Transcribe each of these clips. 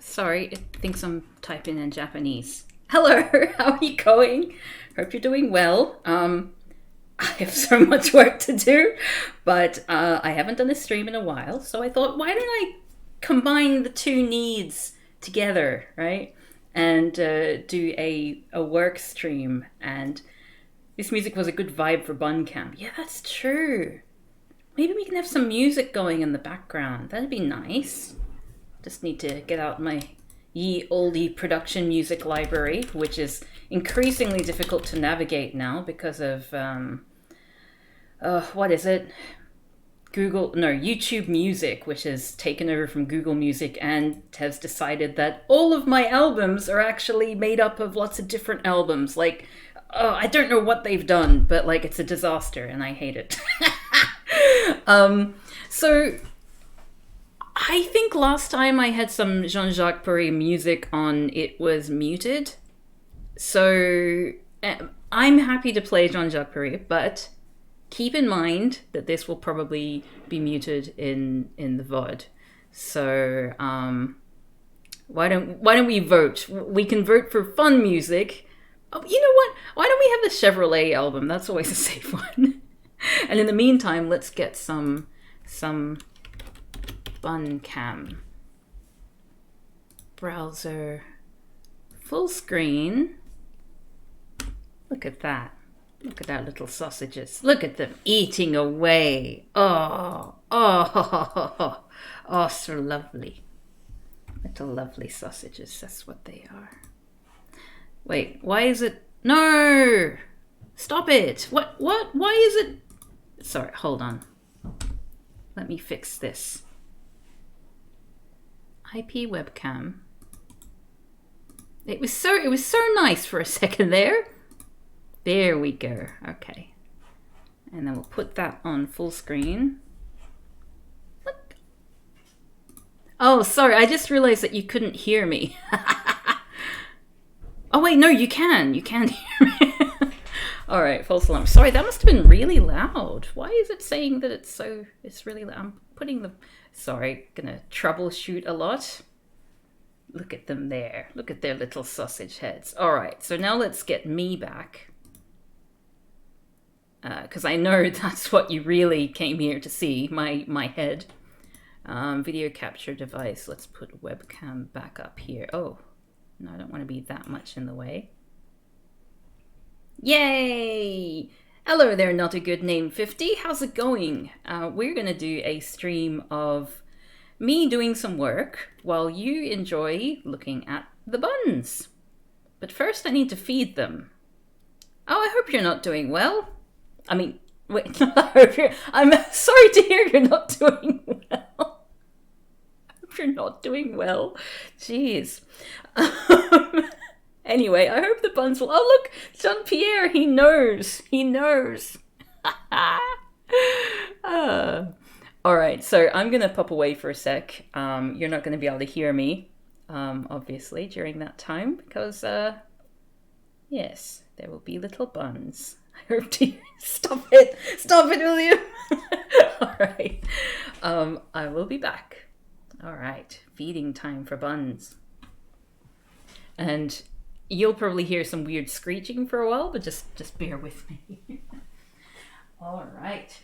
Sorry, it thinks I'm typing in Japanese. Hello, how are you going? Hope you're doing well. I have so much work to do, but I haven't done a stream in a while, so I thought, why don't I combine the two needs together, right? And do a work stream. And this music was a good vibe for Bun Camp. Yeah, that's true. Maybe we can have some music going in the background. That'd be nice. Just need to get out my ye olde production music library, which is increasingly difficult to navigate now because of what is it? YouTube Music, which has taken over from Google Music and has decided that all of my albums are actually made up of lots of different albums. Like, I don't know what they've done, but like it's a disaster and I hate it. So I think last time I had some Jean-Jacques Perret music on, it was muted. So I'm happy to play Jean-Jacques Perret, but keep in mind that this will probably be muted in the VOD. So why don't we vote? We can vote for fun music. Oh, you know what? Why don't we have the Chevrolet album? That's always a safe one. And in the meantime, let's get some Bun Cam browser full screen. Look at that. Look at that little sausages. Look at them eating away. Oh, so lovely. Little lovely sausages. That's what they are. Wait, why is it? No! Stop it! What? Why is it? Sorry, hold on. Let me fix this. IP webcam. It was so nice for a second there. There we go. Okay. And then we'll put that on full screen. Look. Oh, sorry. I just realized that you couldn't hear me. Oh, wait. No, you can. You can hear me. All right. False alarm. Sorry, that must have been really loud. Why is it saying that it's really loud? I'm putting the... Sorry. Gonna troubleshoot a lot. Look at them there. Look at their little sausage heads. All right. So now let's get me back. Because I know that's what you really came here to see, my head. Video capture device. Let's put webcam back up here. Oh, no, I don't want to be that much in the way. Yay! Hello there, Not a Good Name 50. How's it going? We're going to do a stream of me doing some work while you enjoy looking at the buns. But first I need to feed them. Oh, I hope you're not doing well. I mean, wait, I'm sorry to hear you're not doing well. I hope you're not doing well. Jeez. Anyway, I hope the buns will... Oh, look, Jean-Pierre, he knows. He knows. All right, so I'm going to pop away for a sec. You're not going to be able to hear me, obviously, during that time, because, yes, there will be little buns. I hope to... Stop it, William. All right, I will be back. All right, feeding time for buns. And you'll probably hear some weird screeching for a while, but just bear with me. All right.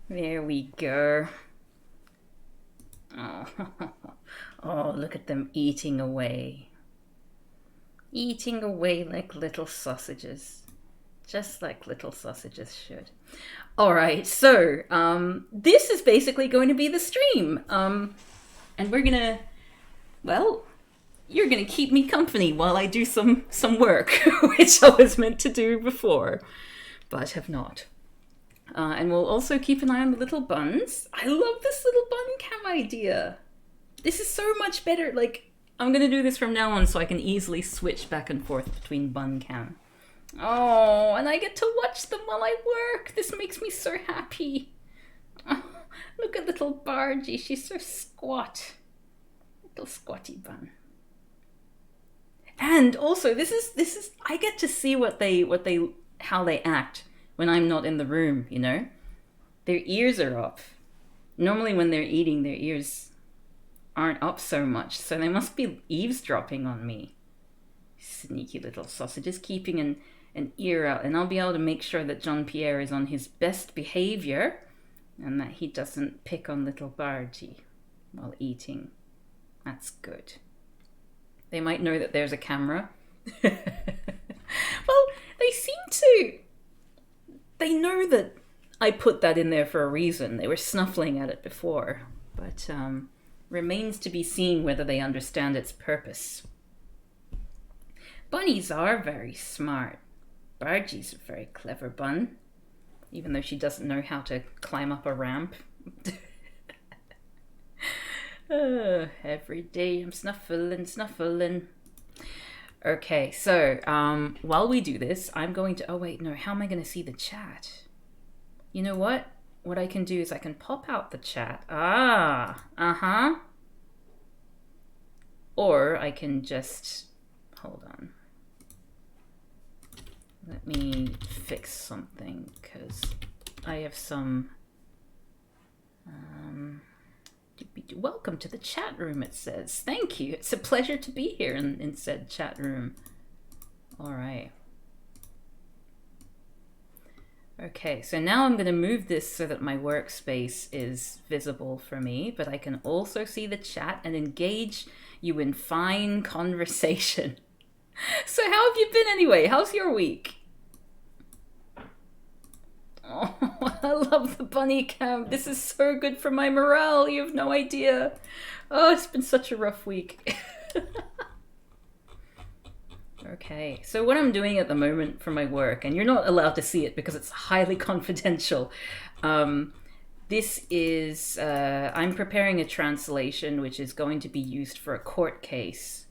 There we go. Oh. Oh, look at them eating away. Eating away like little sausages. Just like little sausages should. All right, so this is basically going to be the stream. And we're gonna, well, you're gonna keep me company while I do some work, which I was meant to do before, but have not. And we'll also keep an eye on the little buns. I love this little bun cam idea. This is so much better. Like, I'm gonna do this from now on so I can easily switch back and forth between bun cam. Oh, and I get to watch them while I work. This makes me so happy. Oh, look at little Bargy. She's so squat. Little squatty bun. And also, this is I get to see how they act when I'm not in the room, you know? Their ears are up. Normally when they're eating, their ears aren't up so much, so they must be eavesdropping on me. Sneaky little sausages, keeping an ear out, and I'll be able to make sure that Jean-Pierre is on his best behavior and that he doesn't pick on little Bargy while eating. That's good. They might know that there's a camera. Well, they seem to. They know that I put that in there for a reason. They were snuffling at it before, but remains to be seen whether they understand its purpose. Bunnies are very smart. Bargy's a very clever bun, even though she doesn't know how to climb up a ramp. Every day I'm snuffling. Okay, so while we do this, I'm going to... Oh, wait, no. How am I going to see the chat? You know what? What I can do is I can pop out the chat. Or I can just... Hold on. Let me fix something, because I have some... Welcome to the chat room, it says. Thank you. It's a pleasure to be here in said chat room. All right. Okay, so now I'm going to move this so that my workspace is visible for me, but I can also see the chat and engage you in fine conversation. So how have you been anyway? How's your week? Oh, I love the bunny cam. This is so good for my morale. You have no idea. Oh, it's been such a rough week. Okay, so what I'm doing at the moment for my work, and you're not allowed to see it because it's highly confidential. This is, I'm preparing a translation which is going to be used for a court case.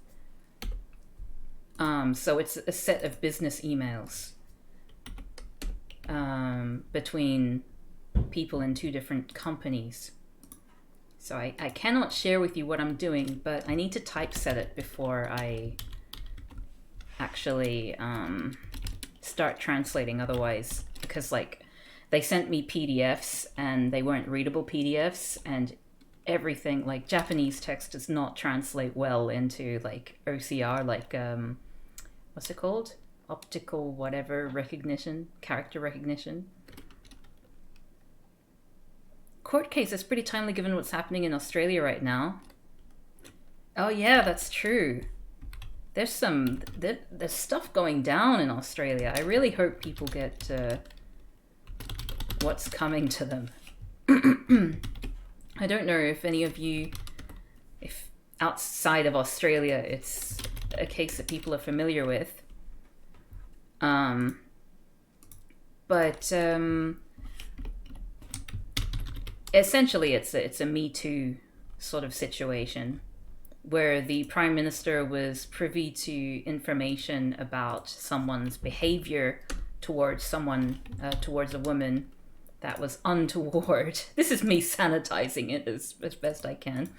So it's a set of business emails between people in two different companies. So I cannot share with you what I'm doing, but I need to typeset it before I actually start translating. Otherwise, because like they sent me PDFs and they weren't readable PDFs, and everything like Japanese text does not translate well into like OCR, like what's it called? Optical whatever recognition, character recognition. Court case is pretty timely given what's happening in Australia right now. Oh yeah, that's true. There's stuff going down in Australia. I really hope people get what's coming to them. I don't know if any of you, if outside of Australia, it's a case that people are familiar with. But essentially it's a Me Too sort of situation where the Prime Minister was privy to information about someone's behavior towards someone, towards a woman that was untoward. This is me sanitizing it as best I can.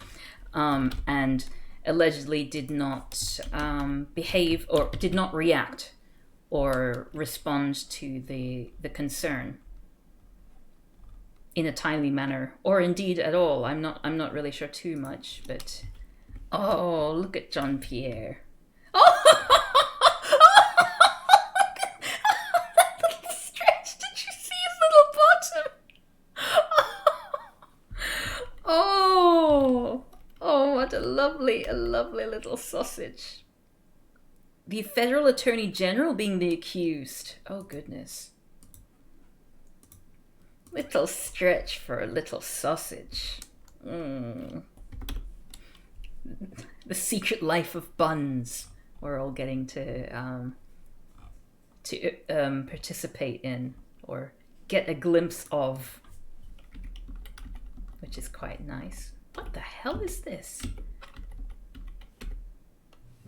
And allegedly did not behave or did not react or respond to the concern in a timely manner, or indeed at all. I'm not really sure too much, but oh, look at Jean-Pierre. Oh, that little stretch. Did you see his little bottom? Oh, what a lovely little sausage. the federal attorney general being the accused. Oh, goodness. Little stretch for a little sausage. The secret life of buns we're all getting to participate in or get a glimpse of, which is quite nice. What the hell is this?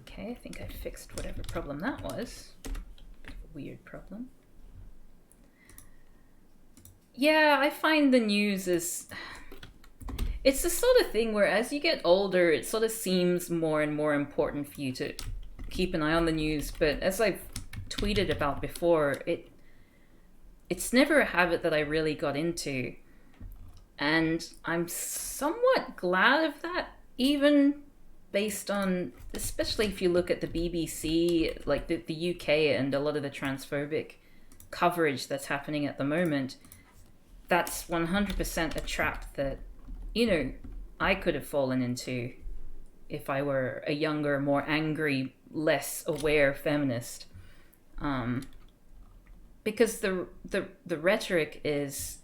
Okay, I think I fixed whatever problem that was. Bit of a weird problem. Yeah, I find the news is... It's the sort of thing where as you get older, it sort of seems more and more important for you to keep an eye on the news. But as I've tweeted about before, it's never a habit that I really got into. And I'm somewhat glad of that, even based on, especially if you look at the BBC, like the UK and a lot of the transphobic coverage that's happening at the moment. That's 100% a trap that, you know, I could have fallen into if I were a younger, more angry, less aware feminist. Because the rhetoric is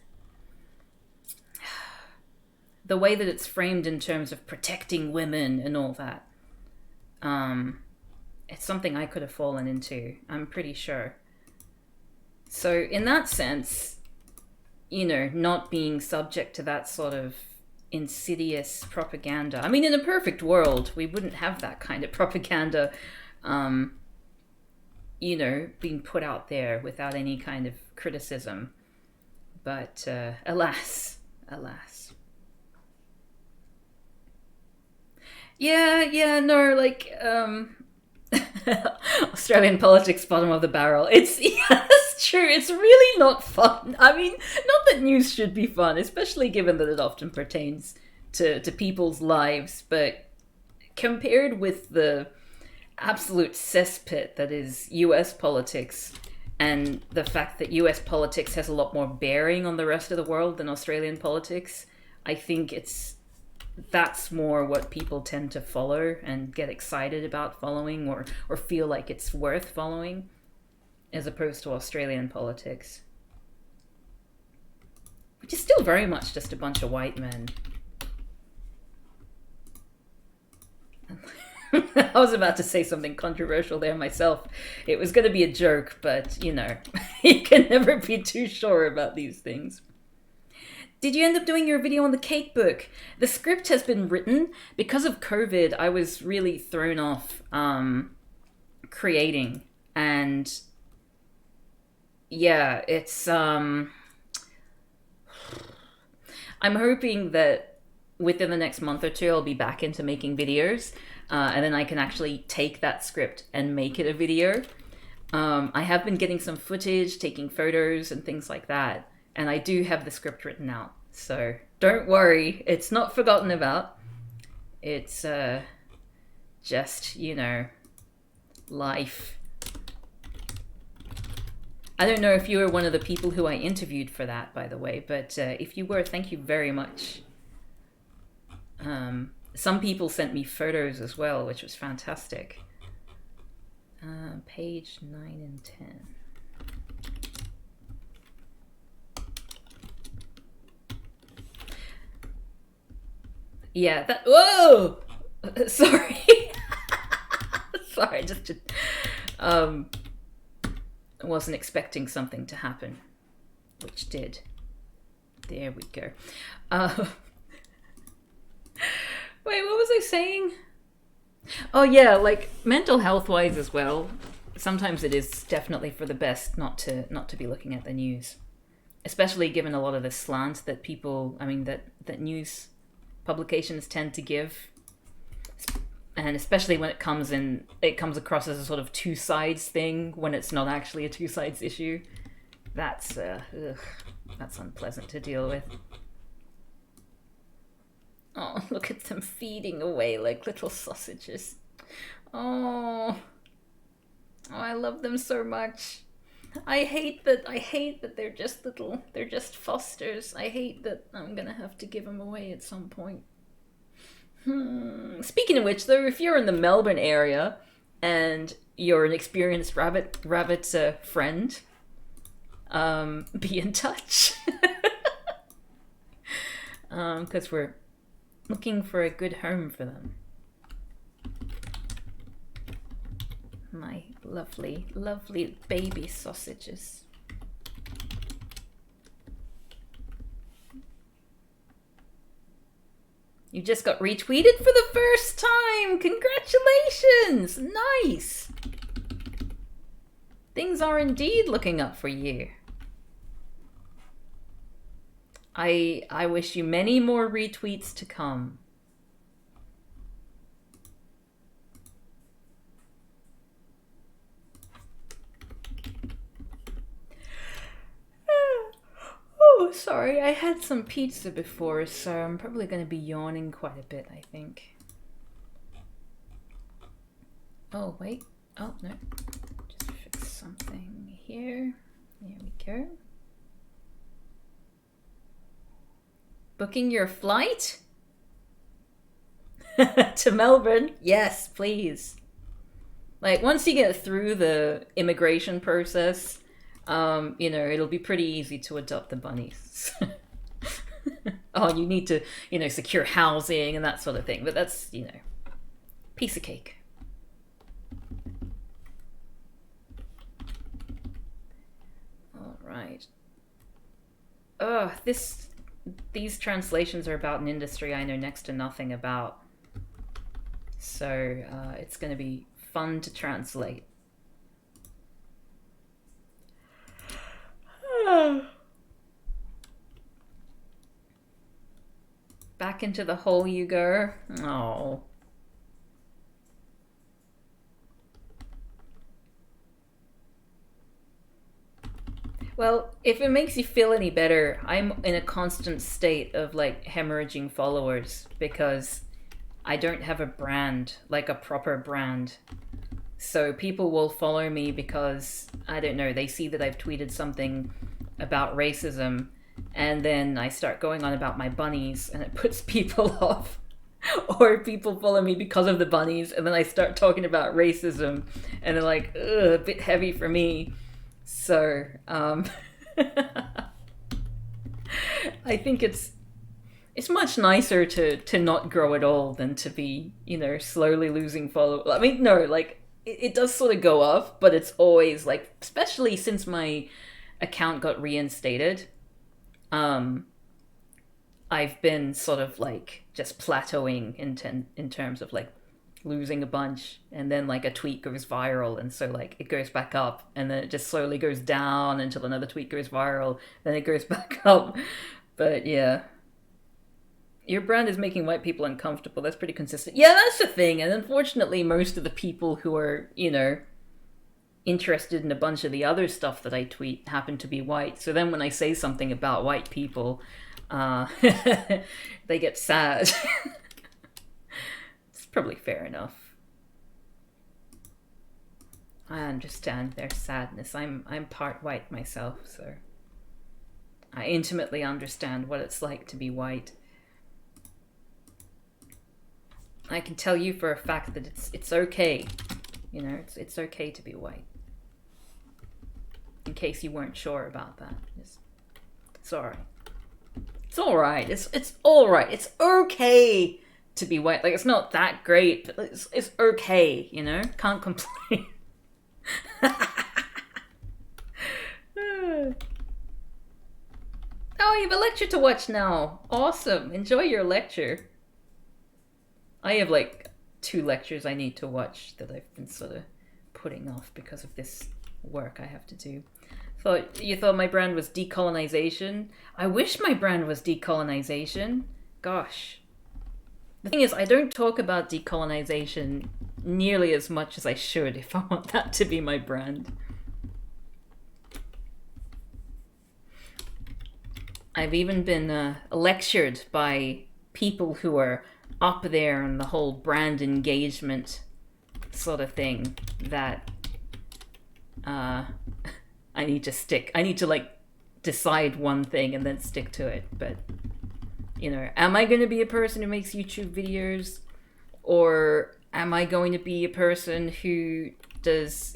the way that it's framed in terms of protecting women and all that. It's something I could have fallen into, I'm pretty sure. So in that sense, you know, not being subject to that sort of insidious propaganda. I mean, in a perfect world, we wouldn't have that kind of propaganda, you know, being put out there without any kind of criticism. But alas. Yeah, no, like, Australian politics, bottom of the barrel. It's true. It's really not fun. I mean, not that news should be fun, especially given that it often pertains to people's lives, but compared with the absolute cesspit that is US politics and the fact that US politics has a lot more bearing on the rest of the world than Australian politics, I think that's more what people tend to follow and get excited about following or feel like it's worth following, as opposed to Australian politics, which is still very much just a bunch of white men. I was about to say something controversial there myself. It was going to be a joke, but, you know, you can never be too sure about these things. Did you end up doing your video on the cake book? The script has been written. Because of COVID, I was really thrown off creating. And yeah, it's... I'm hoping that within the next month or two, I'll be back into making videos. And then I can actually take that script and make it a video. I have been getting some footage, taking photos and things like that. And I do have the script written out. So don't worry, it's not forgotten about. It's just, you know, life. I don't know if you were one of the people who I interviewed for that, by the way, but if you were, thank you very much. Some people sent me photos as well, which was fantastic. Page 9 and 10. Yeah, that... Whoa! Sorry. Sorry, just... I wasn't expecting something to happen, which did. There we go. Wait, what was I saying? Oh yeah, like mental health wise as well. Sometimes it is definitely for the best not to be looking at the news, especially given a lot of the slant that people, I mean, that news publications tend to give, and especially when it comes across as a sort of two sides thing when it's not actually a two sides issue. That's unpleasant to deal with. Oh, look at them feeding away like little sausages. Oh, I love them so much. I hate that they're just fosters. I hate that I'm gonna have to give them away at some point. Speaking of which, though, if you're in the Melbourne area and you're an experienced rabbit friend, be in touch. Because we're looking for a good home for them. My lovely, lovely baby sausages. You just got retweeted for the first time! Congratulations! Nice! Things are indeed looking up for you. I wish you many more retweets to come. Oh, sorry, I had some pizza before, so I'm probably going to be yawning quite a bit, I think. Oh, wait. Oh, no. Just fix something here. There we go. Booking your flight? To Melbourne? Yes, please. Like, once you get through the immigration process, you know, it'll be pretty easy to adopt the bunnies. Oh, you need to, you know, secure housing and that sort of thing. But that's, you know, piece of cake. All right. Oh, these translations are about an industry I know next to nothing about. So it's going to be fun to translate. Back into the hole you go. Oh. Well, if it makes you feel any better, I'm in a constant state of like hemorrhaging followers because I don't have a brand, like a proper brand. So people will follow me because, I don't know, they see that I've tweeted something about racism and then I start going on about my bunnies and it puts people off. Or people follow me because of the bunnies and then I start talking about racism and they're like, ugh, a bit heavy for me. So, I think it's much nicer to not grow at all than to be, you know, slowly losing followers. I mean, no, like, it does sort of go up, but it's always, like, especially since my account got reinstated, I've been sort of, like, just plateauing in terms of, like, losing a bunch, and then like a tweet goes viral and so like it goes back up and then it just slowly goes down until another tweet goes viral, then it goes back up. But yeah, your brand is making white people uncomfortable. That's pretty consistent. Yeah, that's the thing. And unfortunately most of the people who are, you know, interested in a bunch of the other stuff that I tweet happen to be white, so then when I say something about white people, they get sad. Probably fair enough. I understand their sadness. I'm part white myself, so I intimately understand what it's like to be white. I can tell you for a fact that it's okay. You know, it's okay to be white. In case you weren't sure about that. It's alright. It's alright. It's alright. It's okay to be white. Like, it's not that great, but it's okay, you know? Can't complain. Oh, you have a lecture to watch now. Awesome. Enjoy your lecture. I have like 2 lectures I need to watch that I've been sort of putting off because of this work I have to do. You thought my brand was decolonization? I wish my brand was decolonization. Gosh. The thing is, I don't talk about decolonization nearly as much as I should if I want that to be my brand. I've even been lectured by people who are up there in the whole brand engagement sort of thing that I need to like decide one thing and then stick to it. But you know, am I going to be a person who makes YouTube videos? Or am I going to be a person who does,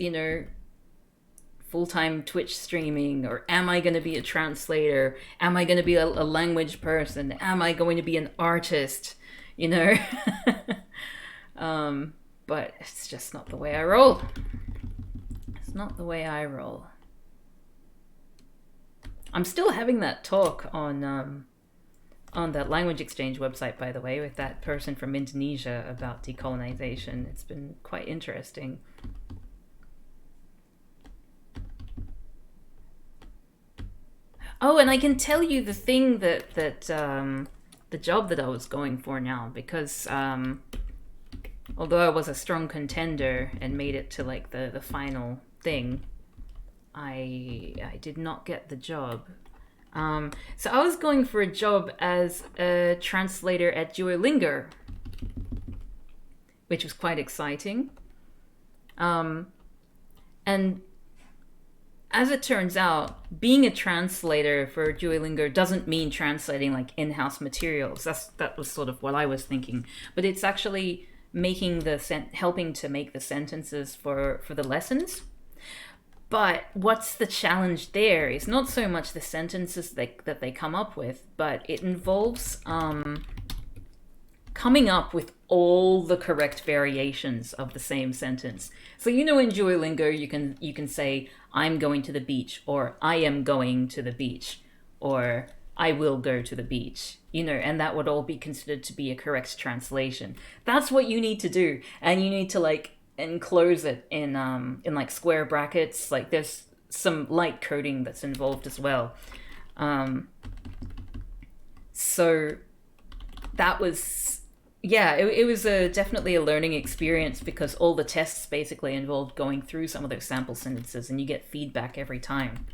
full-time Twitch streaming, or am I going to be a translator? Am I going to be a language person? Am I going to be an artist? But it's just not the way I roll. It's not the way I roll. I'm still having that talk on that language exchange website, by the way, with that person from Indonesia about decolonization. It's been quite interesting. Oh, and I can tell you the thing that the job that I was going for now, because although I was a strong contender and made it to like the final thing, I did not get the job. So I was going for a job as a translator at Duolingo, which was quite exciting. And as it turns out, being a translator for Duolingo doesn't mean translating like in-house materials. That was sort of what I was thinking. But it's actually helping to make the sentences for the lessons. But what's the challenge there is not so much the sentences that they come up with, but it involves coming up with all the correct variations of the same sentence. So in Duolingo you can say I'm going to the beach, or I am going to the beach, or I will go to the beach, and that would all be considered to be a correct translation. That's what you need to do, and you need to like enclose it in like square brackets. Like there's some light coding that's involved as well. So that was, it was definitely a learning experience, because all the tests basically involved going through some of those sample sentences, and you get feedback every time.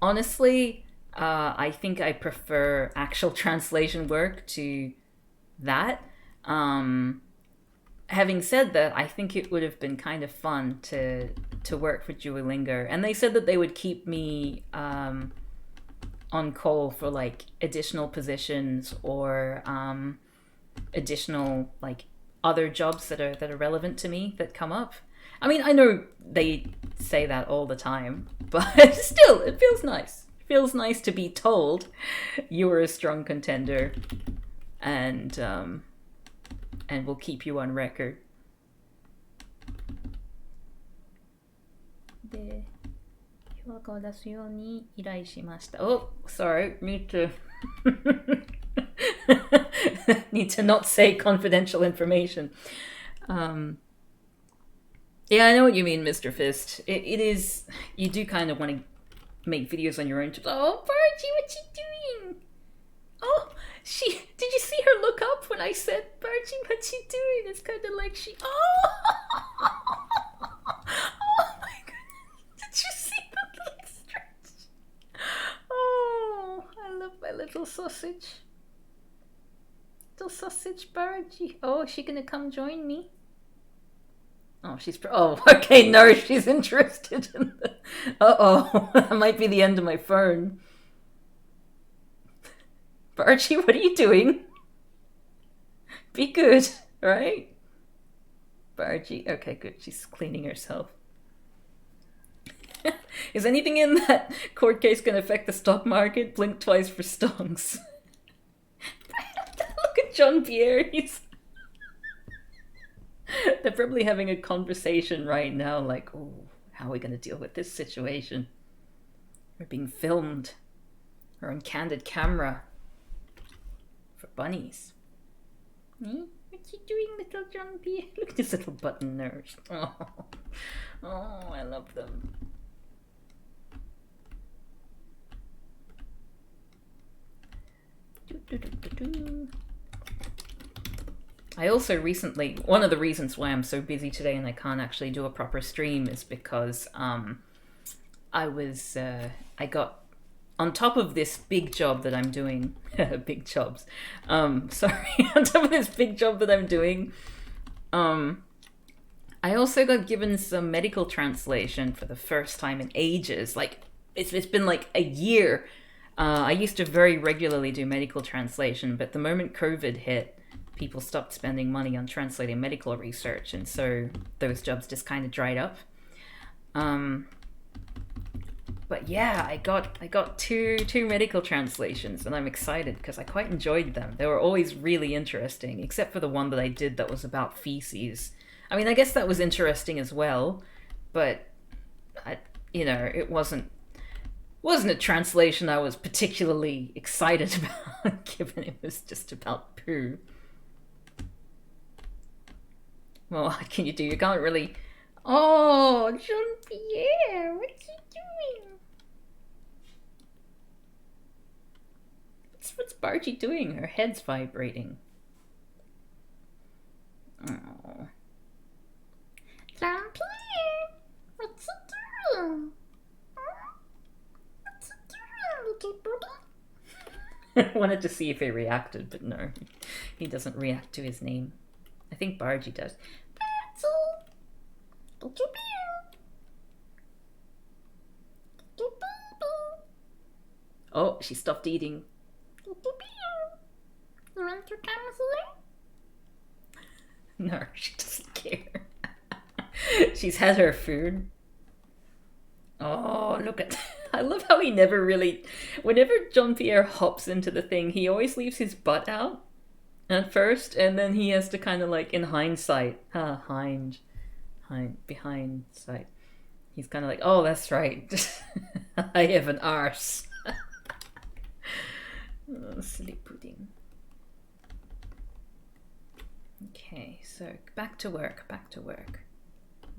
Honestly, I think I prefer actual translation work to that. Having said that, I think it would have been kind of fun to work for Duolingo, and they said that they would keep me on call for like additional positions or additional like other jobs that are relevant to me that come up. I mean, I know they say that all the time, but still, it feels nice. It feels nice to be told you are a strong contender, and we'll keep you on record. Oh, sorry, need to not say confidential information. Yeah, I know what you mean, Mr. Fist. It is, you do kind of want to make videos on your own. Oh, Bargy, what you doing? Oh, did you see her look up when I said, Bargy, what you doing? It's kind of like oh my goodness, did you see the little stretch? Oh, I love my little sausage. Little sausage Bargy. Oh, is she gonna come join me? Oh, okay, no, she's interested in the... Uh-oh, that might be the end of my phone. Bargy, what are you doing? Be good, right? Bargy, okay, good, she's cleaning herself. Is anything in that court case going to affect the stock market? Blink twice for stonks. Look at Jean-Pierre, they're probably having a conversation right now, like, oh, how are we going to deal with this situation? We're being filmed. We're on candid camera. For bunnies. What you doing, little Jean-Pierre? Look at this little button nose. Oh, I love them. I also recently, one of the reasons why I'm so busy today and I can't actually do a proper stream is because I got on top of this big job that I'm doing, big jobs, on top of this big job that I'm doing, I also got given some medical translation for the first time in ages. Like, it's been like a year. I used to very regularly do medical translation, but the moment COVID hit, people stopped spending money on translating medical research, and so those jobs just kind of dried up. But yeah, I got two medical translations, and I'm excited because I quite enjoyed them. They were always really interesting, except for the one that I did that was about feces. I mean, I guess that was interesting as well, but it wasn't a translation I was particularly excited about, given it was just about poo. Well, what can you do? You can't really. Oh, Jean-Pierre, what's he doing? What's Bargy doing? Her head's vibrating. Oh. Jean-Pierre, what's he doing? What's he doing, little buddy? I wanted to see if he reacted, but no. He doesn't react to his name. I think Bargy does. Oh, she stopped eating. You want to come here? No, she doesn't care. She's had her food. Oh, look at... I love how he never really... Whenever Jean-Pierre hops into the thing, he always leaves his butt out at first, and then he has to kind of like, in hindsight... behind sight. He's kind of like, oh, that's right. I have an arse. Oh, silly pudding. Okay, so back to work. I'm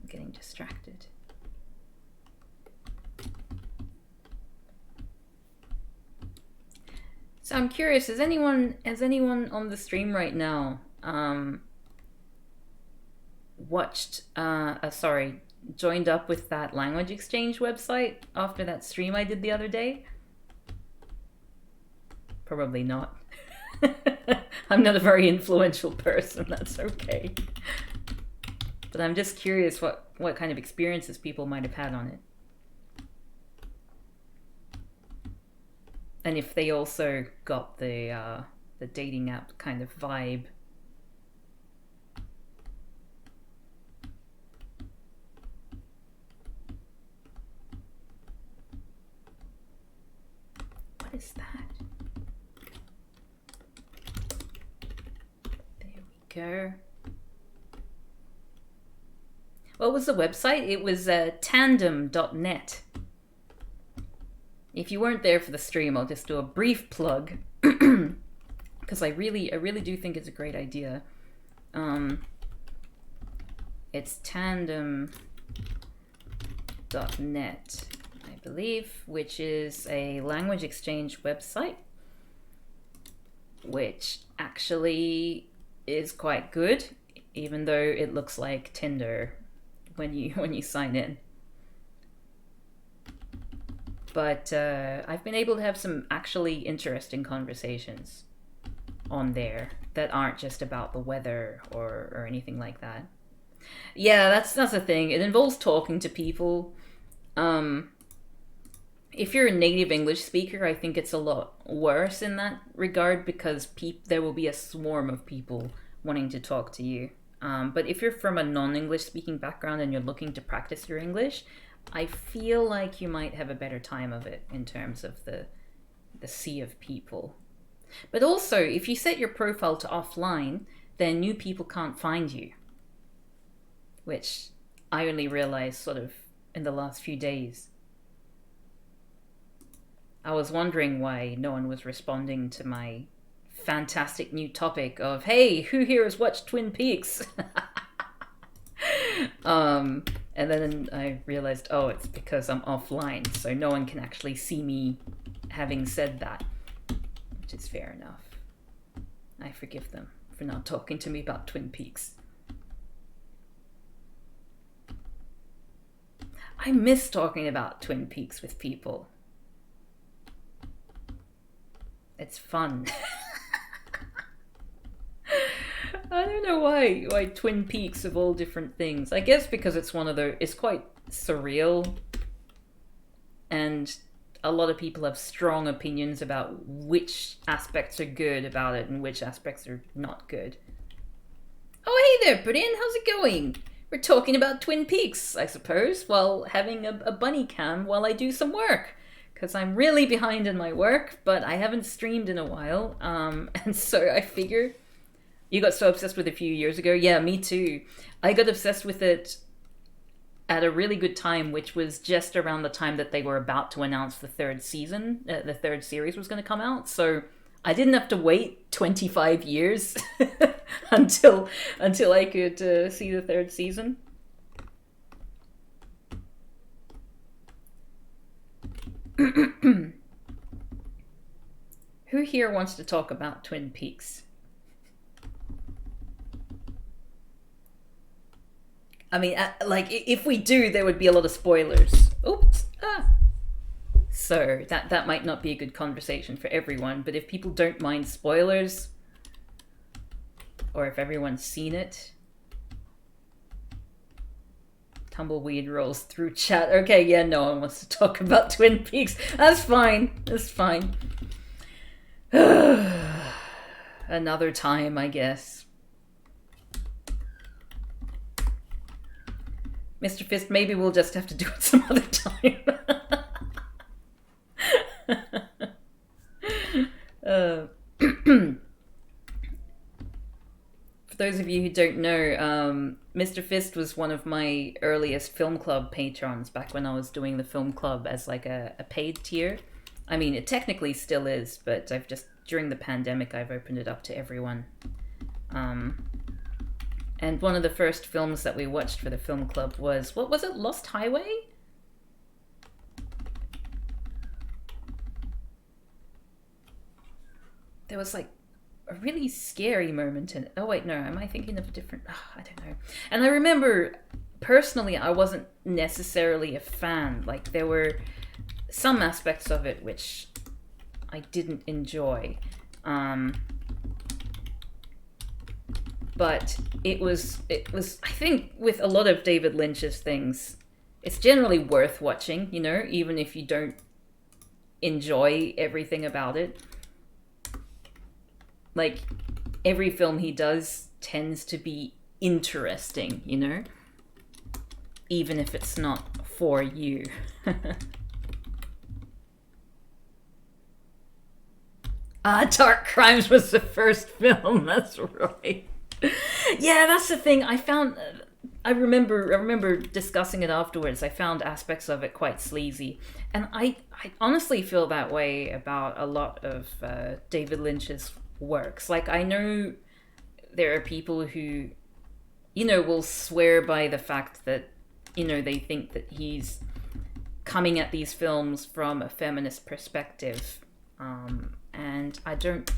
getting distracted. So I'm curious, has anyone on the stream right now joined up with that language exchange website after that stream I did the other day? Probably not. I'm not a very influential person, that's okay. But I'm just curious what kind of experiences people might have had on it. And if they also got the dating app kind of vibe. What is that? Go. What was the website? It was tandem.net. If you weren't there for the stream, I'll just do a brief plug because I really do think it's a great idea. It's tandem.net, I believe, which is a language exchange website, which actually is quite good, even though it looks like Tinder when you sign in. But I've been able to have some actually interesting conversations on there that aren't just about the weather or anything like that. Yeah, that's the thing. It involves talking to people. If you're a native English speaker, I think it's a lot worse in that regard because there will be a swarm of people wanting to talk to you. But if you're from a non-English speaking background and you're looking to practice your English, I feel like you might have a better time of it in terms of the sea of people. But also, if you set your profile to offline, then new people can't find you. Which I only realized sort of in the last few days. I was wondering why no one was responding to my fantastic new topic of, hey, who here has watched Twin Peaks? And then I realized, oh, it's because I'm offline, so no one can actually see me having said that, which is fair enough. I forgive them for not talking to me about Twin Peaks. I miss talking about Twin Peaks with people. It's fun. I don't know why Twin Peaks of all different things. I guess because it's quite surreal, and a lot of people have strong opinions about which aspects are good about it and which aspects are not good. Oh, hey there, Bryn. How's it going? We're talking about Twin Peaks, I suppose, while having a bunny cam while I do some work. Because I'm really behind in my work, but I haven't streamed in a while. And so I figure you got so obsessed with it a few years ago. Yeah, me too. I got obsessed with it at a really good time, which was just around the time that they were about to announce the third season. The third series was going to come out. So I didn't have to wait 25 years until I could see the third season. Who here wants to talk about Twin Peaks? I mean, like, if we do, there would be a lot of spoilers. Oops. So that might not be a good conversation for everyone, but if people don't mind spoilers, or if everyone's seen it. Tumbleweed rolls through chat. Okay, yeah, no one wants to talk about Twin Peaks. That's fine. That's fine. Another time, I guess. Mr. Fist, maybe we'll just have to do it some other time. For those of you who don't know, Mr. Fist was one of my earliest film club patrons back when I was doing the film club as like a paid tier. I mean, it technically still is, but I've just, during the pandemic, I've opened it up to everyone. And one of the first films that we watched for the film club was, what was it, Lost Highway? There was like a really scary moment in it. Oh wait, no, am I thinking of a different... I don't know. And I remember, personally, I wasn't necessarily a fan. Like, there were some aspects of it which I didn't enjoy. But it was, I think, with a lot of David Lynch's things, it's generally worth watching, you know, even if you don't enjoy everything about it. Like, every film he does tends to be interesting, you know? Even if it's not for you. Dark Crimes was the first film, that's right. Yeah, that's the thing. I remember discussing it afterwards. I found aspects of it quite sleazy. And I honestly feel that way about a lot of David Lynch's works. Like, I know there are people who, you know, will swear by the fact that, you know, they think that he's coming at these films from a feminist perspective. And I don't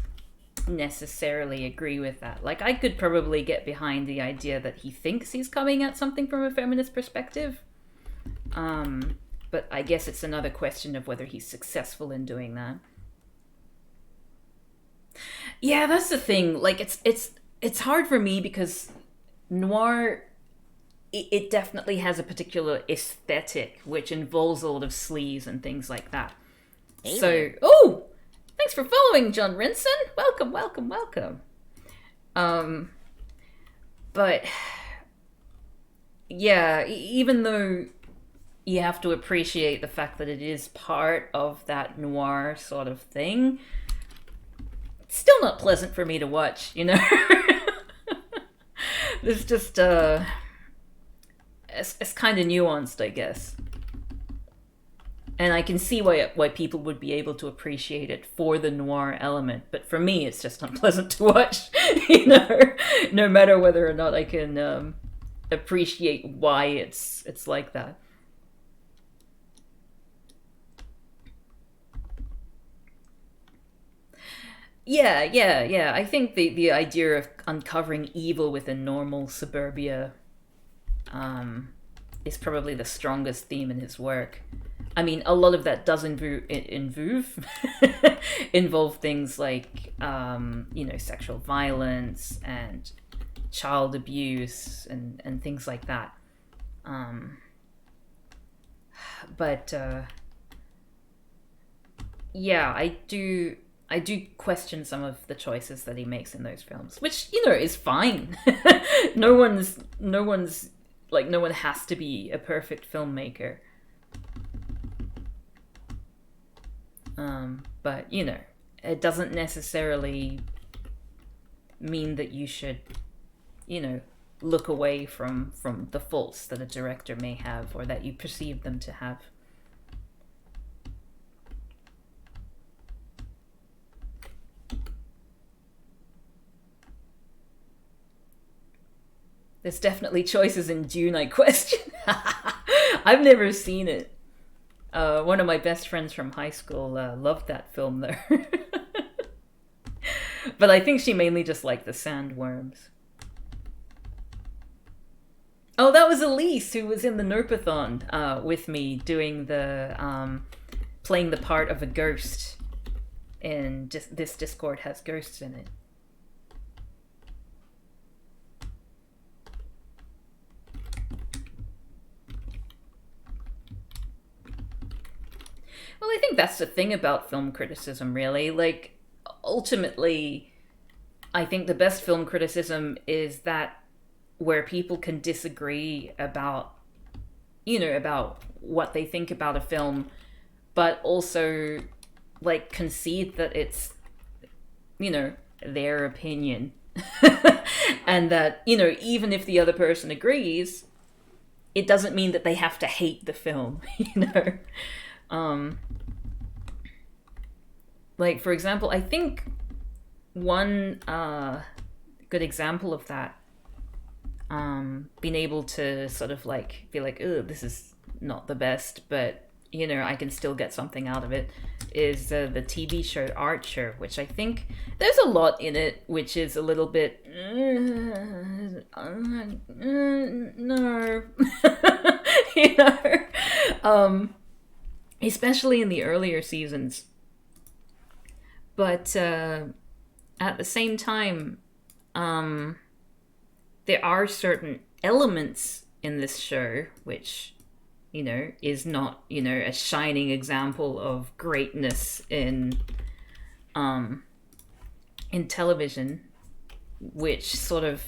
necessarily agree with that. Like, I could probably get behind the idea that he thinks he's coming at something from a feminist perspective. But I guess it's another question of whether he's successful in doing that. Yeah, that's the thing. Like, it's hard for me because noir, it definitely has a particular aesthetic which involves a lot of sleaze and things like that. Hey, so, oh, thanks for following, John Rinson. Welcome, welcome, welcome. But yeah, even though you have to appreciate the fact that it is part of that noir sort of thing, it's still not pleasant for me to watch, you know? There's just, it's kind of nuanced, I guess. And I can see why people would be able to appreciate it for the noir element. But for me, it's just unpleasant to watch, you know? No matter whether or not I can appreciate why it's like that. Yeah. I think the idea of uncovering evil within normal suburbia is probably the strongest theme in his work. I mean, a lot of that does involve things like, you know, sexual violence and child abuse and things like that. But yeah, I do question some of the choices that he makes in those films, which, you know, is fine. No one's like, no one has to be a perfect filmmaker. But, you know, it doesn't necessarily mean that you should, you know, look away from the faults that a director may have or that you perceive them to have. There's definitely choices in Dune, I question. I've never seen it. One of my best friends from high school loved that film, though. But I think she mainly just liked the sandworms. Oh, that was Elise, who was in the Nerpathon with me, doing playing the part of a ghost. And this Discord has ghosts in it. Well, I think that's the thing about film criticism, really. Like, ultimately, I think the best film criticism is that where people can disagree about, you know, about what they think about a film, but also, like, concede that it's, you know, their opinion. And that, you know, even if the other person agrees, it doesn't mean that they have to hate the film, you know? Um, like, for example, I think one good example of that, being able to sort of like be like, oh, this is not the best, but, you know, I can still get something out of it, is the TV show Archer, which I think there's a lot in it which is a little bit no, you know, especially in the earlier seasons. But at the same time, um, there are certain elements in this show which, you know, is not, you know, a shining example of greatness in television, which sort of,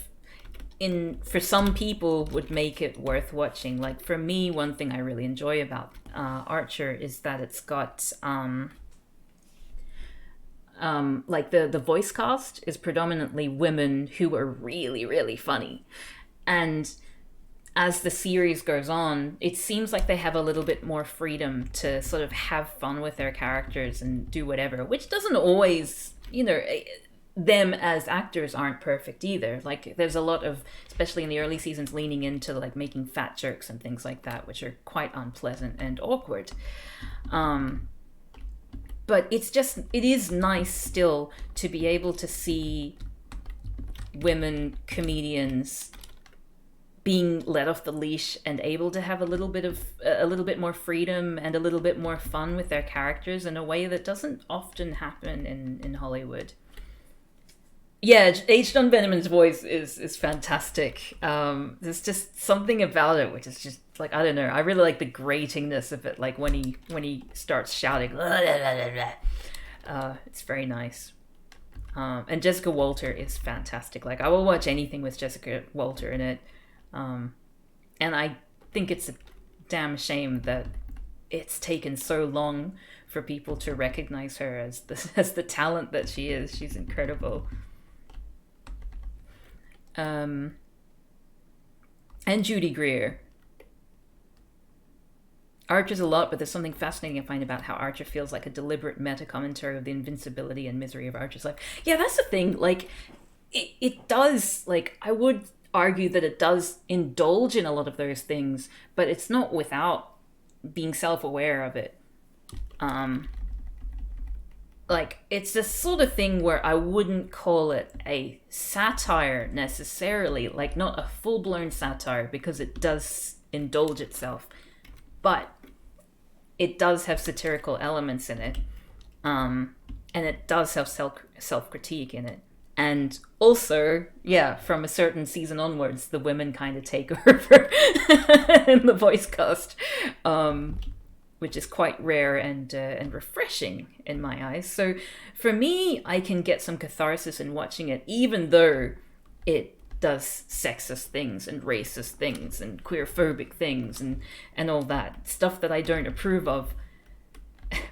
in for some people, would make it worth watching. Like, for me, one thing I really enjoy about Archer is that it's got like the voice cast is predominantly women who are really, really funny. And as the series goes on, it seems like they have a little bit more freedom to sort of have fun with their characters and do whatever, which doesn't always, you know, them as actors aren't perfect either. Like, there's a lot of, especially in the early seasons, leaning into like making fat jokes and things like that, which are quite unpleasant and awkward. But it is nice still to be able to see women comedians being let off the leash and able to have a little bit more freedom and a little bit more fun with their characters in a way that doesn't often happen in Hollywood. Yeah, H. John Benjamin's voice is fantastic. There's just something about it which is just like, I don't know. I really like the gratingness of it. Like when he starts shouting, it's very nice. And Jessica Walter is fantastic. Like, I will watch anything with Jessica Walter in it. And I think it's a damn shame that it's taken so long for people to recognize her as the talent that she is. She's incredible. And Judy Greer. Archer's a lot, but there's something fascinating I find about how Archer feels like a deliberate meta-commentary of the invincibility and misery of Archer's life. Yeah, that's the thing. Like, it does, like, I would argue that it does indulge in a lot of those things, but it's not without being self-aware of it. Like, it's the sort of thing where I wouldn't call it a satire necessarily, like, not a full-blown satire, because it does indulge itself, but it does have satirical elements in it, and it does have self-critique in it. And also, yeah, from a certain season onwards, the women kind of take over in the voice cast. which is quite rare and refreshing in my eyes. So for me, I can get some catharsis in watching it, even though it does sexist things and racist things and queerphobic things and all that stuff that I don't approve of,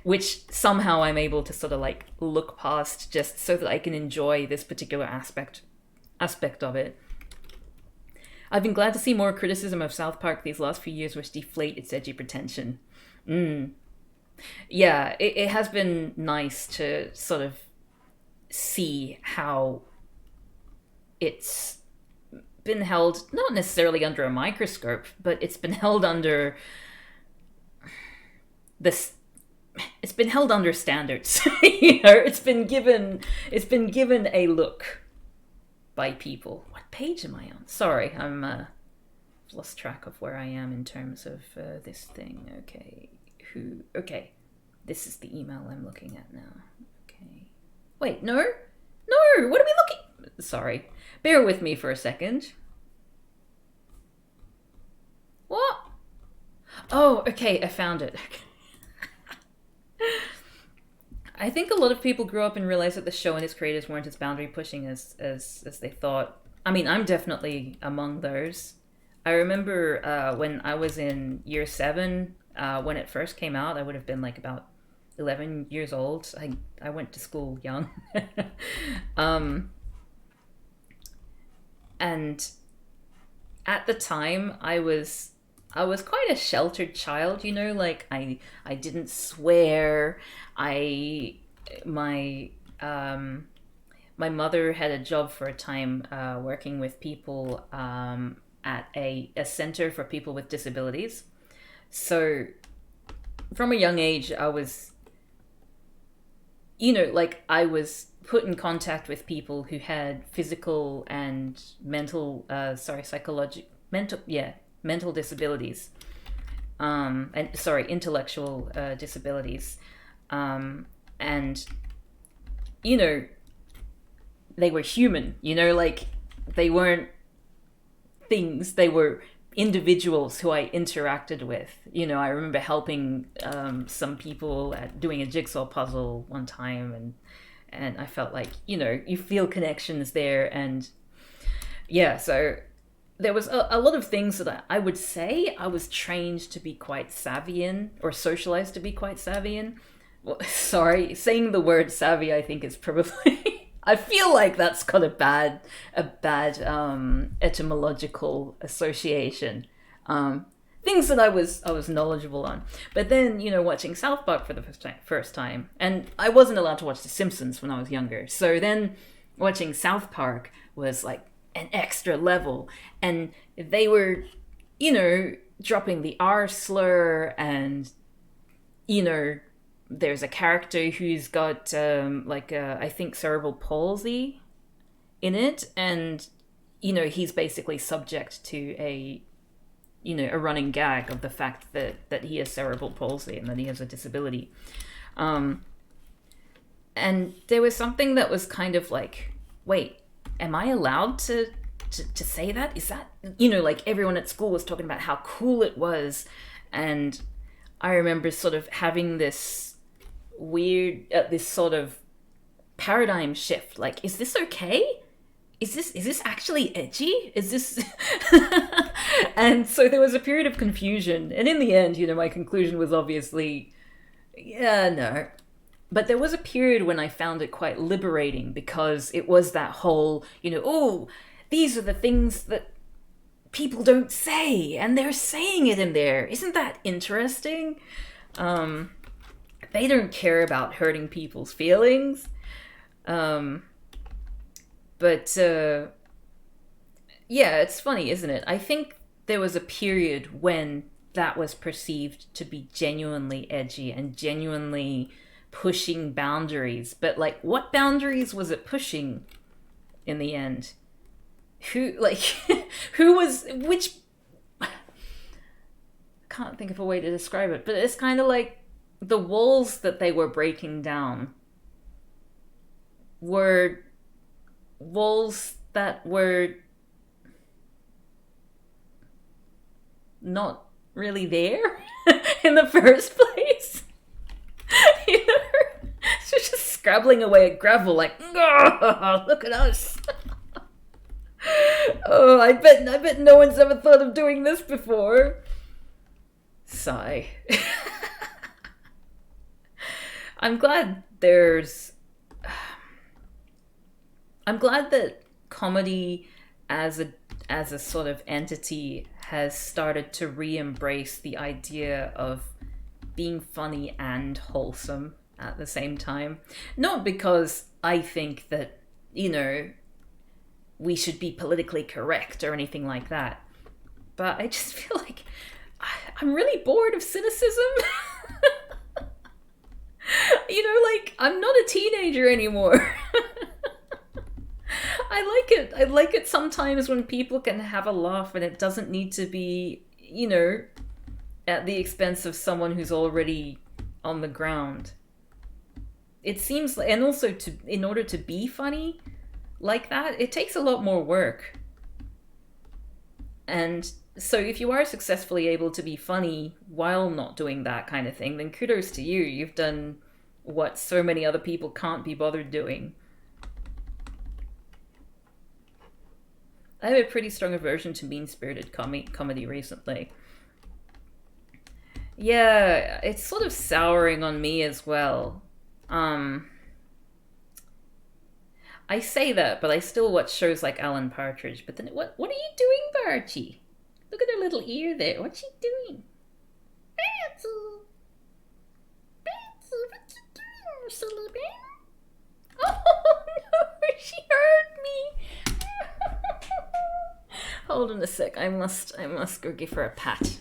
which somehow I'm able to sort of like look past just so that I can enjoy this particular aspect of it. I've been glad to see more criticism of South Park these last few years which deflate its edgy pretension. Yeah, it has been nice to sort of see how it's been held, not necessarily under a microscope, but it's been held under this. It's been held under standards. It's been given a look by people. What page am I on? Sorry, I'm lost track of where I am in terms of this thing. Okay, this is the email I'm looking at now. Okay, wait, no, what are we looking? Sorry, bear with me for a second. What? Oh, okay, I found it. I think a lot of people grew up and realized that the show and its creators weren't as boundary pushing as they thought. I mean, I'm definitely among those. I remember when I was in year 7, when it first came out, I would have been like about 11 years old. I went to school young. And at the time, I was quite a sheltered child, like I didn't swear. My mother had a job for a time working with people at a center for people with disabilities. So from a young age, I was, I was put in contact with people who had physical and mental, mental disabilities, intellectual disabilities, and they were human. They weren't things. They were individuals who I interacted with. I remember helping some people at doing a jigsaw puzzle one time, and I felt like you feel connections there, and yeah, so there was a lot of things that I would say I was trained to be quite savvy in, or socialized to be quite savvy in. Well, sorry, saying the word savvy, I think is probably, I feel like that's got a bad etymological association. Things that I was knowledgeable on. But then, watching South Park for the first time, and I wasn't allowed to watch The Simpsons when I was younger. So then watching South Park was like an extra level, and they were dropping the R slur, and there's a character who's got I think cerebral palsy in it, and he's basically subject to a running gag of the fact that he has cerebral palsy and that he has a disability. And there was something that was kind of like, wait, am I allowed to say that? Is that, everyone at school was talking about how cool it was. And I remember sort of having this weird, this sort of paradigm shift. Like, is this okay? Is this actually edgy? Is this... And so there was a period of confusion. And in the end, my conclusion was obviously, yeah, no. But there was a period when I found it quite liberating, because it was that whole, oh, these are the things that people don't say, and they're saying it in there. Isn't that interesting? They don't care about hurting people's feelings. But yeah, it's funny, isn't it? I think there was a period when that was perceived to be genuinely edgy and genuinely pushing boundaries. But like, what boundaries was it pushing in the end? Who was, which, I can't think of a way to describe it, but it's kind of like the walls that they were breaking down were walls that were not really there in the first place. scrabbling away at gravel like, oh, look at us. Oh, I bet no one's ever thought of doing this before. Sigh. I'm glad that comedy as a sort of entity has started to re-embrace the idea of being funny and wholesome at the same time. Not because I think that, we should be politically correct or anything like that, but I just feel like I'm really bored of cynicism. I'm not a teenager anymore. I like it sometimes when people can have a laugh and it doesn't need to be, at the expense of someone who's already on the ground. It seems, and also in order to be funny like that, it takes a lot more work. And so if you are successfully able to be funny while not doing that kind of thing, then kudos to you. You've done what so many other people can't be bothered doing. I have a pretty strong aversion to mean-spirited comedy recently. Yeah, it's sort of souring on me as well. I say that, but I still watch shows like Alan Partridge. But then, what are you doing, Barchi? Look at her little ear there. What's she doing? Barchi, what you doing, silly baby? Oh no, she hurt me. Hold on a sec. I must go give her a pat.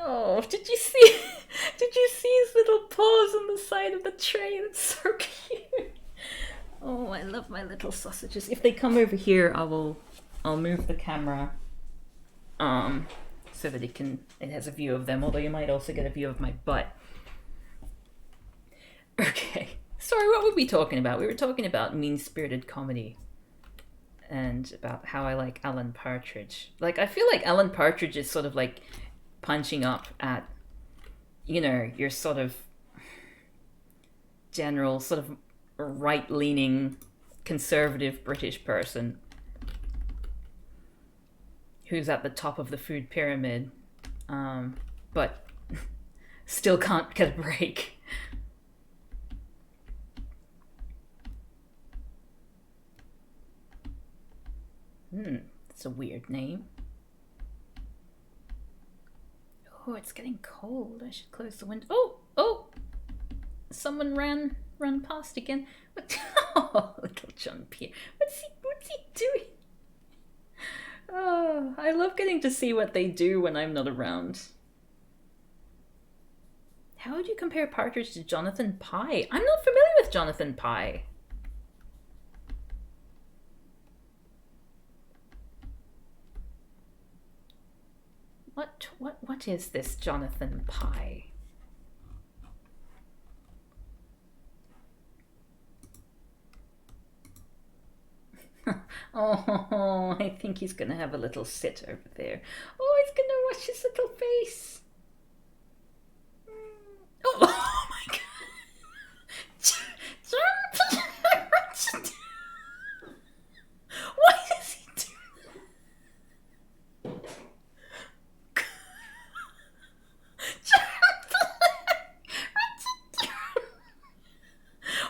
Oh, did you see? Did you see his little paws on the side of the tray? That's so cute. Oh, I love my little sausages. If they come over here, I'll move the camera, so that it has a view of them. Although you might also get a view of my butt. Okay. Sorry, what were we talking about? We were talking about mean-spirited comedy. And about how I like Alan Partridge. Like, I feel like Alan Partridge is sort of like punching up at, your sort of general, sort of right-leaning, conservative British person who's at the top of the food pyramid, but still can't get a break. That's a weird name. Oh, it's getting cold. I should close the window. Oh! Someone ran past again. Oh, little John Pierre. What's he doing? Oh, I love getting to see what they do when I'm not around. How would you compare Partridge to Jonathan Pie? I'm not familiar with Jonathan Pie. What is this Jonathan Pie? Oh, I think he's gonna have a little sit over there. Oh, he's gonna wash his little face. Oh, oh my god. Why does he do that?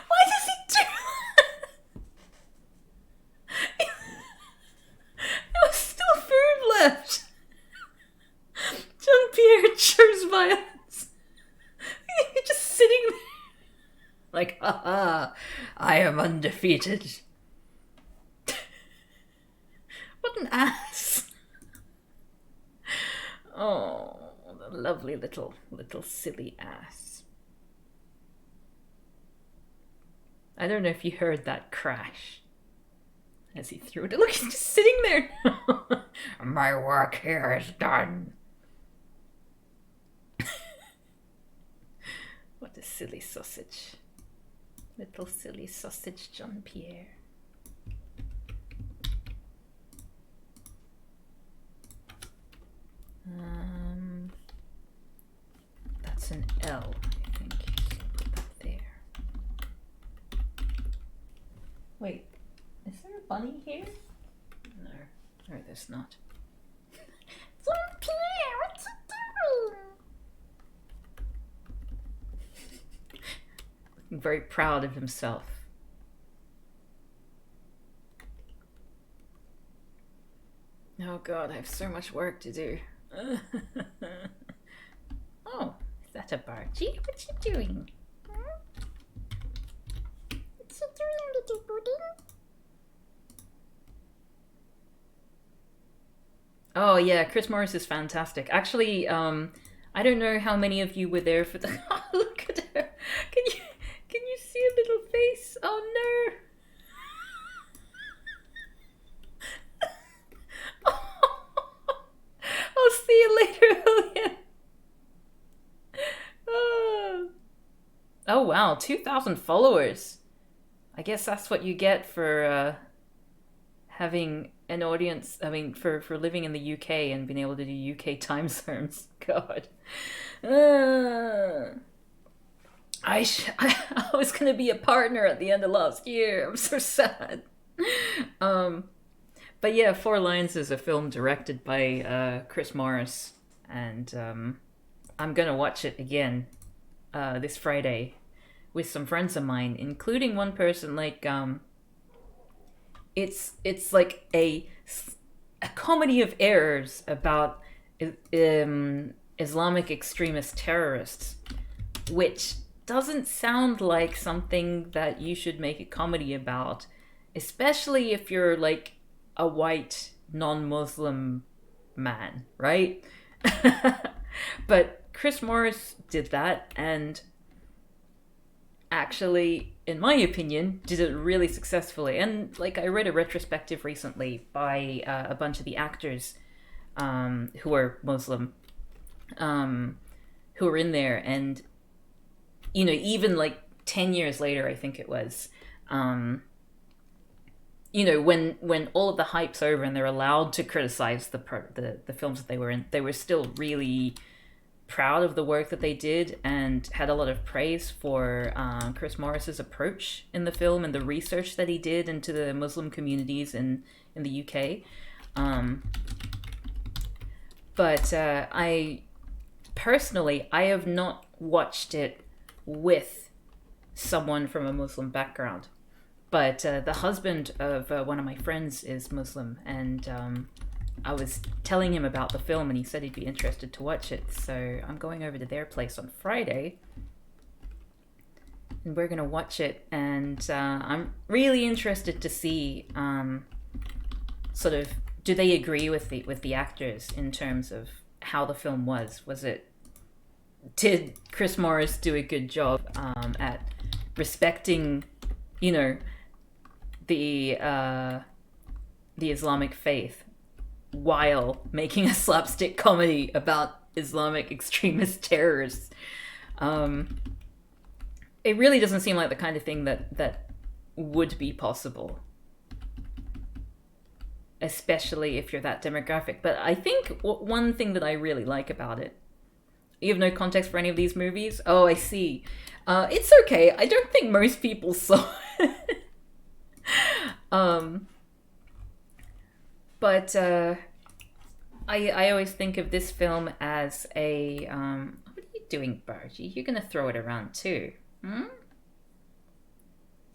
Why does he do that? There was still food left. Jean-Pierre chose violence. You're just sitting there like, haha, I am undefeated. What an ass. Oh, the lovely little silly ass. I don't know if you heard that crash as he threw it. Look, he's just sitting there. My work here is done. What a silly sausage. Little silly sausage Jean-Pierre. That's an L, I think. So put that there. Wait, is there a bunny here? No, there's not. Jean-Pierre, what you doing? Looking very proud of himself. Oh god, I have so much work to do. Oh, is that a Bargy? What you doing? What you doing, little pudding? Oh yeah, Chris Morris is fantastic. Actually, I don't know how many of you were there for the. Oh, look at her. Can you see a little face? Oh no. I'll see you later, Lillian. Oh wow, 2,000 followers. I guess that's what you get for having an audience. I mean, for living in the UK and being able to do UK time zones. God. I was gonna be a partner at the end of last year. I'm so sad. But yeah, Four Lions is a film directed by Chris Morris, and I'm gonna watch it again this Friday with some friends of mine, including one person. Like, it's like a comedy of errors about Islamic extremist terrorists, which doesn't sound like something that you should make a comedy about, especially if you're like a white non-Muslim man, right? But Chris Morris did that, and actually, in my opinion, did it really successfully. And like, I read a retrospective recently by a bunch of the actors who are Muslim, who are in there, and you know, even like 10 years later, I think it was, you know, when all of the hype's over and they're allowed to criticize the films that they were in, they were still really proud of the work that they did and had a lot of praise for Chris Morris's approach in the film and the research that he did into the Muslim communities in the UK. But I personally, I have not watched it with someone from a Muslim background. But the husband of one of my friends is Muslim, and I was telling him about the film, and he said he'd be interested to watch it. So I'm going over to their place on Friday, and we're going to watch it. And I'm really interested to see sort of, do they agree with the actors in terms of how the film was? Did Chris Morris do a good job at respecting, you know, the Islamic faith while making a slapstick comedy about Islamic extremist terrorists? It really doesn't seem like the kind of thing that would be possible. especially if you're that demographic. But I think one thing that I really like about it, you have no context for any of these movies? Oh, I see. It's okay. I don't think most people saw it. um, but I always think of this film as a what are you doing, Bargy? You're gonna throw it around too, hmm?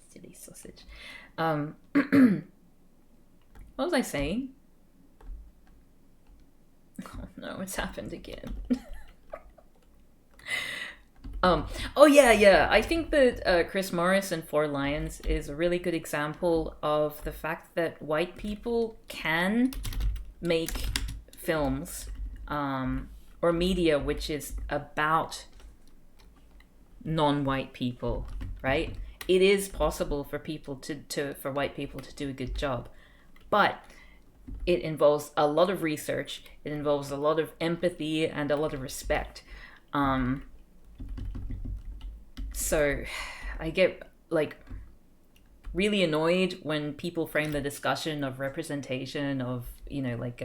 Silly sausage. What was I saying? Oh no, it's happened again. Oh yeah. I think that Chris Morris in Four Lions is a really good example of the fact that white people can make films, or media which is about non-white people, right? It is possible for people for white people to do a good job, but it involves a lot of research. It involves a lot of empathy and a lot of respect. So I get like really annoyed when people frame the discussion of representation of, like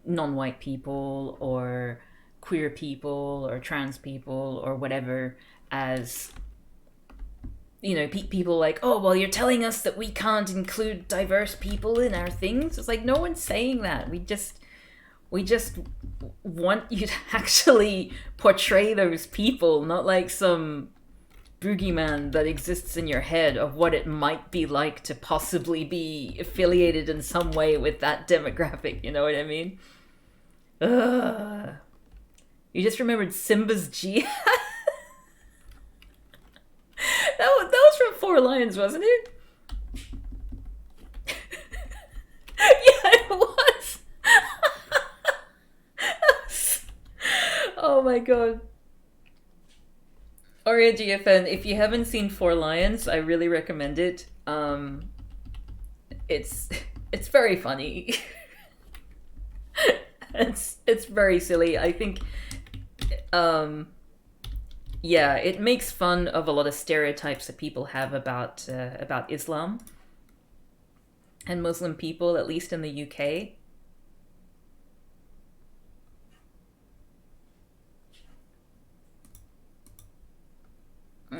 non-white people or queer people or trans people or whatever as, people like, oh, well, you're telling us that we can't include diverse people in our things. It's like, no one's saying that. We just want you to actually portray those people, not like some boogeyman that exists in your head of what it might be like to possibly be affiliated in some way with that demographic. You know what I mean? Ugh. You just remembered Simba's jihad? that was from Four Lions, wasn't it? Yeah, it was. Oh my god. Aria GFN, if you haven't seen Four Lions, I really recommend it. It's very funny. It's very silly. I think yeah, it makes fun of a lot of stereotypes that people have about Islam and Muslim people, at least in the UK.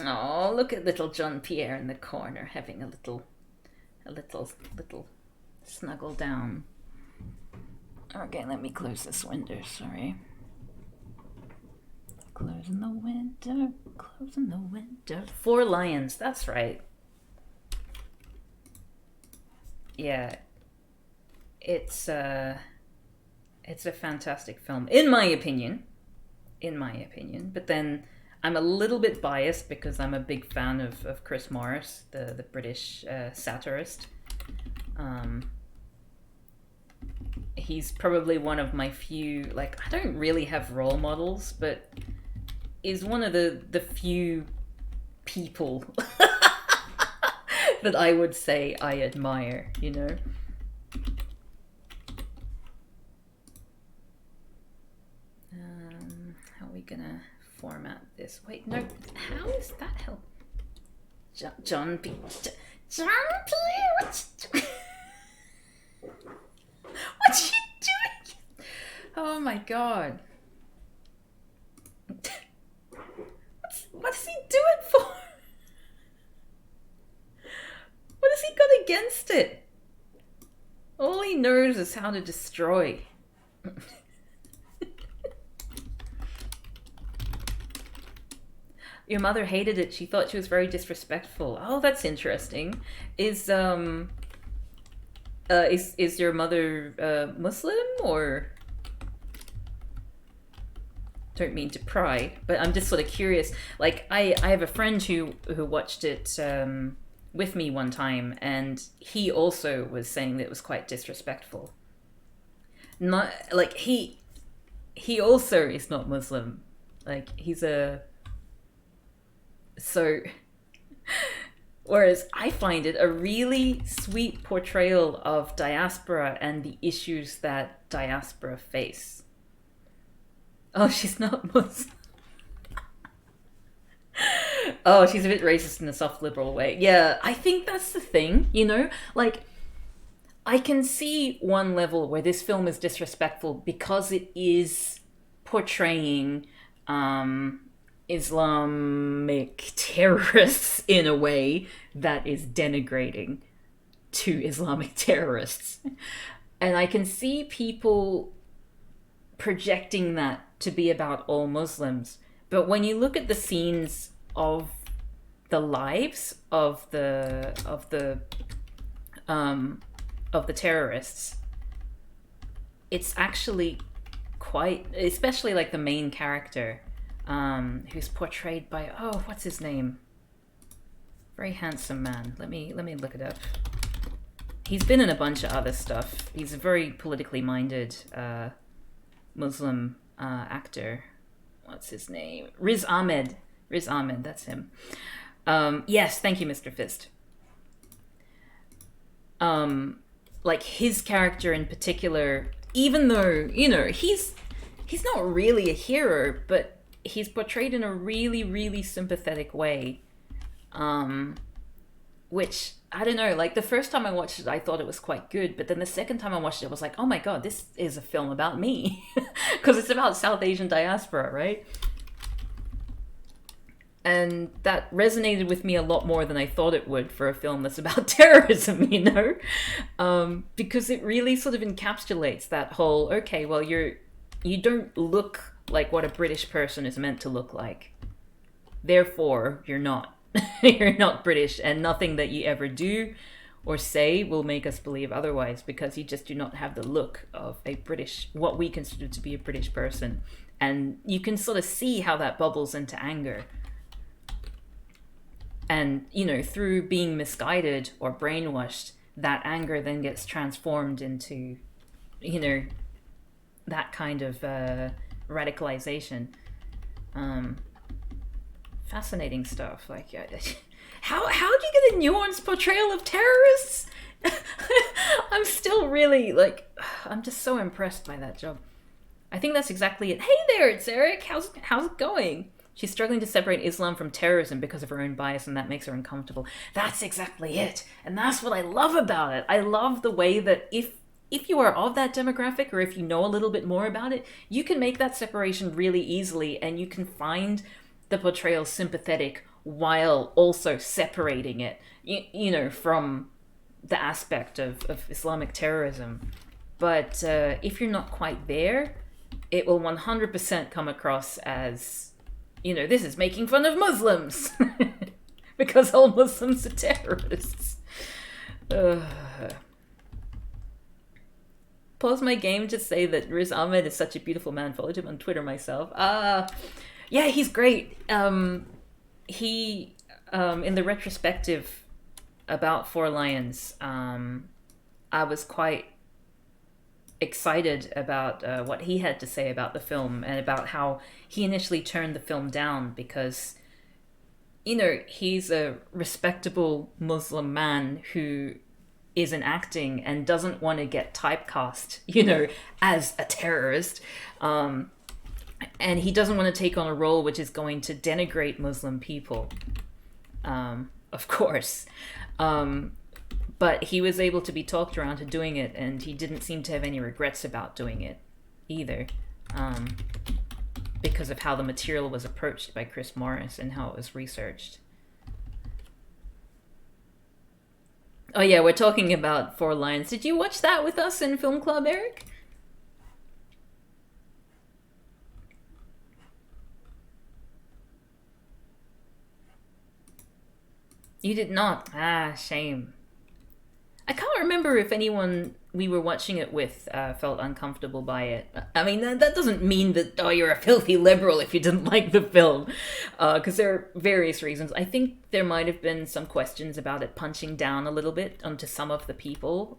Oh, look at little John Pierre in the corner having a little snuggle down. Okay, let me close this window, sorry. Closing the window, closing the window. Four Lions, that's right. Yeah. It's a fantastic film, in my opinion. But then I'm a little bit biased because I'm a big fan of Chris Morris, the British satirist. He's probably one of my few, like, I don't really have role models, but is one of the few people that I would say I admire, How are we gonna format this? Wait, no, how is that help? John P. John P. What's she doing? Oh my god. What does he do it for? What has he got against it? All he knows is how to destroy. Your mother hated it. She thought she was very disrespectful. Oh, that's interesting. Is your mother Muslim or? Don't mean to pry, but I'm just sort of curious. Like, I have a friend who watched it with me one time, and he also was saying that it was quite disrespectful. Not like he also is not Muslim. Like, he's a so. Whereas I find it a really sweet portrayal of diaspora and the issues that diaspora face. Oh, she's not Muslim. Oh, she's a bit racist in a soft liberal way. Yeah, I think that's the thing, Like, I can see one level where this film is disrespectful because it is portraying Islamic terrorists in a way that is denigrating to Islamic terrorists. And I can see people projecting that to be about all Muslims. But when you look at the scenes of the lives of the terrorists, it's actually quite, especially like the main character, who's portrayed by, oh, what's his name? Very handsome man. Let me look it up. He's been in a bunch of other stuff. He's a very politically minded Muslim actor. What's his name? Riz Ahmed. Riz Ahmed, that's him. Yes, thank you, Mr. Fist. Like his character in particular, even though, he's not really a hero, but he's portrayed in a really, really sympathetic way. Which, I don't know, like the first time I watched it, I thought it was quite good, but then the second time I watched it, I was like, oh my god, this is a film about me. Because it's about South Asian diaspora, right? And that resonated with me a lot more than I thought it would for a film that's about terrorism, because it really sort of encapsulates that whole, okay, well, you don't look like what a British person is meant to look like. Therefore, you're not. You're not British, and nothing that you ever do or say will make us believe otherwise, because you just do not have the look of a British, what we consider to be a British person. And you can sort of see how that bubbles into anger. And, through being misguided or brainwashed, that anger then gets transformed into, that kind of radicalization. Fascinating stuff. Like, how do you get a nuanced portrayal of terrorists? I'm still really, I'm just so impressed by that job. I think that's exactly it. Hey there, it's Eric. How's it going? She's struggling to separate Islam from terrorism because of her own bias, and that makes her uncomfortable. That's exactly it. And that's what I love about it. I love the way that if you are of that demographic, or if you know a little bit more about it, you can make that separation really easily, and you can find the portrayal sympathetic while also separating it, from the aspect of Islamic terrorism. But if you're not quite there, it will 100% come across as, this is making fun of Muslims because all Muslims are terrorists. Pause my game to say that Riz Ahmed is such a beautiful man. Followed him on Twitter myself. Yeah, he's great. He, in the retrospective about Four Lions, I was quite excited about what he had to say about the film, and about how he initially turned the film down because, he's a respectable Muslim man who isn't acting and doesn't want to get typecast, as a terrorist. And he doesn't want to take on a role which is going to denigrate Muslim people, of course. But he was able to be talked around to doing it, and he didn't seem to have any regrets about doing it either, because of how the material was approached by Chris Morris and how it was researched. Oh yeah, we're talking about Four Lions. Did you watch that with us in Film Club, Eric? You did not. Ah, shame. I can't remember if anyone we were watching it with felt uncomfortable by it. I mean, that doesn't mean that, you're a filthy liberal if you didn't like the film. Because there are various reasons. I think there might have been some questions about it punching down a little bit onto some of the people.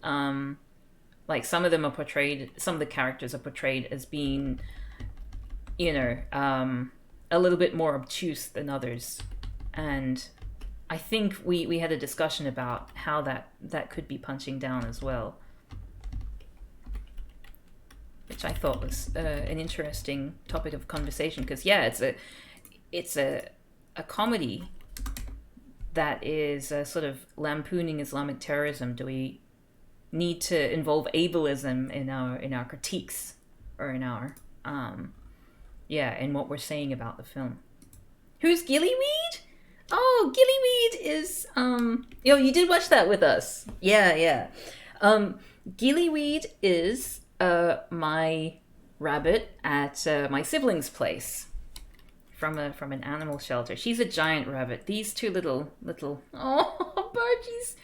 Like, some of them are portrayed, some of the characters are portrayed as being, a little bit more obtuse than others. And I think we had a discussion about how that could be punching down as well, which I thought was an interesting topic of conversation. Because it's a comedy that is sort of lampooning Islamic terrorism. Do we need to involve ableism in our critiques, or in our in what we're saying about the film. Who's Gillyweed? Oh, Gillyweed is you did watch that with us. Yeah. Gillyweed is my rabbit at my sibling's place from an animal shelter. She's a giant rabbit. These two little oh, Bargie's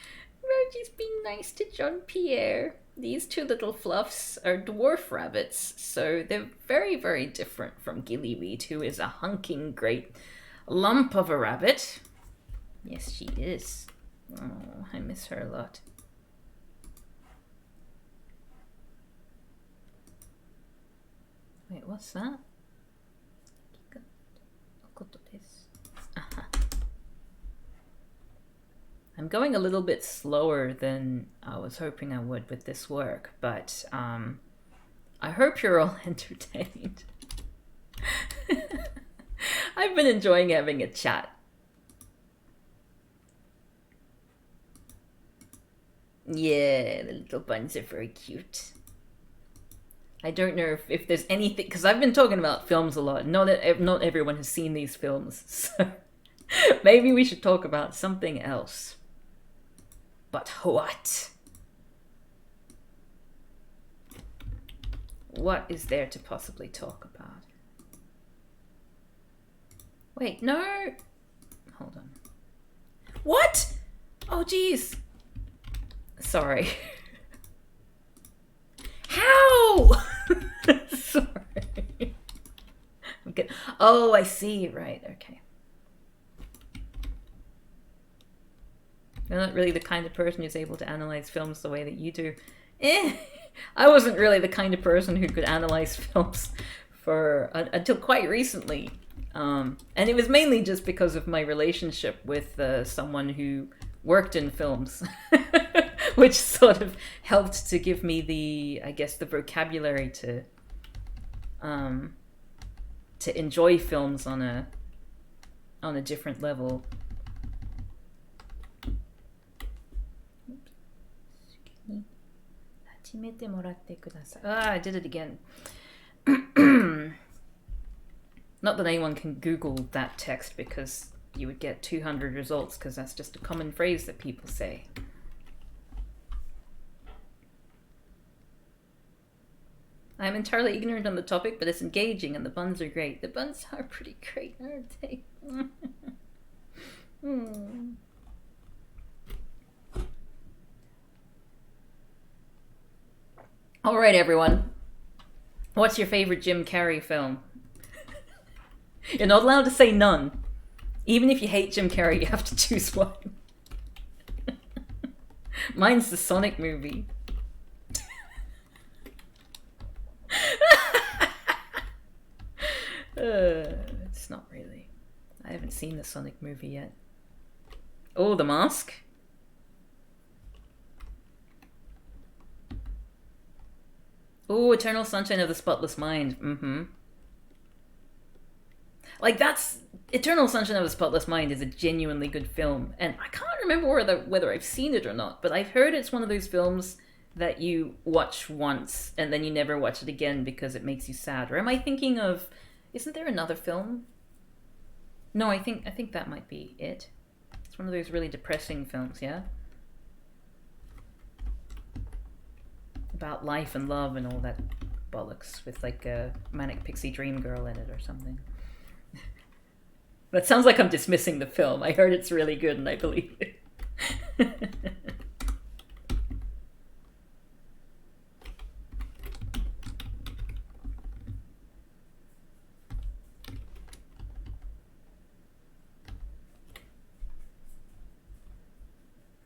being nice to John Pierre. These two little fluffs are dwarf rabbits, so they're very, very different from Gillyweed, who is a hunking great lump of a rabbit. Yes, she is. Oh, I miss her a lot. Wait, what's that? I'm going a little bit slower than I was hoping I would with this work, but I hope you're all entertained. I've been enjoying having a chat. Yeah, the little buns are very cute. I don't know if there's anything, because I've been talking about films a lot. Not everyone has seen these films, so maybe we should talk about something else. But what? What is there to possibly talk about? Wait, no. Hold on. What? Oh, geez. Sorry. How? Sorry. I'm good. Oh, I see. Right. Okay. You're not really the kind of person who's able to analyze films the way that you do. I wasn't really the kind of person who could analyze films until quite recently. And it was mainly just because of my relationship with someone who worked in films, which sort of helped to give me the vocabulary to enjoy films on a different level. I did it again. Not that anyone can Google that text, because you would get 200 results, because that's just a common phrase that people say. I'm entirely ignorant on the topic, but it's engaging and the buns are great. The buns are pretty great, aren't they? All right, everyone. What's your favorite Jim Carrey film? You're not allowed to say none. Even if you hate Jim Carrey, you have to choose one. Mine's the Sonic movie. It's not really. I haven't seen the Sonic movie yet. Oh, The Mask. Oh, Eternal Sunshine of the Spotless Mind. Like, that's... Eternal Sunshine of the Spotless Mind is a genuinely good film. And I can't remember whether I've seen it or not, but I've heard it's one of those films that you watch once and then you never watch it again because it makes you sad. Or am I thinking of... Isn't there another film? No, I think that might be it. It's one of those really depressing films, yeah? About life and love and all that bollocks, with like a manic pixie dream girl in it or something. That sounds like I'm dismissing the film. I heard it's really good and I believe it.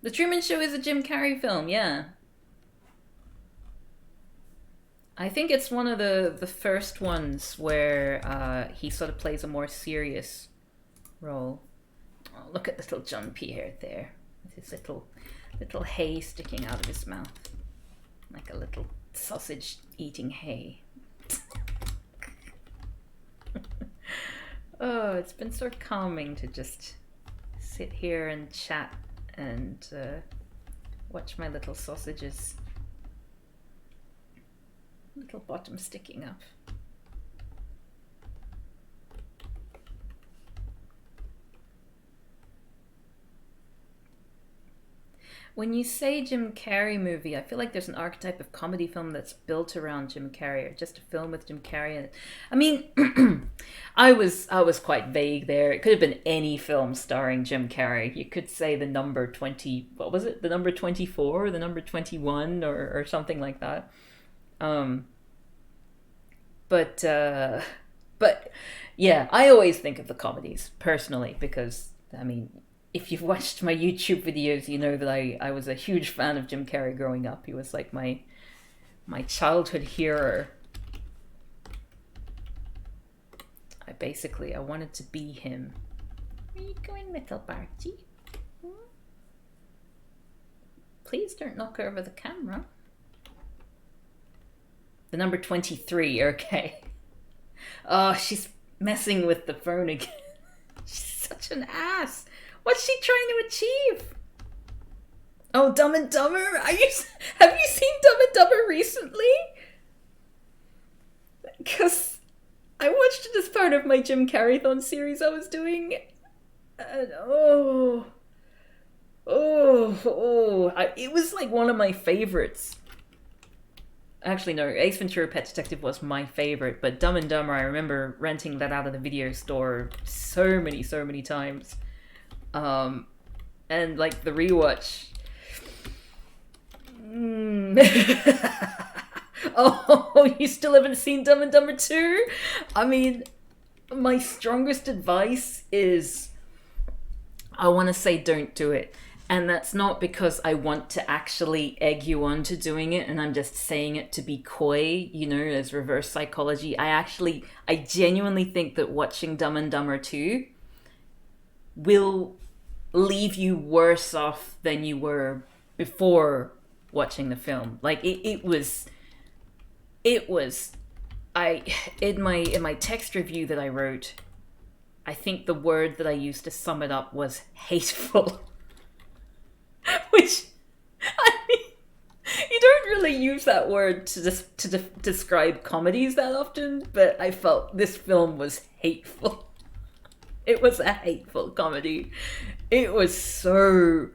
The Truman Show is a Jim Carrey film, yeah. I think it's one of the first ones where he sort of plays a more serious role. Oh, look at little John Pierre there, with his little hay sticking out of his mouth, like a little sausage eating hay. Oh, it's been so calming to just sit here and chat and watch my little sausages Little bottom sticking up. When you say Jim Carrey movie, I feel like there's an archetype of comedy film that's built around Jim Carrey, or just a film with Jim Carrey in it. I mean, I was quite vague there. It could have been any film starring Jim Carrey. You could say the number 20, what was it? The number 24, the number 21, or something like that. Um, but yeah, I always think of the comedies personally because I mean, if you've watched my YouTube videos, you know that I was a huge fan of Jim Carrey growing up. He was like my childhood hero. I wanted to be him. Where are you going, little Barty? Please don't knock over the camera. The number 23, okay. Oh, she's messing with the phone again. She's such an ass. What's she trying to achieve? Oh, Dumb and Dumber? Have you seen Dumb and Dumber recently? Because I watched it as part of my Jim Carrey-thon series I was doing. And it was like one of my favorites. Actually, no, Ace Ventura: Pet Detective was my favorite, but Dumb and Dumber, I remember renting that out of the video store so many times. And like the rewatch. Oh, you still haven't seen Dumb and Dumber 2? I mean, my strongest advice is I want to say don't do it. And that's not because I want to actually egg you on to doing it and I'm just saying it to be coy, you know, as reverse psychology. I genuinely think that watching Dumb and Dumber 2 will leave you worse off than you were before watching the film. Like it was in my text review that I wrote, I think the word that I used to sum it up was hateful. Which, I mean, you don't really use that word to describe comedies that often, but I felt this film was hateful. It was a hateful comedy. It was so...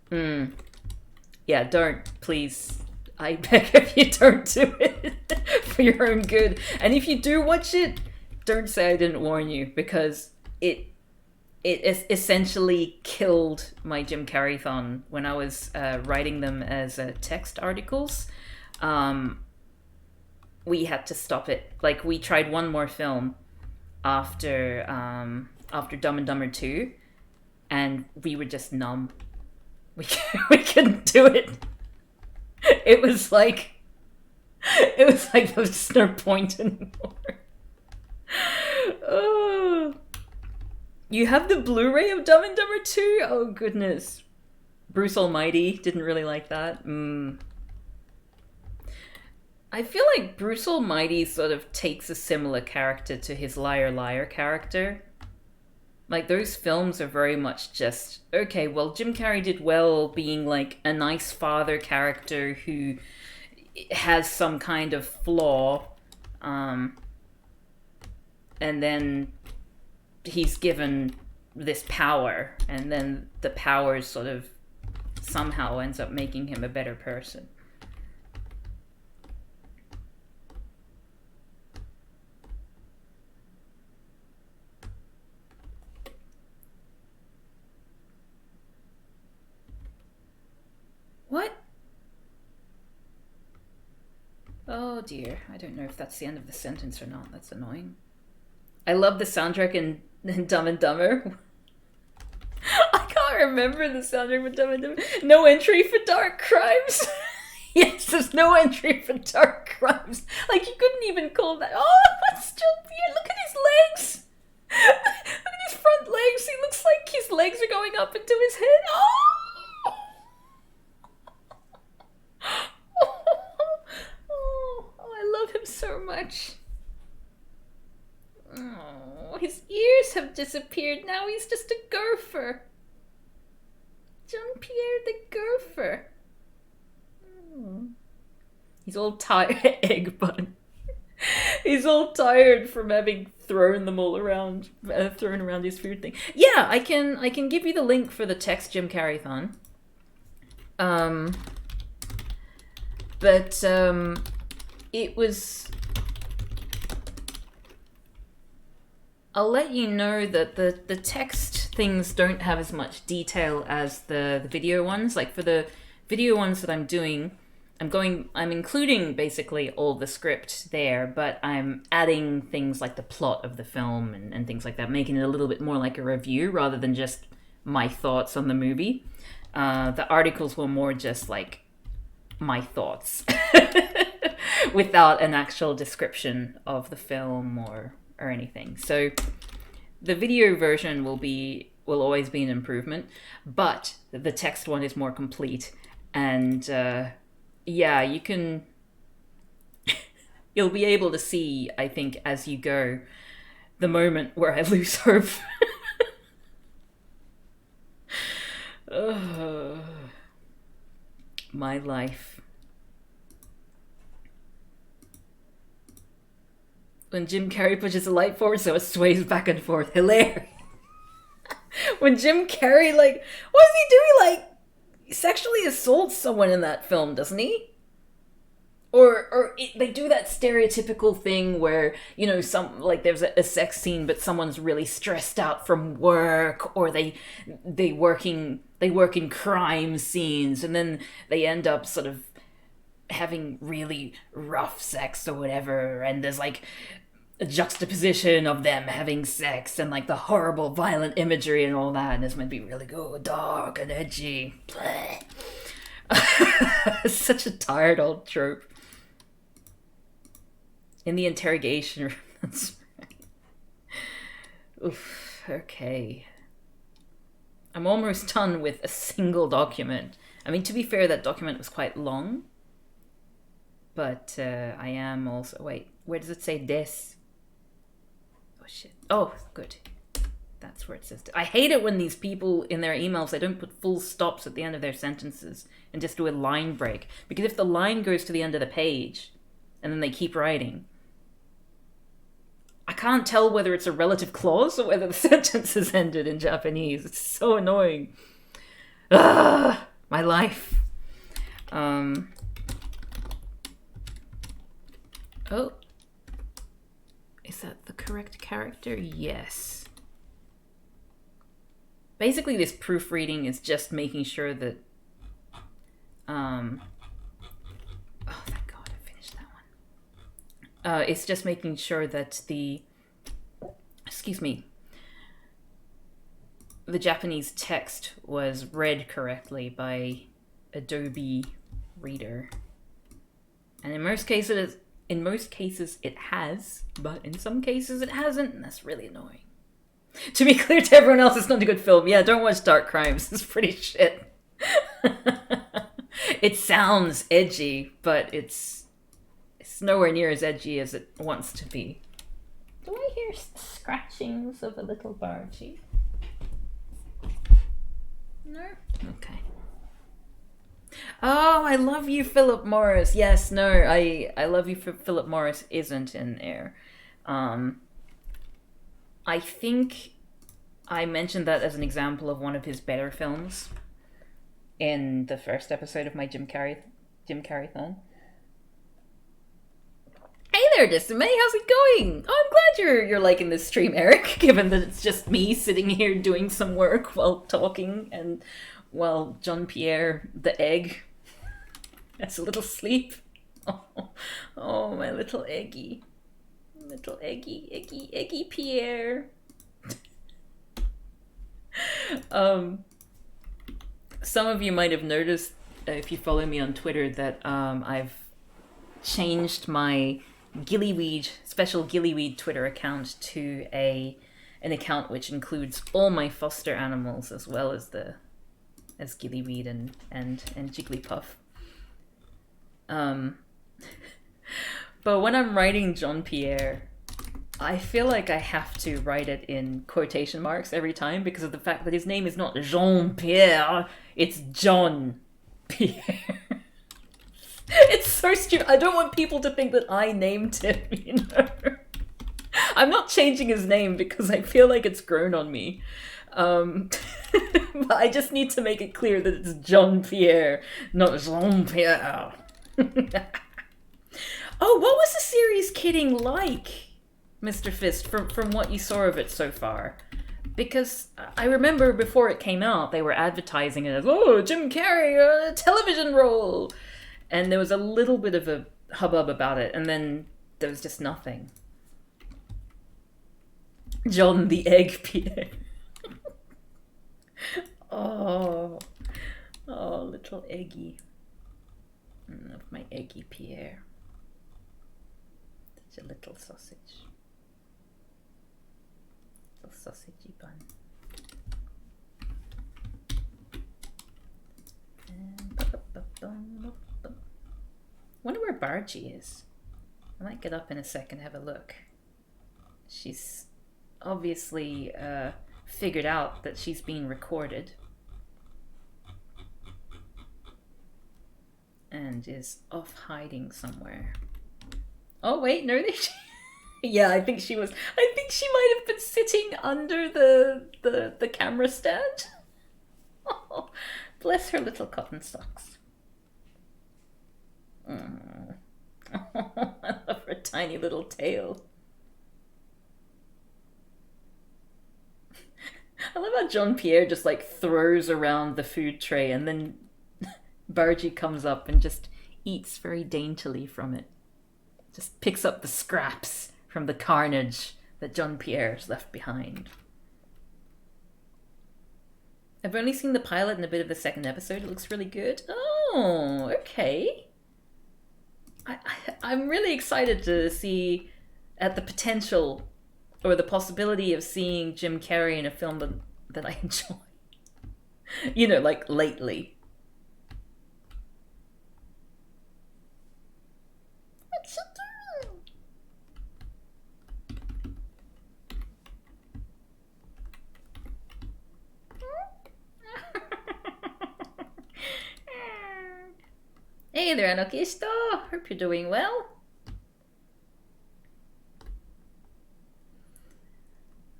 Yeah, don't, please. I beg of you, don't do it for your own good. And if you do watch it, don't say I didn't warn you, because it essentially killed my Jim Carrey-thon when I was writing them as text articles. We had to stop it. Like, we tried one more film after Dumb and Dumber 2, and we were just numb. We couldn't do it. It was like there was just no point anymore. Oh. You have the Blu-ray of Dumb and Dumber 2? Oh, goodness. Bruce Almighty. Didn't really like that. I feel like Bruce Almighty sort of takes a similar character to his Liar Liar character. Like, those films are very much just, okay, well, Jim Carrey did well being, like, a nice father character who has some kind of flaw. And then he's given this power, and then the power sort of somehow ends up making him a better person. What? Oh dear, I don't know if that's the end of the sentence or not. That's annoying. I love the soundtrack in Dumb and Dumber. I can't remember the soundtrack for Dumb and Dumber. No entry for dark crimes. Yes, there's no entry for dark crimes. Like, you couldn't even call that. Oh, that's still weird. Look at his legs. Look at his front legs. He looks like his legs are going up into his head. Oh! Oh, I love him so much. Oh, his ears have disappeared. Now he's just a gopher. Jean-Pierre the gopher. He's all tired. Egg bun. He's all tired from having thrown them all around, thrown around his food thing. Yeah, I can give you the link for the text Jim Carrey-thon. But it was. I'll let you know that the text things don't have as much detail as the video ones. Like for the video ones that I'm doing, I'm including basically all the script there, but I'm adding things like the plot of the film and things like that, making it a little bit more like a review rather than just my thoughts on the movie. The articles were more just like my thoughts without an actual description of the film or anything. So the video version will always be an improvement, but the text one is more complete. And yeah, you can you'll be able to see, I think, as you go, the moment where I lose hope. My life. When Jim Carrey pushes a light forward so it sways back and forth. Hilarious. When Jim Carrey, like, what is he doing? Like, he sexually assaults someone in that film, doesn't he? They do that stereotypical thing where, you know, there's a sex scene, but someone's really stressed out from work, or they work in crime scenes, and then they end up sort of having really rough sex or whatever, and there's like a juxtaposition of them having sex and like the horrible violent imagery and all that, and it's meant to be really good, dark and edgy. Such a tired old trope. In the interrogation room. That's right. Oof, okay. I'm almost done with a single document. I mean, to be fair, that document was quite long. But I am also... Wait, where does it say this? Oh, shit. Oh, good. That's where it says... I hate it when these people, in their emails, they don't put full stops at the end of their sentences and just do a line break. Because if the line goes to the end of the page, and then they keep writing, I can't tell whether it's a relative clause or whether the sentence is ended in Japanese. It's so annoying. Ugh, my life. Oh. Is that the correct character? Yes. Basically, this proofreading is just making sure that... Oh, thank God, I finished that one. It's just making sure that the Japanese text was read correctly by Adobe Reader. And in most cases it has, but in some cases it hasn't, and that's really annoying. To be clear to everyone else, it's not a good film. Yeah, don't watch Dark Crimes. It's pretty shit. It sounds edgy, but it's nowhere near as edgy as it wants to be. Do I hear scratchings of a little Bargy? No? Okay. Oh, I Love You, Philip Morris. Yes, no, I Love You for Philip Morris isn't in there. I think I mentioned that as an example of one of his better films in the first episode of my Jim Carrey-thon. Hey there, Dismay, how's it going? Oh, I'm glad you're liking this stream, Eric, given that it's just me sitting here doing some work while talking, and while Jean-Pierre, the egg, has a little sleep. Oh, my little eggy. Little eggy Pierre. Some of you might have noticed, if you follow me on Twitter, that I've changed my special Gillyweed Twitter account to an account which includes all my foster animals as well as Gillyweed and Jigglypuff. But when I'm writing Jean-Pierre, I feel like I have to write it in quotation marks every time because of the fact that his name is not Jean-Pierre, it's John Pierre. It's so stupid. I don't want people to think that I named him, you know? I'm not changing his name because I feel like it's grown on me. But I just need to make it clear that it's Jean Pierre, not Jean Pierre. Oh, what was the series Kidding like, Mr. Fist, from what you saw of it so far? Because I remember before it came out, they were advertising it as, oh, Jim Carrey, a television role. And there was a little bit of a hubbub about it, and then there was just nothing. John the Egg Pierre. Oh, little Eggy. Of my Eggy Pierre. Such a little sausage. Little sausagey bun. Wonder where Bargy is. I might get up in a second and have a look. She's obviously figured out that she's being recorded and is off hiding somewhere. Oh wait, no, yeah, I think she was. I think she might have been sitting under the camera stand. Oh, bless her little cotton socks. Oh, I love her tiny little tail. I love how Jean Pierre just like throws around the food tray and then Bargy comes up and just eats very daintily from it. Just picks up the scraps from the carnage that Jean Pierre's left behind. I've only seen the pilot and a bit of the second episode. It looks really good. Oh, okay. I'm really excited to see at the potential or the possibility of seeing Jim Carrey in a film that I enjoy. You know, like lately. What you doing? Hey there, Anokisto. Hope you're doing well.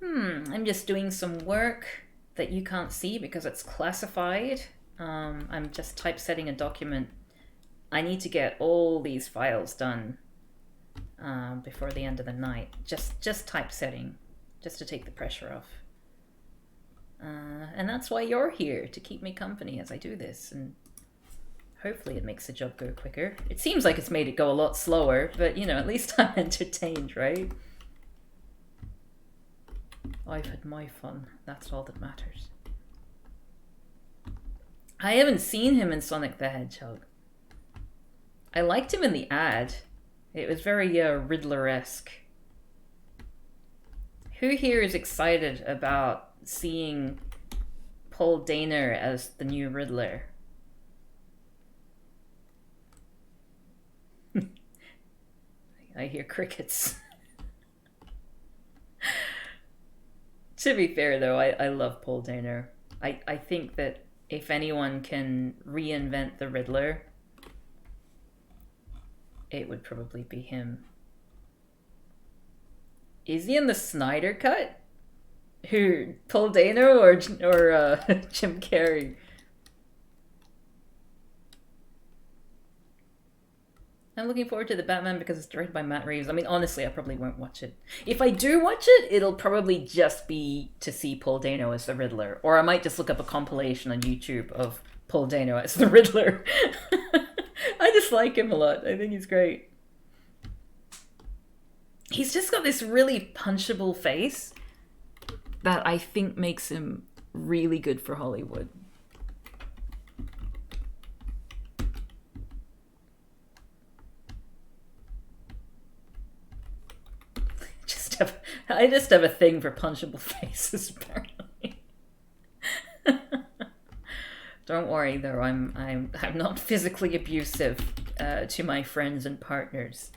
I'm just doing some work that you can't see because it's classified. I'm just typesetting a document. I need to get all these files done before the end of the night. Just typesetting, just to take the pressure off. And that's why you're here, to keep me company as I do this. And hopefully it makes the job go quicker. It seems like it's made it go a lot slower, but you know, at least I'm entertained, right? I've had my fun. That's all that matters. I haven't seen him in Sonic the Hedgehog. I liked him in the ad. It was very Riddler-esque. Who here is excited about seeing Paul Dano as the new Riddler? I hear crickets. To be fair, though, I love Paul Dano. I think that if anyone can reinvent the Riddler, it would probably be him. Is he in the Snyder Cut? Who, Paul Dano or Jim Carrey? I'm looking forward to the Batman because it's directed by Matt Reeves. I mean, honestly, I probably won't watch it. If I do watch it, it'll probably just be to see Paul Dano as the Riddler. Or I might just look up a compilation on YouTube of Paul Dano as the Riddler. I just like him a lot. I think he's great. He's just got this really punchable face that I think makes him really good for Hollywood. I just have a thing for punchable faces, apparently. Don't worry, though. I'm not physically abusive to my friends and partners.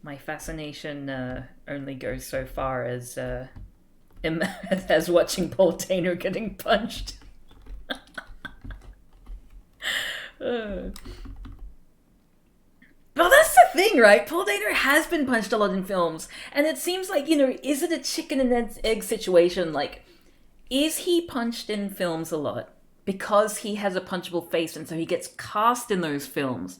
My fascination only goes so far as watching Paul Dano getting punched. Uh. Well, that's the thing, right? Paul Dano has been punched a lot in films, and it seems like, is it a chicken and egg situation? Like, is he punched in films a lot because he has a punchable face and so he gets cast in those films?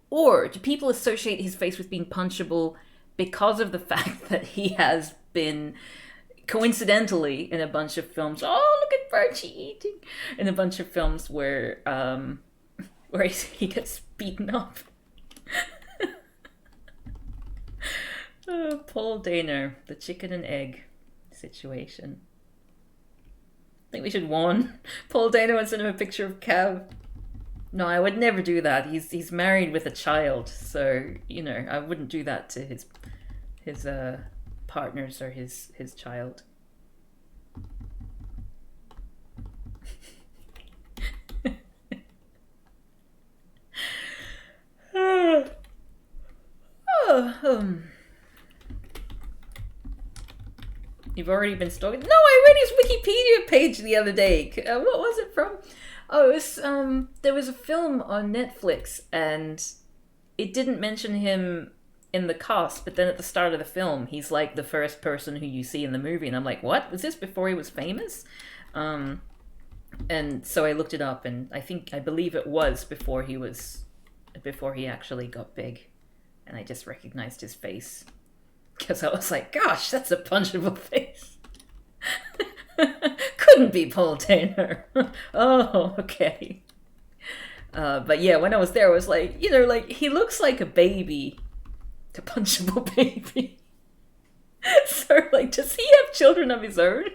Or do people associate his face with being punchable because of the fact that he has been coincidentally in a bunch of films? Oh, look at Virgie eating! In a bunch of films where he gets beaten up. Paul Dano, the chicken and egg situation. I think we should warn Paul Dano and send him a picture of Cav. No, I would never do that. He's married with a child, so I wouldn't do that to his partners or his child. You've already been stalking? No, I read his Wikipedia page the other day. What was it from? Oh, it was there was a film on Netflix, and it didn't mention him in the cast, but then at the start of the film, he's like the first person who you see in the movie, and I'm like, what? Was this before he was famous? And so I looked it up, and I believe it was before he actually got big, and I just recognized his face. Because I was like, gosh, that's a punchable face. Couldn't be Paul Dano. Oh, okay. But yeah, when I was there, I was like, he looks like a baby. A punchable baby. So, does he have children of his own?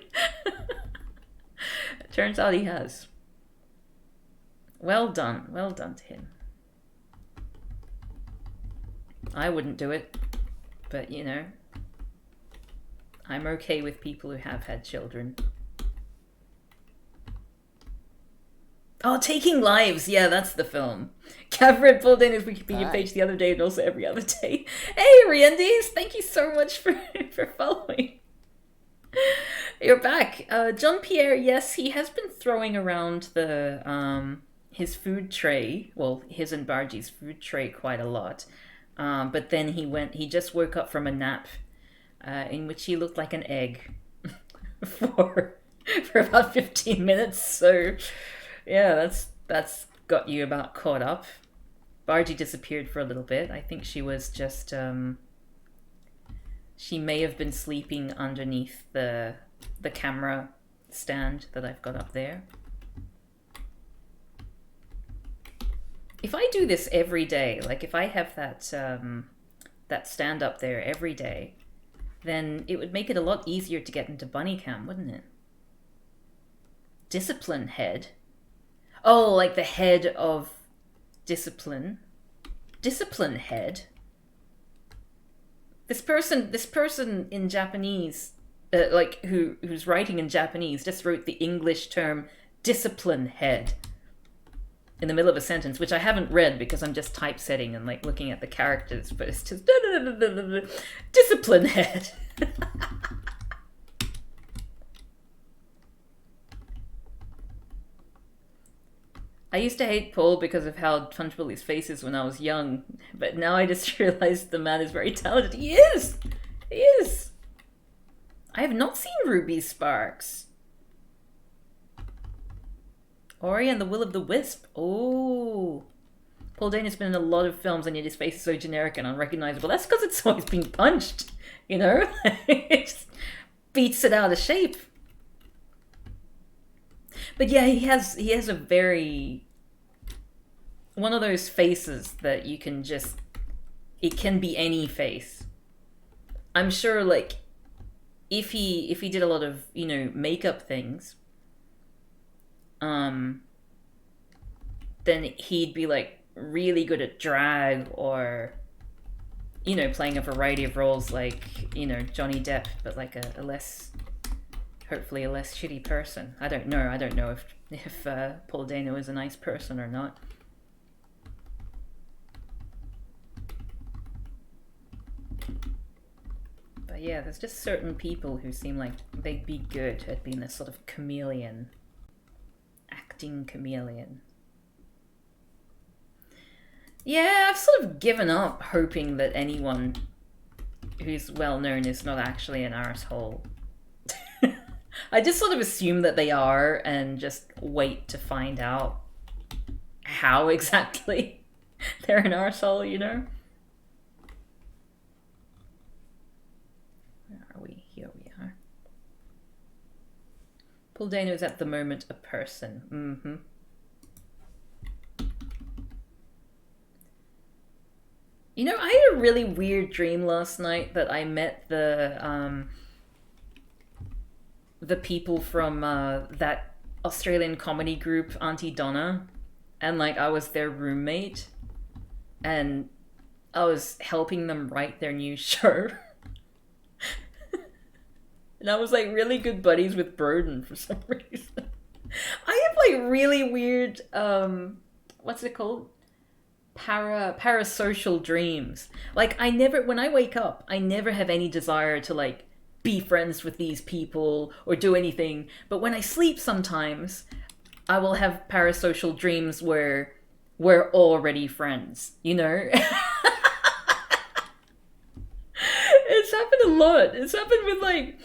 It turns out he has. Well done. Well done to him. I wouldn't do it. But, I'm okay with people who have had children. Oh, Taking Lives. Yeah, that's the film. Cav read Paul Dano's Wikipedia page the other day and also every other day. Hey, Riendes, thank you so much for following. You're back. John Pierre, yes, he has been throwing around his food tray, well, his and Bargie's food tray quite a lot. But then he just woke up from a nap in which he looked like an egg for about 15 minutes. So yeah, that's got you about caught up. Bargie disappeared for a little bit. I think she was just she may have been sleeping underneath the camera stand that I've got up there. If I do this every day, if I have that stand up there every day, then it would make it a lot easier to get into Bunnycam, wouldn't it? Discipline head. Oh, like the head of discipline. Discipline head. This person in Japanese, who's writing in Japanese, just wrote the English term discipline head in the middle of a sentence, which I haven't read because I'm just typesetting and looking at the characters, but it's just discipline head. I used to hate Paul because of how punchable his face is when I was young, but now I just realized the man is very talented. He is! He is! I have not seen Ruby Sparks. Ori and the Will of the Wisp. Oh. Paul Dano's been in a lot of films and yet his face is so generic and unrecognizable. That's because it's always being punched, It just beats it out of shape. But yeah, he has a very... one of those faces that you can just... it can be any face. I'm sure, if he did a lot of, makeup things... then he'd be really good at drag or playing a variety of roles Johnny Depp, but a less, hopefully a less shitty person. I don't know if Paul Dano is a nice person or not. But yeah, there's just certain people who seem like they'd be good at being this sort of chameleon. Acting chameleon. Yeah, I've sort of given up hoping that anyone who's well known is not actually an arsehole. I just sort of assume that they are and just wait to find out how exactly they're an arsehole, you know? Where are we? Here we are. Paul Dano is at the moment a person. Mm-hmm. You know, I had a really weird dream last night that I met the people from that Australian comedy group Auntie Donna, and like I was their roommate, and I was helping them write their new show. And I was like really good buddies with Broden for some reason. I have like really weird what's it called? Parasocial dreams. Like I never, when I wake up, I never have any desire to like be friends with these people or do anything. But when I sleep sometimes, I will have parasocial dreams where we're already friends, you know? It's happened a lot. It's happened with like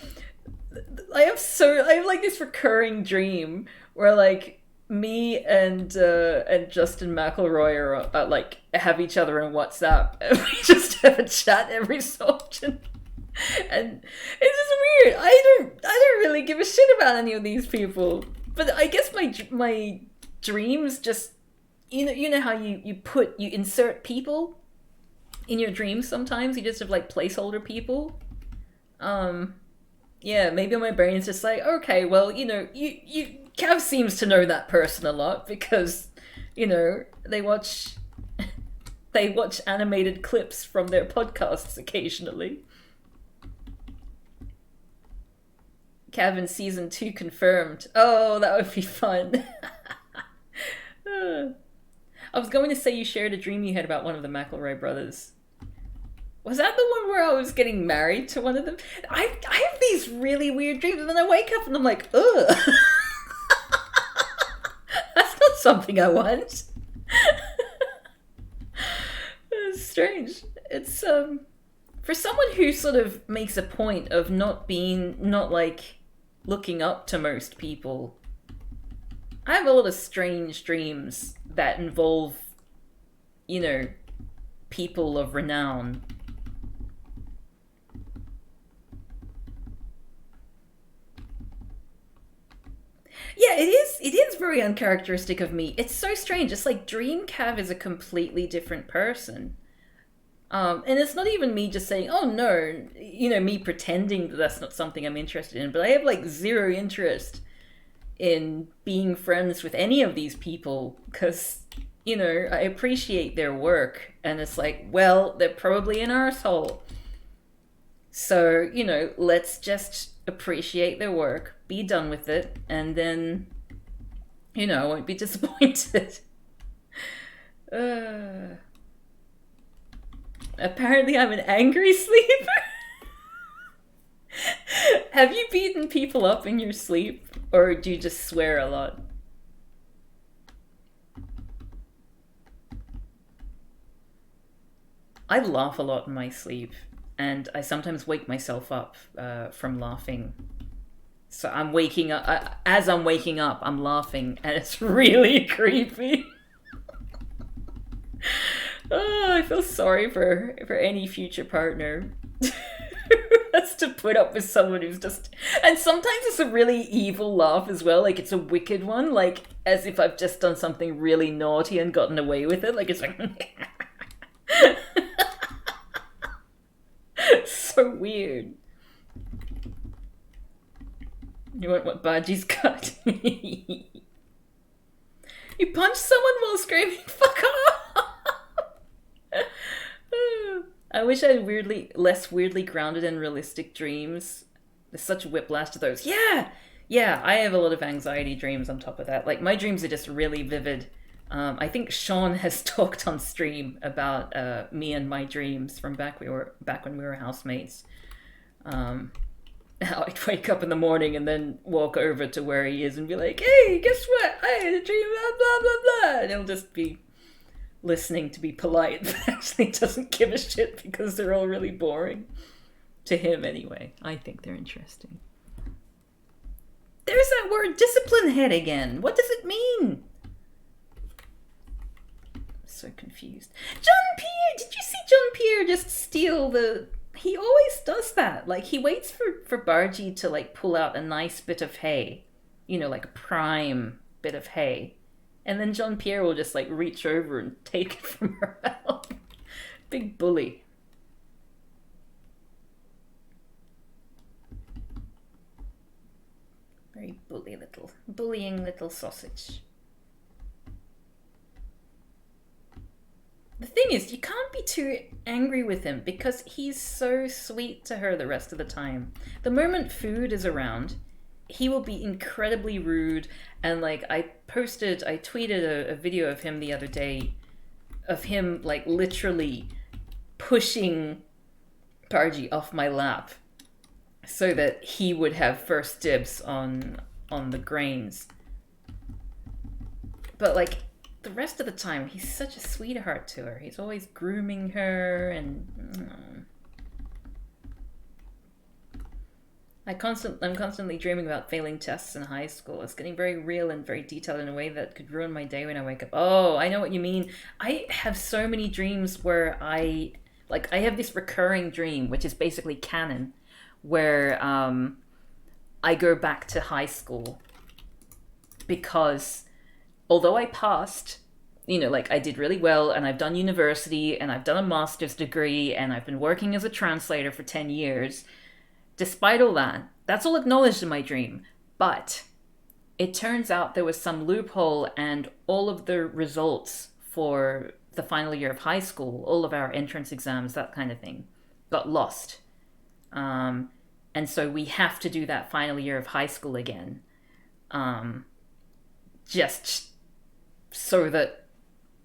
I have like this recurring dream where like me and Justin McElroy are like have each other in WhatsApp and we just have a chat every so often. And it's just weird. I don't really give a shit about any of these people. But I guess my dreams just you know how you insert people in your dreams sometimes. You just have like placeholder people. Yeah, maybe my brain's just like, okay, well, you know, you Cav seems to know that person a lot because, you know, they watch animated clips from their podcasts occasionally. Cav in season 2 confirmed. Oh, that would be fun. I was going to say you shared a dream you had about one of the McElroy brothers. Was that the one where I was getting married to one of them? I have these really weird dreams, and then I wake up and I'm like, ugh. That's not something I want. It's strange. It's for someone who sort of makes a point of not like looking up to most people. I have a lot of strange dreams that involve, you know, people of renown. Yeah, it is very uncharacteristic of me. It's so strange. It's like Dream Cav is a completely different person. And it's not even me just saying, oh no, you know, me pretending that that's not something I'm interested in, but I have like zero interest in being friends with any of these people because, you know, I appreciate their work and it's like, well, they're probably an arsehole. So, you know, let's just appreciate their work, be done with it, and then, you know, I won't be disappointed. Apparently I'm an angry sleeper. Have you beaten people up in your sleep, or do you just swear a lot? I laugh a lot in my sleep, and I sometimes wake myself up from laughing. So I'm waking up, as I'm waking up, I'm laughing, and it's really creepy. Oh, I feel sorry for any future partner who has to put up with someone who's just... And sometimes it's a really evil laugh as well, like it's a wicked one, like as if I've just done something really naughty and gotten away with it, like it's like... So weird. You want what Baji's got? You punch someone while screaming, fuck off! I wish I had less weirdly grounded and realistic dreams. There's such whiplash to those. Yeah, I have a lot of anxiety dreams on top of that. Like, my dreams are just really vivid. I think Sean has talked on stream about me and my dreams from back when we were housemates. How I'd wake up in the morning and then walk over to where he is and be like, hey, guess what? I had a dream, blah, blah, blah, blah. And it'll just be listening to be polite, but actually doesn't give a shit because they're all really boring. To him, anyway. I think they're interesting. There's that word discipline head again. What does it mean? I'm so confused. John Pierre! Did you see John Pierre just steal the... He always does that. Like, he waits for Bargy to, like, pull out a nice bit of hay. You know, like a prime bit of hay. And then John Pierre will just, like, reach over and take it from her mouth. Big bully. Very bullying little sausage. The thing is, you can't be too angry with him because he's so sweet to her the rest of the time. The moment food is around, he will be incredibly rude. And like, I tweeted a video of him the other day of him like literally pushing Bargy off my lap so that he would have first dibs on the grains. But like, the rest of the time, he's such a sweetheart to her. He's always grooming her and... I'm constantly dreaming about failing tests in high school. It's getting very real and very detailed in a way that could ruin my day when I wake up. Oh, I know what you mean. I have so many dreams where I have this recurring dream, which is basically canon, where I go back to high school because although I passed, you know, like I did really well and I've done university and I've done a master's degree and I've been working as a translator for 10 years, despite all that, that's all acknowledged in my dream. But it turns out there was some loophole and all of the results for the final year of high school, all of our entrance exams, that kind of thing, got lost. And so we have to do that final year of high school again. Just so that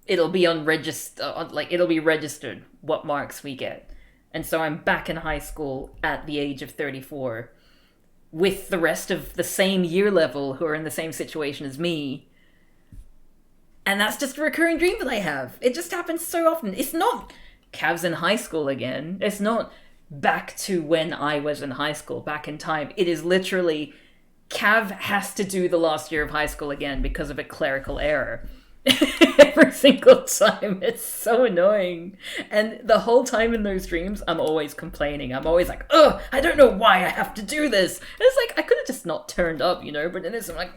it'll be it'll be registered what marks we get. And so I'm back in high school at the age of 34 with the rest of the same year level who are in the same situation as me. And that's just a recurring dream that I have. It just happens so often. It's not Cav's in high school again. It's not back to when I was in high school, back in time. It is literally Cav has to do the last year of high school again because of a clerical error. Every single time. It's so annoying. And the whole time in those dreams, I'm always complaining. I'm always like, oh, I don't know why I have to do this. And it's like, I could have just not turned up, you know, but in this I'm like,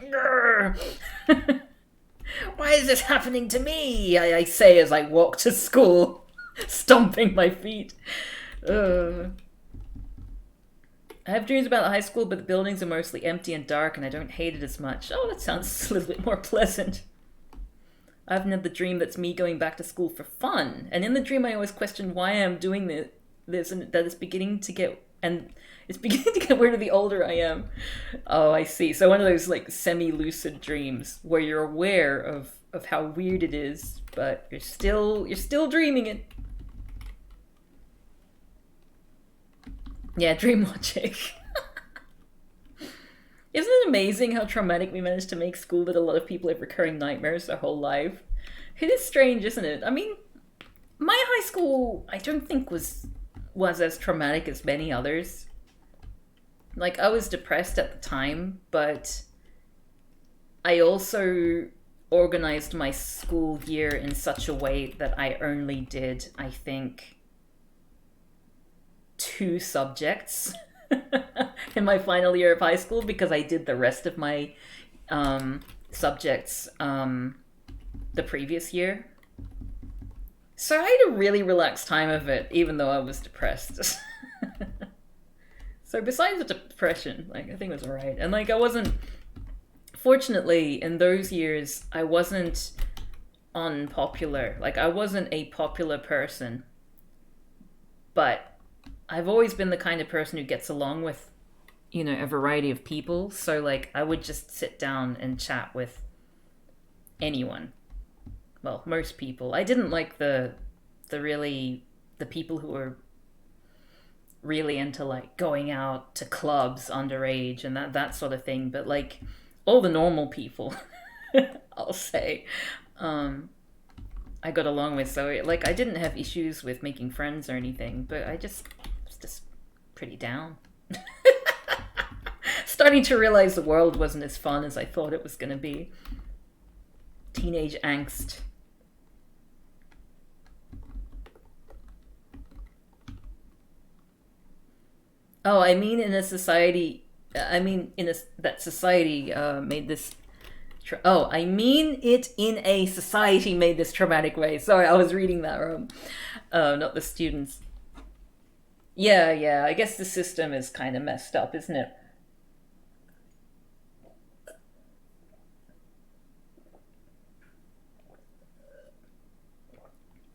why is this happening to me? I say as I walk to school, stomping my feet. I have dreams about high school, but the buildings are mostly empty and dark, and I don't hate it as much. Oh, that sounds a little bit more pleasant. I often have the dream that's me going back to school for fun, and in the dream I always question why I'm doing this, and that it's beginning to get weirder the older I am. Oh, I see. So one of those like semi-lucid dreams where you're aware of how weird it is, but you're still dreaming it. Yeah, dream logic. Isn't it amazing how traumatic we managed to make school that a lot of people have recurring nightmares their whole life? It is strange, isn't it? I mean, my high school, I don't think was as traumatic as many others. Like, I was depressed at the time, but I also organized my school year in such a way that I only did, I think, 2 subjects in my final year of high school because I did the rest of my subjects the previous year. So I had a really relaxed time of it, even though I was depressed. So besides the depression, like, I think it was alright. And like, fortunately, in those years, I wasn't unpopular. Like, I wasn't a popular person. But I've always been the kind of person who gets along with, you know, a variety of people. So, like, I would just sit down and chat with anyone. Well, most people. I didn't like the people who were really into, like, going out to clubs underage and that sort of thing. But, like, all the normal people, I'll say. I got along with. So like I didn't have issues with making friends or anything, but I just was just pretty down. Starting to realize the world wasn't as fun as I thought it was going to be. Teenage angst. Oh, I mean, in a society. I mean, in a that society made this. Oh, I mean, it in a society made this traumatic way. Sorry, I was reading that wrong. Not the students. Yeah, yeah. I guess the system is kind of messed up, isn't it?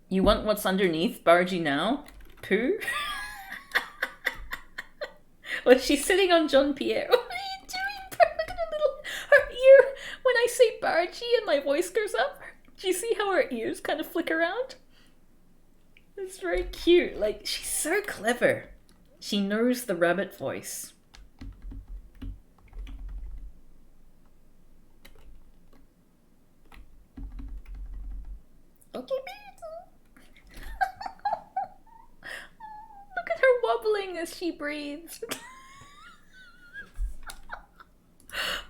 You want what's underneath Bargy now? Pooh? Was she sitting on John Pierre? What are you doing? Look at her little her ear. When I say Bargy and my voice goes up, do you see how her ears kind of flick around? It's very cute. Like she's so clever. She knows the rabbit voice. Okay. Look at her wobbling as she breathes.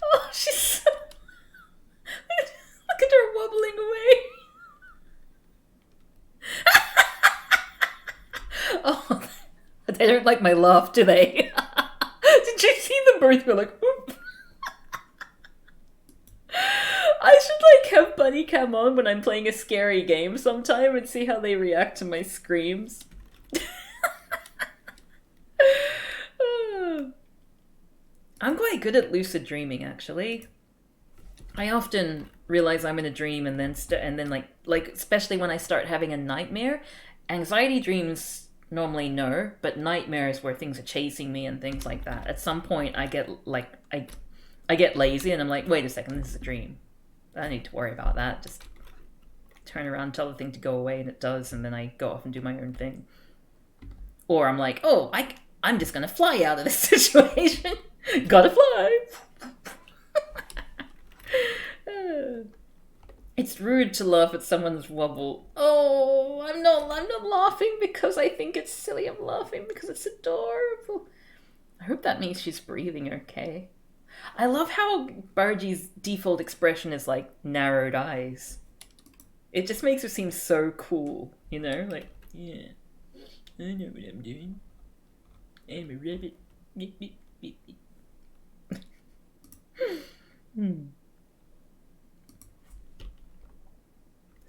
Oh, she's so... Look at her wobbling away. Oh, they don't like my laugh, do they? Did you see the birth go like, whoop? I should like have Bunny Cam on when I'm playing a scary game sometime and see how they react to my screams. I'm quite good at lucid dreaming, actually. I often realize I'm in a dream and then like especially when I start having a nightmare. Anxiety dreams normally no, but nightmares where things are chasing me and things like that. At some point, I get like I get lazy and I'm like, wait a second, this is a dream. I don't need to worry about that. Just turn around, tell the thing to go away, and it does, and then I go off and do my own thing. Or I'm like, oh, I'm just gonna fly out of this situation. Gotta fly. It's rude to laugh at someone's wobble. Oh, I'm not laughing because I think it's silly. I'm laughing because it's adorable. I hope that means she's breathing okay. I love how Bargy's default expression is like narrowed eyes. It just makes her seem so cool, you know? Like, yeah, I know what I'm doing. I'm a rabbit. Beep, beep, beep, beep.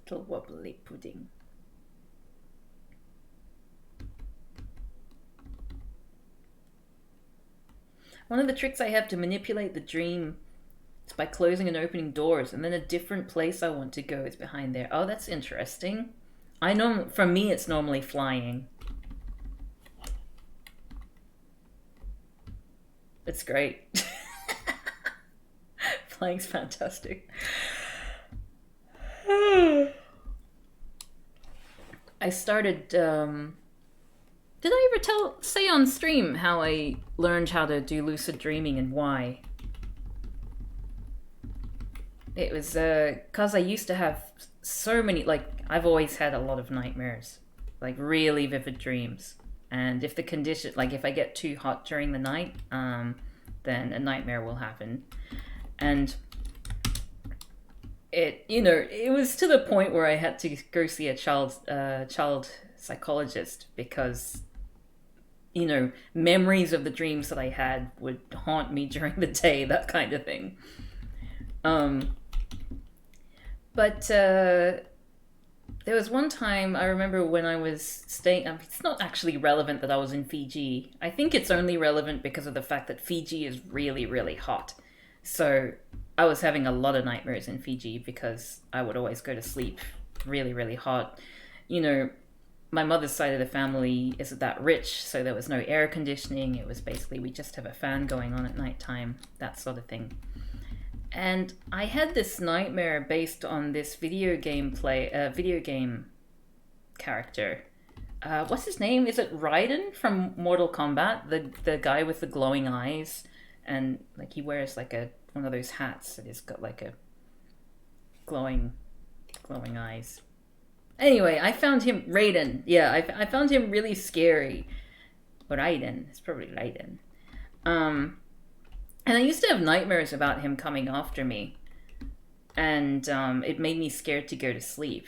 Little wobbly pudding. One of the tricks I have to manipulate the dream is by closing and opening doors, and then a different place I want to go is behind there. Oh, that's interesting. I know, for me, it's normally flying. It's great. Flying's fantastic. I started, did I ever say on stream how I learned how to do lucid dreaming and why? It was, cause I used to have so many, like, I've always had a lot of nightmares. Like, really vivid dreams. And if the condition, like, if I get too hot during the night, then a nightmare will happen. And it was to the point where I had to go see a child psychologist because, memories of the dreams that I had would haunt me during the day, that kind of thing. But there was one time I remember when I was staying. It's not actually relevant that I was in Fiji. I think it's only relevant because of the fact that Fiji is really, really hot. So I was having a lot of nightmares in Fiji because I would always go to sleep really, really hot. My mother's side of the family isn't that rich, so there was no air conditioning. It was basically we just have a fan going on at nighttime, that sort of thing. And I had this nightmare based on this video game character. What's his name? Is it Raiden from Mortal Kombat? The guy with the glowing eyes, and like he wears like one of those hats that has got like a glowing eyes. Anyway, I found him Raiden. Yeah, I found him really scary. But Raiden, it's probably Raiden. And I used to have nightmares about him coming after me, and it made me scared to go to sleep.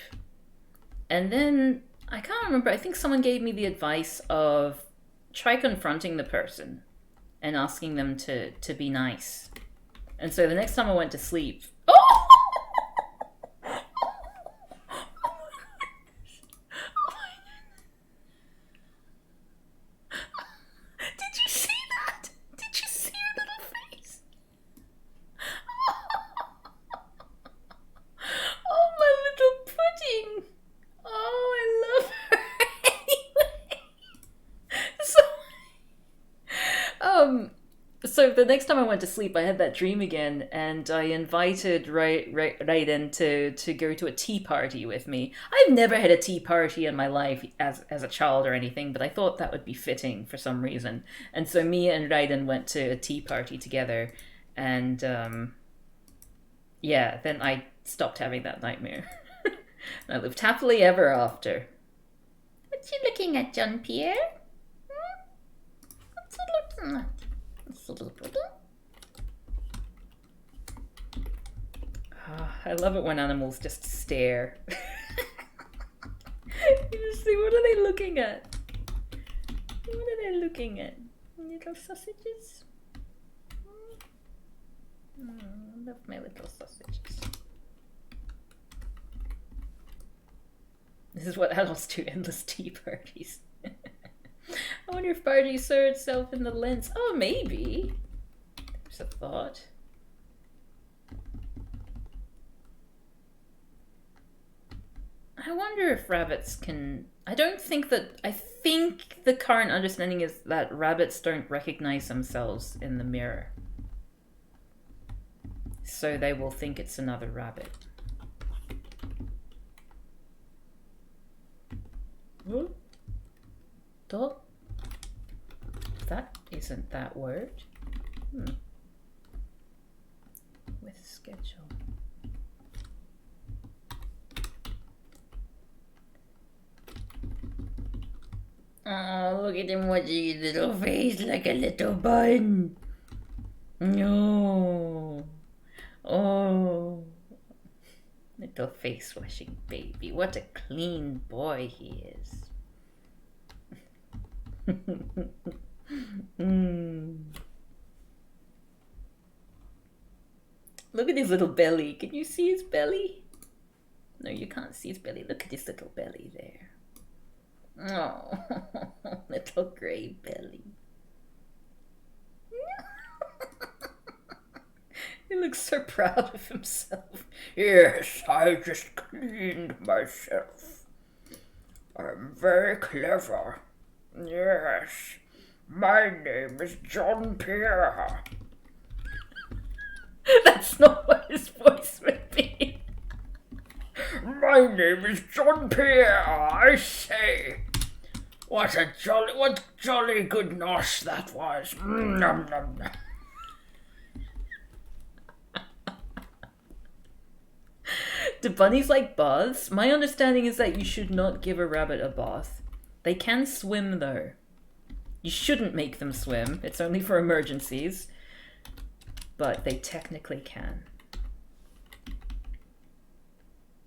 And then I can't remember. I think someone gave me the advice of try confronting the person and asking them to be nice. And so the next time I went to sleep, oh! Did you see that? Did you see her little face? Oh, my little pudding. Oh, I love her. Anyway, so the next time I went to sleep, I had that dream again, and I invited Raiden to go to a tea party with me. I've never had a tea party in my life as a child or anything, but I thought that would be fitting for some reason. And so me and Raiden went to a tea party together, and yeah, then I stopped having that nightmare. I lived happily ever after. What you looking at, John Pierre? What's you looking at? It's a little pudding. Oh, I love it when animals just stare. You just see, what are they looking at? What are they looking at? Little sausages? I love my little sausages. This is what adults do, endless tea parties. I wonder if party saw itself in the lens. Oh, maybe. There's a thought. I wonder if rabbits can... I think the current understanding is that rabbits don't recognize themselves in the mirror. So they will think it's another rabbit. What? Dog? That isn't that word. With schedule. Oh, look at him watching his little face like a little bun. No. Oh. Little face washing baby. What a clean boy he is. Look at his little belly. Can you see his belly? No, you can't see his belly. Look at his little belly there. Oh, little grey belly. He looks so proud of himself. Yes, I just cleaned myself. I'm very clever. Yes, my name is John Pierre. That's not what his voice would be. My name is John Pierre, I say. What jolly good nosh that was. Nom nom nom. Do bunnies like baths? My understanding is that you should not give a rabbit a bath. They can swim though. You shouldn't make them swim. It's only for emergencies. But they technically can.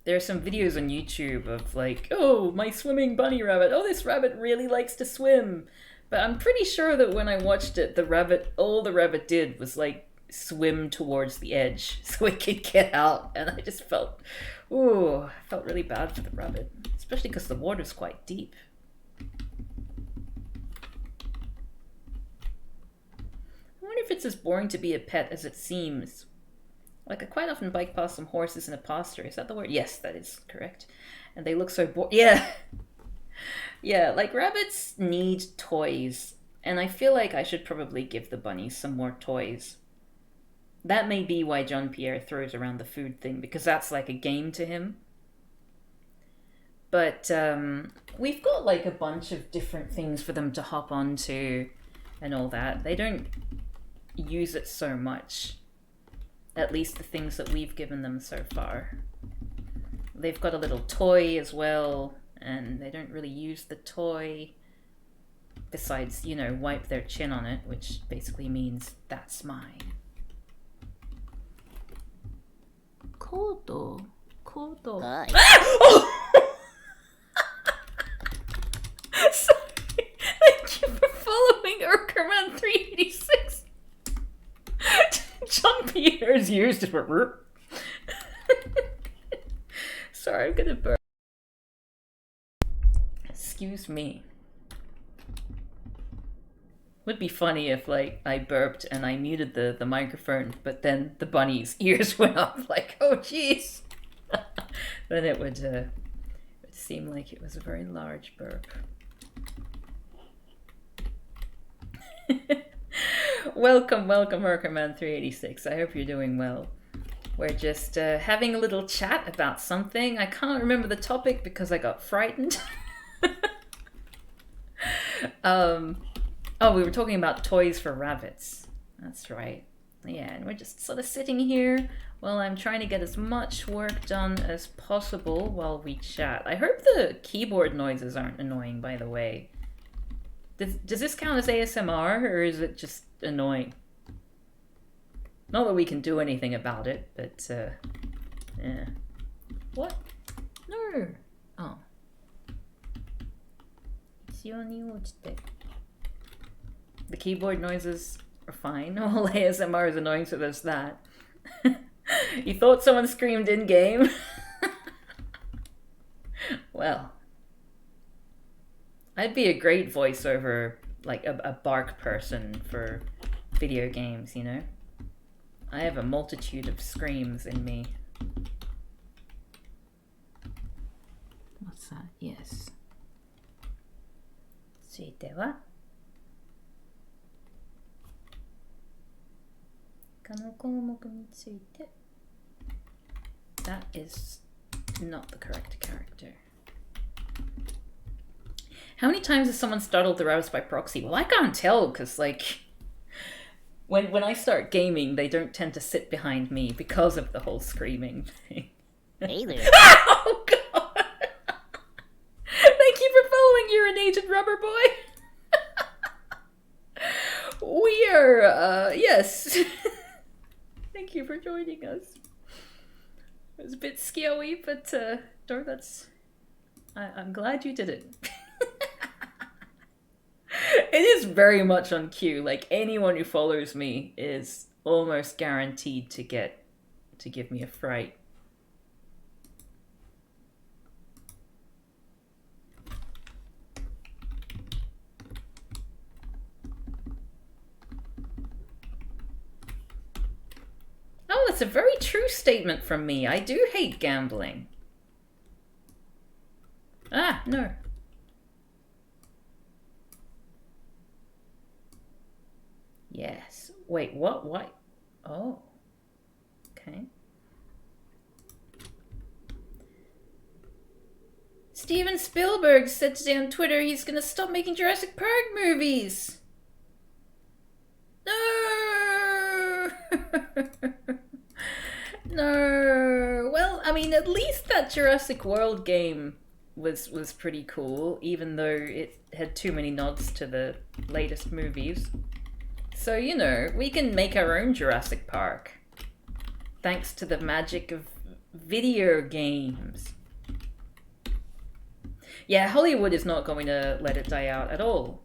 There are some videos on YouTube of like, oh, my swimming bunny rabbit. Oh, this rabbit really likes to swim. But I'm pretty sure that when I watched it, all the rabbit did was like swim towards the edge so it could get out. And I just felt really bad for the rabbit. Especially because the water's quite deep. I wonder if it's as boring to be a pet as it seems. Like, I quite often bike past some horses in a pasture. Is that the word? Yes, that is correct. And they look so bored. Yeah. Yeah, like, rabbits need toys. And I feel like I should probably give the bunnies some more toys. That may be why John Pierre throws around the food thing, because that's like a game to him. But we've got like a bunch of different things for them to hop onto and all that. They don't use it so much. At least the things that we've given them so far. they've got a little toy as well, and they don't really use the toy. Besides, you know, wipe their chin on it, which basically means that's mine. Kodo. Hi. Oh! Sorry. Thank you for following Urkerman 386. John Peters used for. Sorry, I'm gonna burp. Excuse me. Would be funny if, like, I burped and I muted the microphone, but then the bunny's ears went up, like, oh jeez. Then it would seem like it was a very large burp. Welcome, Urkerman 386. I hope you're doing well. We're just having a little chat about something. I can't remember the topic because I got frightened. Oh, we were talking about toys for rabbits. That's right. Yeah, and we're just sort of sitting here while I'm trying to get as much work done as possible while we chat. I hope the keyboard noises aren't annoying, by the way. Does this count as ASMR, or is it just annoying? Not that we can do anything about it, but, yeah. What? No! Oh. The keyboard noises are fine. All ASMR is annoying, so there's that. You thought someone screamed in-game? Well. I'd be a great voiceover, like a bark person for video games, you know? I have a multitude of screams in me. What's that? Yes. ついては That is not the correct character. How many times has someone startled the Rouse by proxy? Well, I can't tell, because, like, when I start gaming, they don't tend to sit behind me because of the whole screaming thing. Hey there. Oh, God! Thank you for following Urinated Rubber Boy! We are, yes. Thank you for joining us. It was a bit scary, but, darn, I'm glad you did it. It is very much on cue. Like, anyone who follows me is almost guaranteed to give me a fright. Oh, that's a very true statement from me. I do hate gambling. Ah, no. Yes. Wait, what? Why? Oh. Okay. Steven Spielberg said today on Twitter he's gonna stop making Jurassic Park movies. No! No. Well, I mean, at least that Jurassic World game was pretty cool, even though it had too many nods to the latest movies. So, you know, we can make our own Jurassic Park. Thanks to the magic of video games. Yeah, Hollywood is not going to let it die out at all.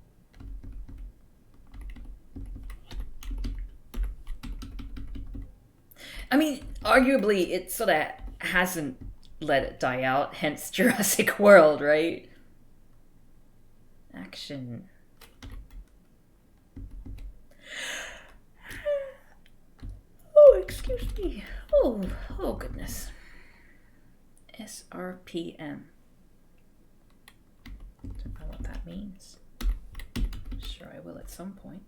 I mean, arguably, it sort of hasn't let it die out, hence Jurassic World, right? Action. Oh, excuse me. Oh goodness. SRPM. Don't know what that means. Sure I will at some point.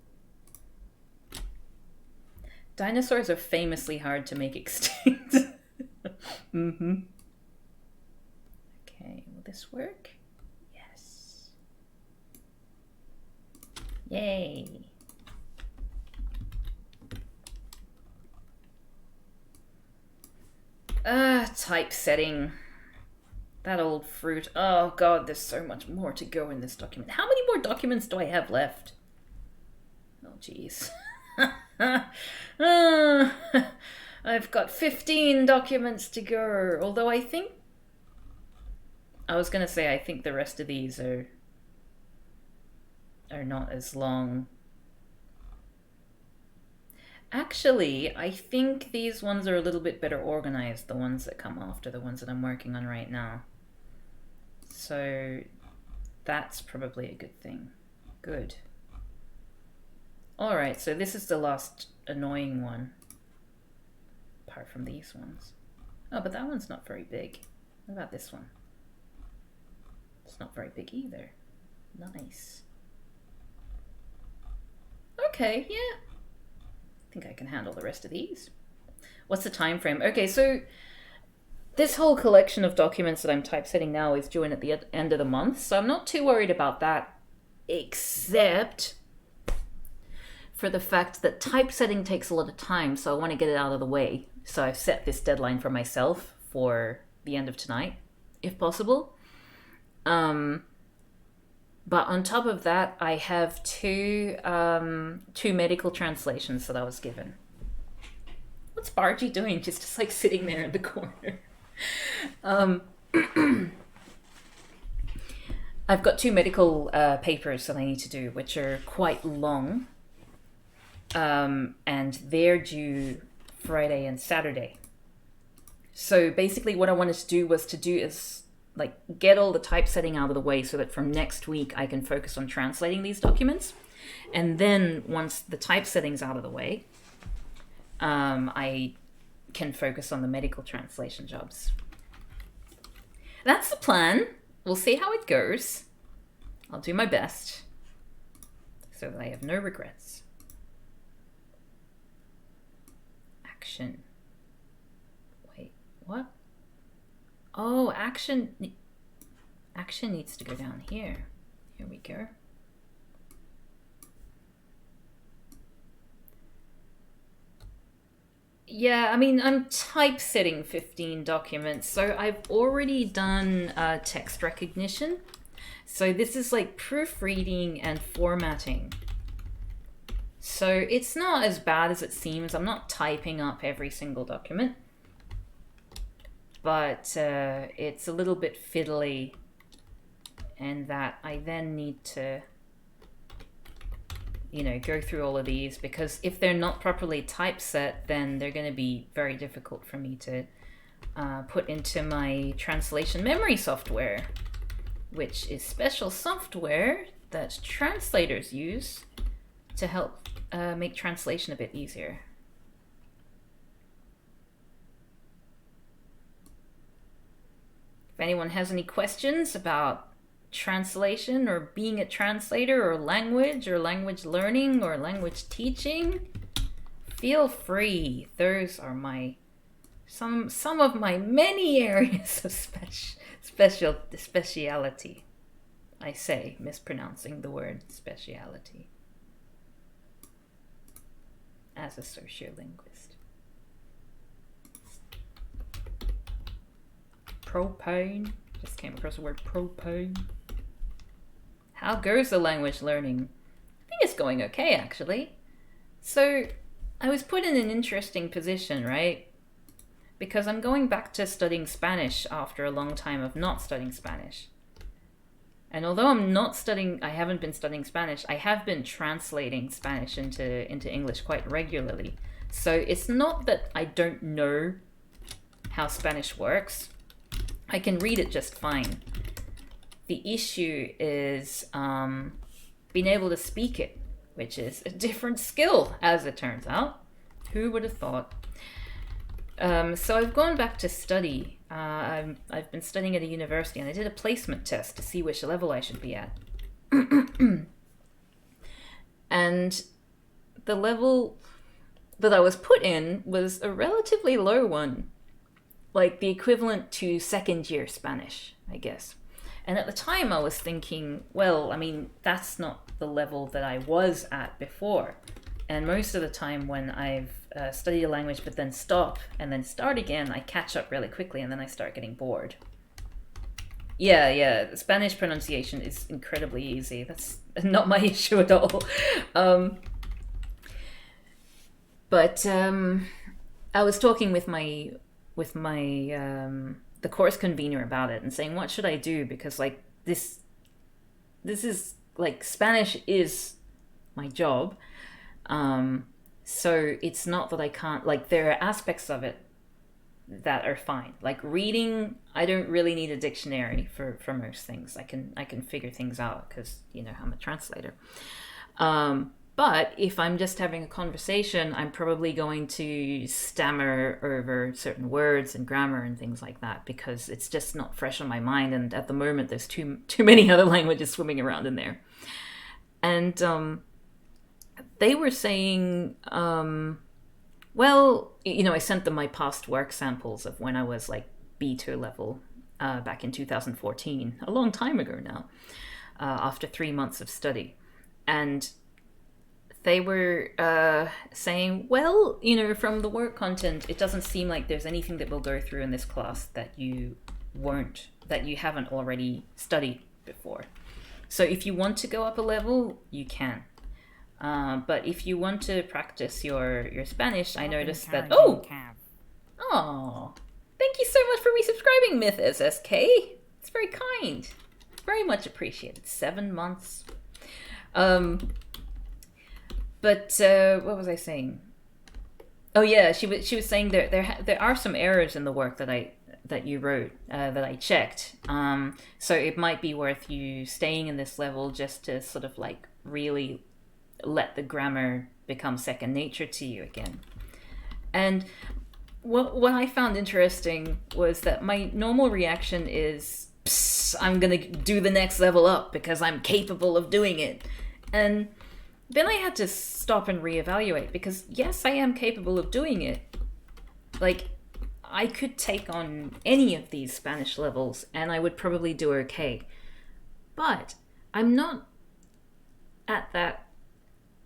Dinosaurs are famously hard to make extinct. Mm-hmm. Okay, will this work? Yes. Yay. Typesetting. That old fruit. Oh god, there's so much more to go in this document. How many more documents do I have left? Oh jeez. I've got 15 documents to go. Although I think... I was going to say I think the rest of these are not as long. Actually, I think these ones are a little bit better organized, the ones that come after the ones that I'm working on right now. So that's probably a good thing. Good. Alright, so this is the last annoying one. Apart from these ones. Oh, but that one's not very big. What about this one? It's not very big either. Nice. Okay, yeah. I think I can handle the rest of these. What's the time frame? Okay, so this whole collection of documents that I'm typesetting now is due in at the end of the month, so I'm not too worried about that, except for the fact that typesetting takes a lot of time, so I want to get it out of the way. So I've set this deadline for myself for the end of tonight, if possible. But on top of that, I have two medical translations that I was given. What's Bargy doing? Just like sitting there in the corner. I've got two medical papers that I need to do, which are quite long. And they're due Friday and Saturday. So basically what I wanted to do is like get all the typesetting out of the way so that from next week I can focus on translating these documents. And then once the typesetting's out of the way, I can focus on the medical translation jobs. That's the plan. We'll see how it goes. I'll do my best so that I have no regrets. Action. Wait, what? Oh, action needs to go down here. Here we go. Yeah, I mean, I'm typesetting 15 documents, so I've already done text recognition. So this is like proofreading and formatting. So it's not as bad as it seems. I'm not typing up every single document. But it's a little bit fiddly, and that I then need to, go through all of these, because if they're not properly typeset, then they're going to be very difficult for me to put into my translation memory software, which is special software that translators use to help make translation a bit easier. If anyone has any questions about translation or being a translator or language learning or language teaching, feel free. Those are some of my many areas of speciality. I say, mispronouncing the word speciality as a sociolinguist. Propane. Just came across the word propane. How goes the language learning? I think it's going okay, actually. So, I was put in an interesting position, right? Because I'm going back to studying Spanish after a long time of not studying Spanish. And although I haven't been studying Spanish, I have been translating Spanish into English quite regularly. So it's not that I don't know how Spanish works. I can read it just fine. The issue is being able to speak it, which is a different skill, as it turns out. Who would have thought? So I've gone back to study. I've been studying at a university, and I did a placement test to see which level I should be at. And the level that I was put in was a relatively low one. Like the equivalent to second year Spanish, I guess. And at the time I was thinking, well, I mean, that's not the level that I was at before. And most of the time when I've studied a language but then stop and then start again, I catch up really quickly and then I start getting bored. Yeah. Spanish pronunciation is incredibly easy. That's not my issue at all. Um, but I was talking with my the course convener about it and saying, what should I do? Because like this is like Spanish is my job. So it's not that I can't, like, there are aspects of it that are fine. Like reading, I don't really need a dictionary for most things. I can figure things out because I'm a translator. But if I'm just having a conversation, I'm probably going to stammer over certain words and grammar and things like that because it's just not fresh on my mind. And at the moment, there's too many other languages swimming around in there. And they were saying, well, I sent them my past work samples of when I was like B2 level back in 2014, a long time ago now, after 3 months of study. And they were saying, well, from the work content, it doesn't seem like there's anything that we'll go through in this class that you haven't already studied before. So if you want to go up a level, you can. But if you want to practice your Spanish, I noticed that... Oh, thank you so much for resubscribing, Myth SSK. It's very kind. Very much appreciated. 7 months. But what was I saying? Oh yeah, she was saying there are some errors in the work that you wrote that I checked. So it might be worth you staying in this level just to sort of like really let the grammar become second nature to you again. And what I found interesting was that my normal reaction is, I'm gonna do the next level up because I'm capable of doing it. And then I had to stop and reevaluate because yes, I am capable of doing it. Like, I could take on any of these Spanish levels and I would probably do okay. But I'm not at that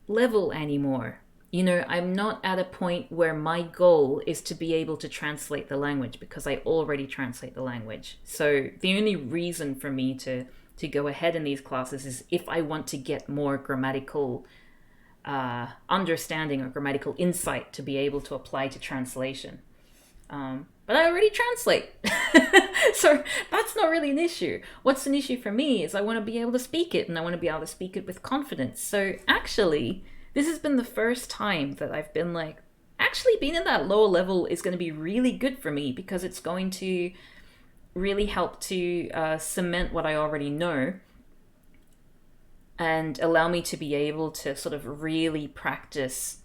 level anymore. I'm not at a point where my goal is to be able to translate the language because I already translate the language. So the only reason for me to go ahead in these classes is if I want to get more grammatical understanding or grammatical insight to be able to apply to translation. But I already translate. So that's not really an issue. What's an issue for me is I want to be able to speak it and I want to be able to speak it with confidence. So actually, this has been the first time that I've been like, actually being at that lower level is going to be really good for me because it's going to really help to cement what I already know and allow me to be able to sort of really practice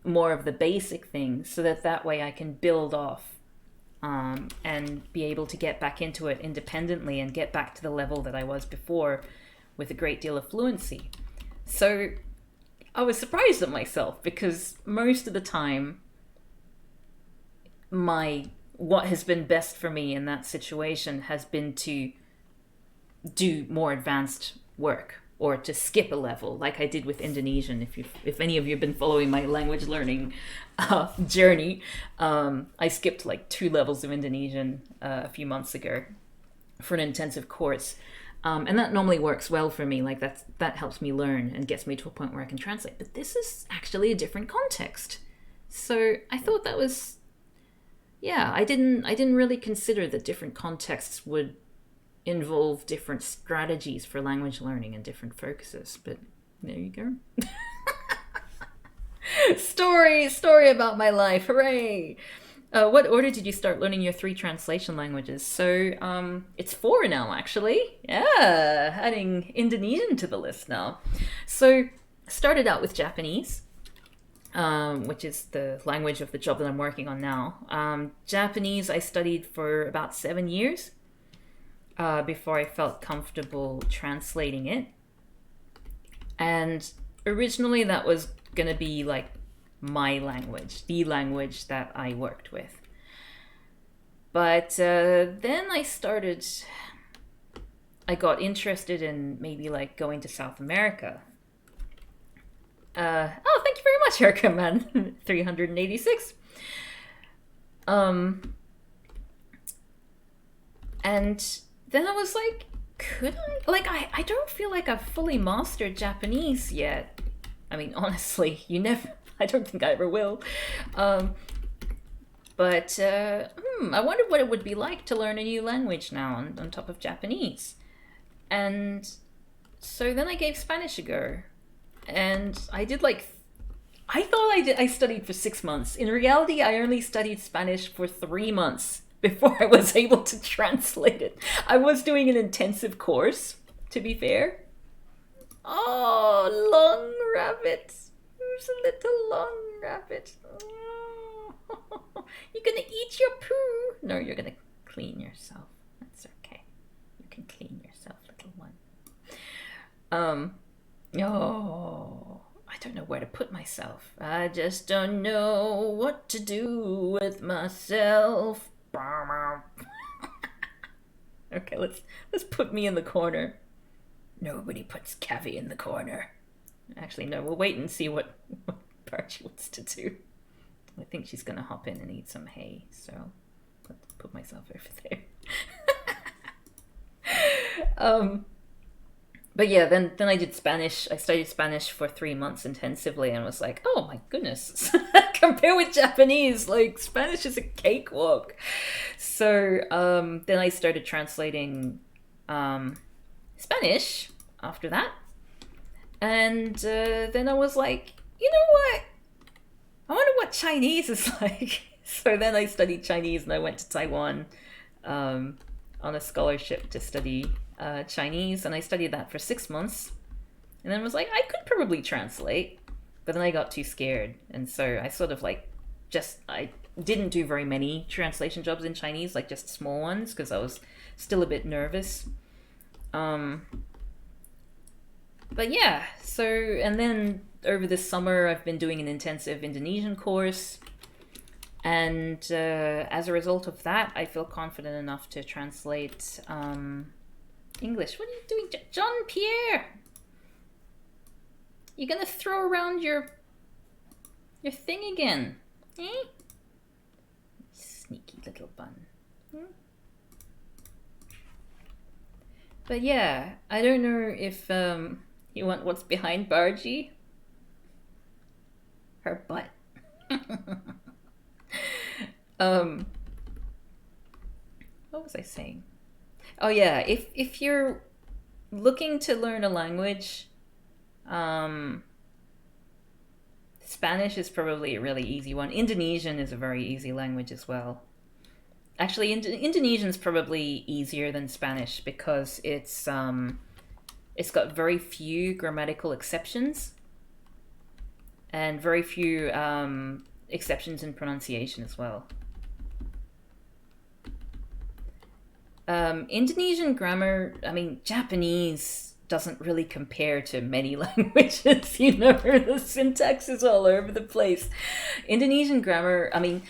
more of the basic things so that way I can build off and be able to get back into it independently and get back to the level that I was before with a great deal of fluency. So I was surprised at myself because most of the time what has been best for me in that situation has been to do more advanced work or to skip a level like I did with Indonesian. If any of you have been following my language learning journey, I skipped like 2 levels of Indonesian a few months ago for an intensive course. And that normally works well for me. Like that helps me learn and gets me to a point where I can translate. But this is actually a different context. So I thought that was, I didn't really consider that different contexts would involve different strategies for language learning and different focuses. But there you go. Story about my life. Hooray! What order did you start learning your 3 translation languages? So it's 4 now, actually. Yeah, adding Indonesian to the list now. So started out with Japanese, which is the language of the job that I'm working on now. Japanese I studied for about 7 years before I felt comfortable translating it. And originally that was going to be like my language, the language that I worked with. But then I got interested in maybe like going to South America. Oh, thank you very much, Erica, man. 386. And then I was like, could I? Like, I don't feel like I've fully mastered Japanese yet. I mean, honestly, you never, I don't think I ever will. But I wondered what it would be like to learn a new language now on top of Japanese. And so then I gave Spanish a go. And I did like, I thought I studied for 6 months. In reality, I only studied Spanish for 3 months before I was able to translate it. I was doing an intensive course, to be fair. Oh, long rabbit. Who's a little long rabbit? Oh. You're gonna eat your poo. No, you're gonna clean yourself. That's okay. You can clean yourself, little one. Oh, I don't know where to put myself. I just don't know what to do with myself. Okay, let's put me in the corner. Nobody puts Cavi in the corner. Actually, no, we'll wait and see what Bargy wants to do. I think she's gonna hop in and eat some hay, so let's put myself over there. But yeah, then I did Spanish. I studied Spanish for 3 months intensively and was like, oh my goodness. Compare with Japanese, like Spanish is a cakewalk. So then I started translating Spanish after that. And then I was like, you know what? I wonder what Chinese is like. So then I studied Chinese and I went to Taiwan on a scholarship to study Chinese, and I studied that for 6 months. And then was like, I could probably translate. But then I got too scared. And so I sort of like I didn't do very many translation jobs in Chinese, like just small ones, because I was still a bit nervous. But yeah, so, and then over this summer, I've been doing an intensive Indonesian course. And as a result of that, I feel confident enough to translate English. What are you doing, John Pierre? You gonna throw around your thing again? Eh? Sneaky little bun. But yeah, I don't know if you want what's behind Bargy. Her butt. What was I saying? Oh yeah, if you're looking to learn a language, Spanish is probably a really easy one. Indonesian is a very easy language as well. Actually, Indonesian is probably easier than Spanish because it's got very few grammatical exceptions and very few exceptions in pronunciation as well. Indonesian grammar, I mean, Japanese doesn't really compare to many languages, you know, the syntax is all over the place. Indonesian grammar, I mean,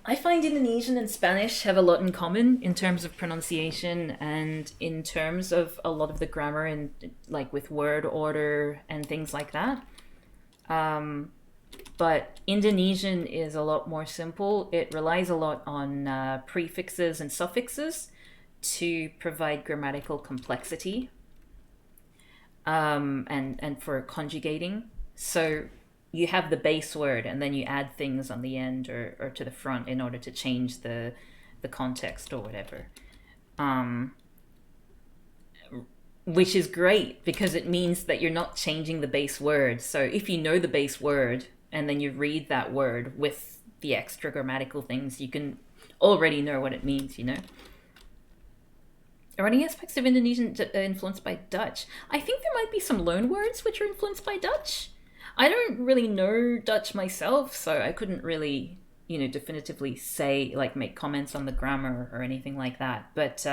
I find Indonesian and Spanish have a lot in common in terms of pronunciation and in terms of a lot of the grammar and like with word order and things like that. But Indonesian is a lot more simple. It relies a lot on prefixes and suffixes to provide grammatical complexity and for conjugating. So you have the base word and then you add things on the end or to the front in order to change the context or whatever. Which is great because it means that you're not changing the base word. So if you know the base word and then you read that word with the extra grammatical things, you can already know what it means, you know? Are any aspects of Indonesian influenced by Dutch? I think there might be some loan words which are influenced by Dutch. I don't really know Dutch myself, so I couldn't really, you know, definitively say, like, make comments on the grammar or anything like that. But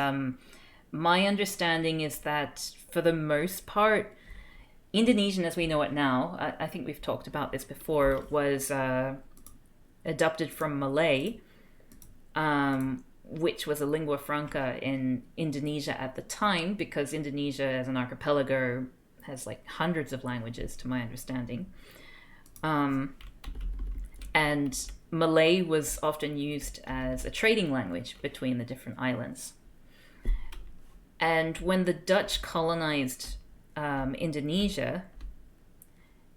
my understanding is that, for the most part, Indonesian as we know it now, I think we've talked about this before, was adopted from Malay, which was a lingua franca in Indonesia at the time, because Indonesia as an archipelago has like hundreds of languages to my understanding. And Malay was often used as a trading language between the different islands. And when the Dutch colonized Indonesia,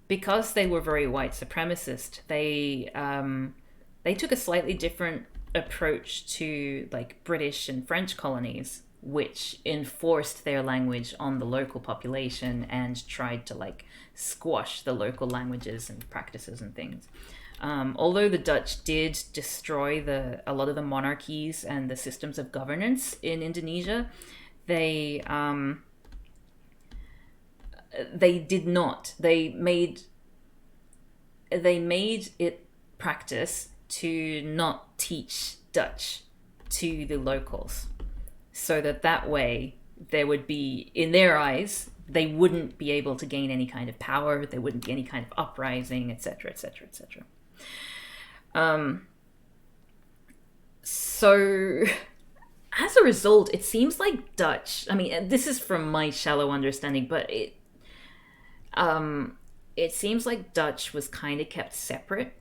because they were very white supremacist, they took a slightly different approach to like British and French colonies, which enforced their language on the local population and tried to like squash the local languages and practices and things. Although the Dutch did destroy a lot of the monarchies and the systems of governance in Indonesia, they did not. They made it practice to not teach Dutch to the locals, so that way there would be, in their eyes, they wouldn't be able to gain any kind of power, there wouldn't be any kind of uprising, etc., etc., etc. So as a result, it seems like Dutch, I mean, this is from my shallow understanding, but it seems like Dutch was kind of kept separate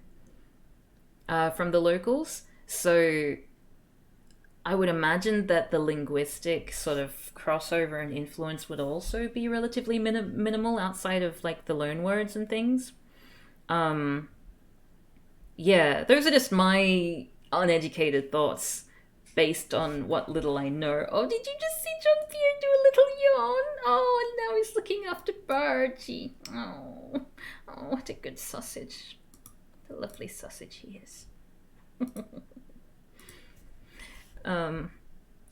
from the locals. So I would imagine that the linguistic sort of crossover and influence would also be relatively minimal outside of like the loan words and things. Yeah, those are just my uneducated thoughts based on what little I know. Oh, did you just see John Pierre do a little yawn? Oh, and now he's looking after Bargy. Oh, what a good sausage. What a lovely sausage he is.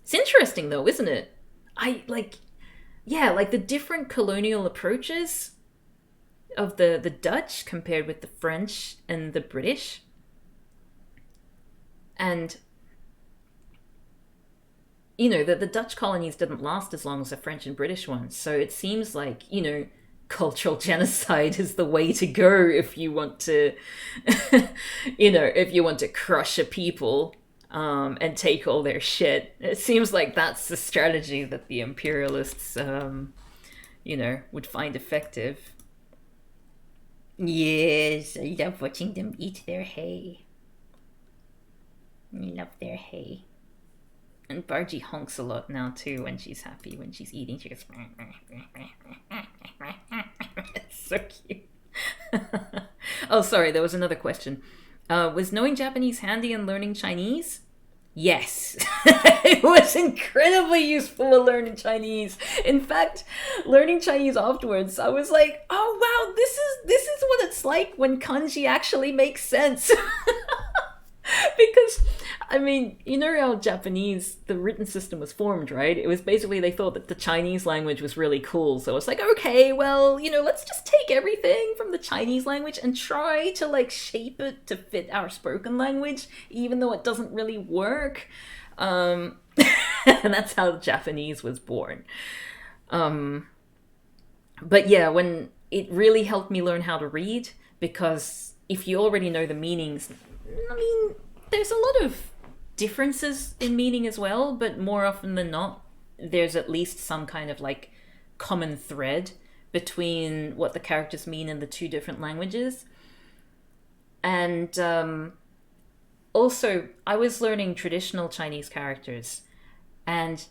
It's interesting though, isn't it? Like the different colonial approaches of the Dutch compared with the French and the British. And you know, the Dutch colonies didn't last as long as the French and British ones. So it seems like, you know, cultural genocide is the way to go if you want to, you know, if you want to crush a people and take all their shit. It seems like that's the strategy that the imperialists, you know, would find effective. Yes, I love watching them eat their hay. I love their hay. And Bargy honks a lot now too when she's happy, when she's eating. She goes, it's so cute. Oh, sorry, there was another question. Was knowing Japanese handy and learning Chinese? Yes. It was incredibly useful to learn Chinese. In fact, learning Chinese afterwards, I was like, oh wow, this is what it's like when kanji actually makes sense. Because, I mean, you know how Japanese, the written system was formed, right? It was basically, they thought that the Chinese language was really cool. So it's like, okay, well, you know, let's just take everything from the Chinese language and try to, like, shape it to fit our spoken language, even though it doesn't really work. And that's how Japanese was born. But yeah, when it really helped me learn how to read, because if you already know the meanings, I mean, there's a lot of differences in meaning as well, but more often than not, there's at least some kind of like common thread between what the characters mean in the two different languages. And also, I was learning traditional Chinese characters, and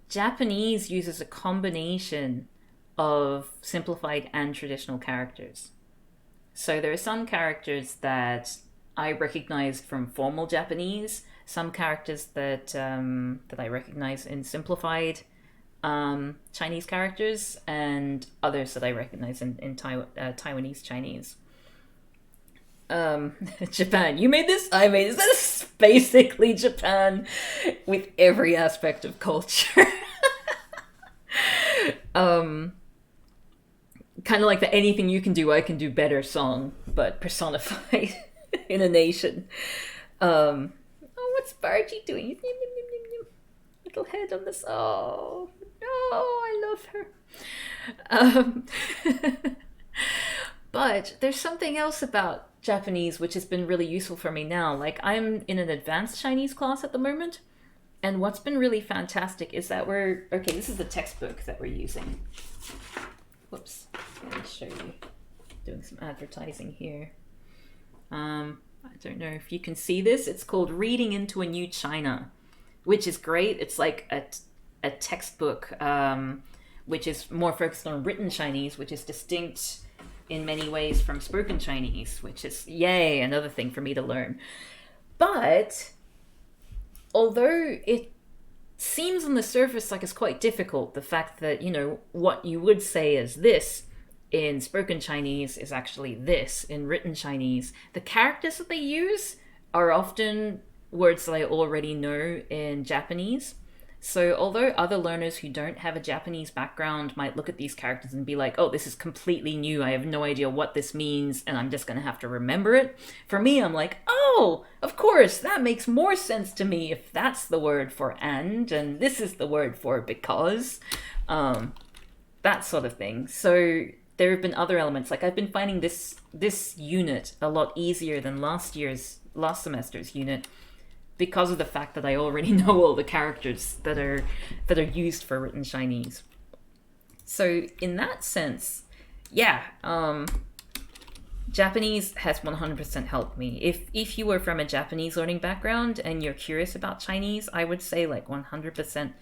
Japanese uses a combination of simplified and traditional characters. So there are some characters that I recognized from formal Japanese, some characters that I recognize in simplified Chinese characters, and others that I recognize in Taiwanese Chinese. Japan, you made this? I made this. That's basically Japan with every aspect of culture. Kind of like the anything you can do, I can do better song, but personified in a nation. Oh, what's Bargy doing? Little head on this. Oh, no, I love her. But there's something else about Japanese which has been really useful for me now. Like, I'm in an advanced Chinese class at the moment, and what's been really fantastic is that okay, this is the textbook that we're using. Whoops, let me show you. Doing some advertising here. I don't know if you can see this. It's called Reading into a New China, which is great. It's like a textbook which is more focused on written Chinese, which is distinct in many ways from spoken Chinese, which is, yay, another thing for me to learn. But although it seems on the surface like it's quite difficult, the fact that, what you would say is this in spoken Chinese is actually this in written Chinese, the characters that they use are often words that I already know in Japanese. So although other learners who don't have a Japanese background might look at these characters and be like, oh, this is completely new, I have no idea what this means, and I'm just going to have to remember it. For me, I'm like, oh, of course, that makes more sense to me if that's the word for and this is the word for because, that sort of thing. So there have been other elements, like I've been finding this unit a lot easier than last semester's unit, because of the fact that I already know all the characters that are used for written Chinese. So in that sense, yeah, Japanese has 100% helped me. If you were from a Japanese learning background and you're curious about Chinese, I would say 100%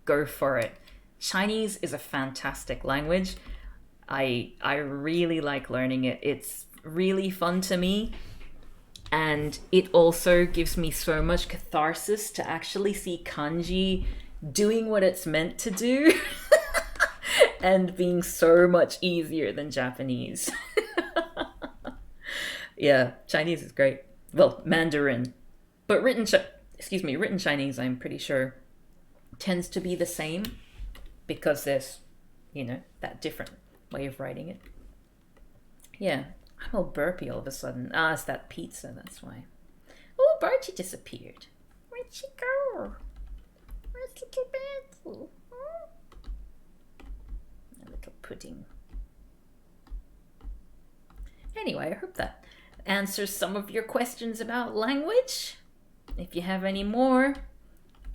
go for it. Chinese is a fantastic language. I really like learning it. It's really fun to me. And it also gives me so much catharsis to actually see kanji doing what it's meant to do and being so much easier than Japanese. Yeah, Chinese is great. Well, Mandarin. But written Chinese, I'm pretty sure, tends to be the same because there's, that different way of writing it. Yeah. I'm all burpy all of a sudden. It's that pizza, that's why. Oh, Barty disappeared. Where'd she go? Where's little Barty? A little pudding. Anyway, I hope that answers some of your questions about language. If you have any more,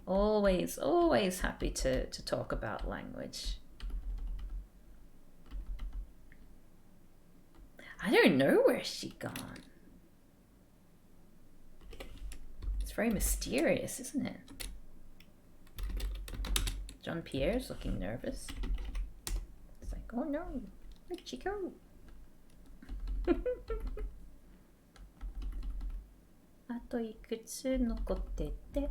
always happy to talk about language. I don't know where she's gone. It's very mysterious, isn't it? John Pierre's looking nervous. It's like, oh no, where'd she go? あといくつ残ってて。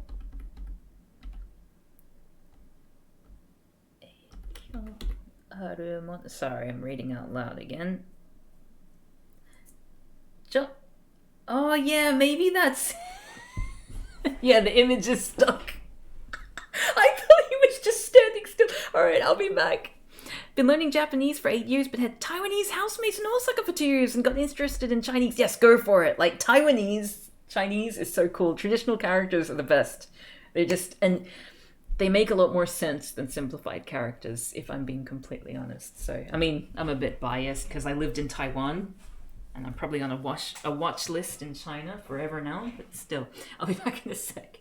Sorry, I'm reading out loud again. Oh yeah, maybe that's... Yeah, the image is stuck. I thought he was just standing still. Alright, I'll be back. Been learning Japanese for 8 years, but had Taiwanese housemates in Osaka for 2 years and got interested in Chinese. Yes, go for it. Taiwanese Chinese is so cool. Traditional characters are the best. And they make a lot more sense than simplified characters, if I'm being completely honest. So, I mean, I'm a bit biased because I lived in Taiwan. And I'm probably on a watch list in China forever now, but still. I'll be back in a sec.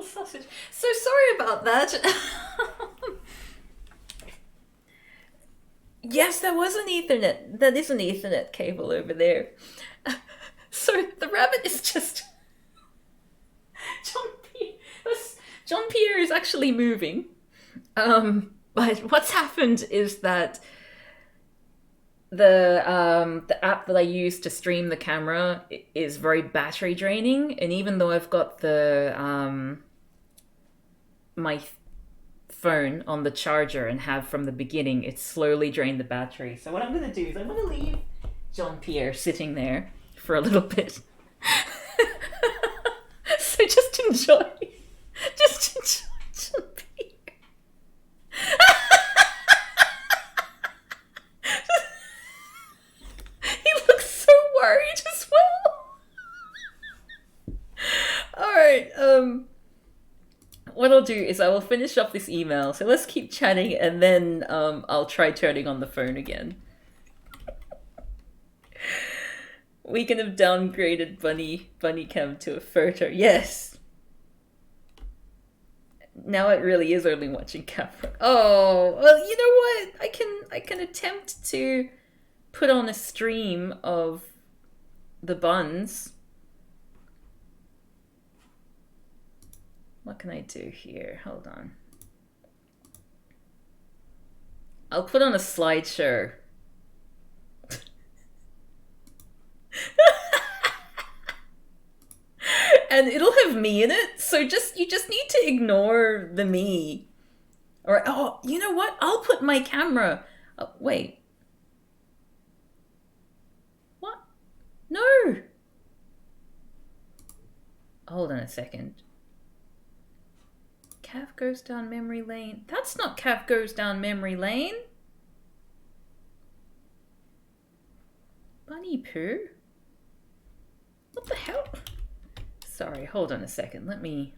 Sausage. So sorry about that. Yes, that was an Ethernet. That is an Ethernet cable over there. So the rabbit is just... John Pierre is actually moving. But what's happened is that the app that I use to stream the camera is very battery draining, and even though I've got the my phone on the charger and have from the beginning, it's slowly drained the battery. So what I'm gonna do is I'm gonna leave Jean-Pierre sitting there for a little bit. So just enjoy Jean-Pierre. He looks so worried as well. Alright, what I'll do is I will finish up this email. So let's keep chatting, and then I'll try turning on the phone again. We can have downgraded Bunny Cam to a photo. Yes. Now it really is only watching camera. Oh, well, you know what? I can attempt to put on a stream of the buns. What can I do here? Hold on. I'll put on a slideshow. And it'll have me in it, so you just need to ignore the me. Or, oh, you know what? I'll put my camera. Oh, wait. What? No. Hold on a second. Cav goes down memory lane. That's not Cav goes down memory lane. Bunny poo? What the hell? Sorry, hold on a second. Let me...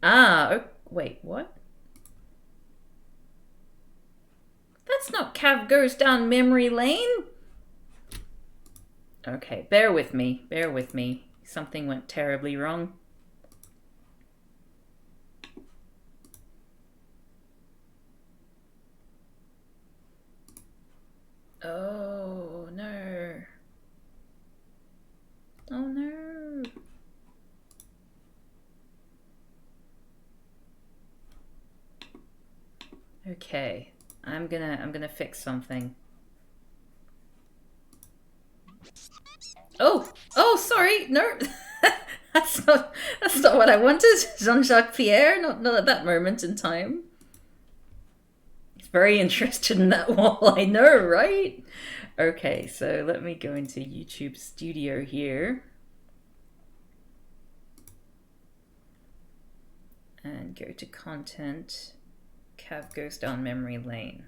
Oh, wait, what? That's not Cav goes down memory lane. Okay, bear with me. Bear with me. Something went terribly wrong. Oh, no. Oh, no. Okay, I'm gonna fix something. Oh, sorry, no, that's not what I wanted. Jean-Jacques Pierre, not at that moment in time. He's very interested in that wall, I know, right? Okay, so let me go into YouTube Studio here. And go to content. Cav goes down memory lane.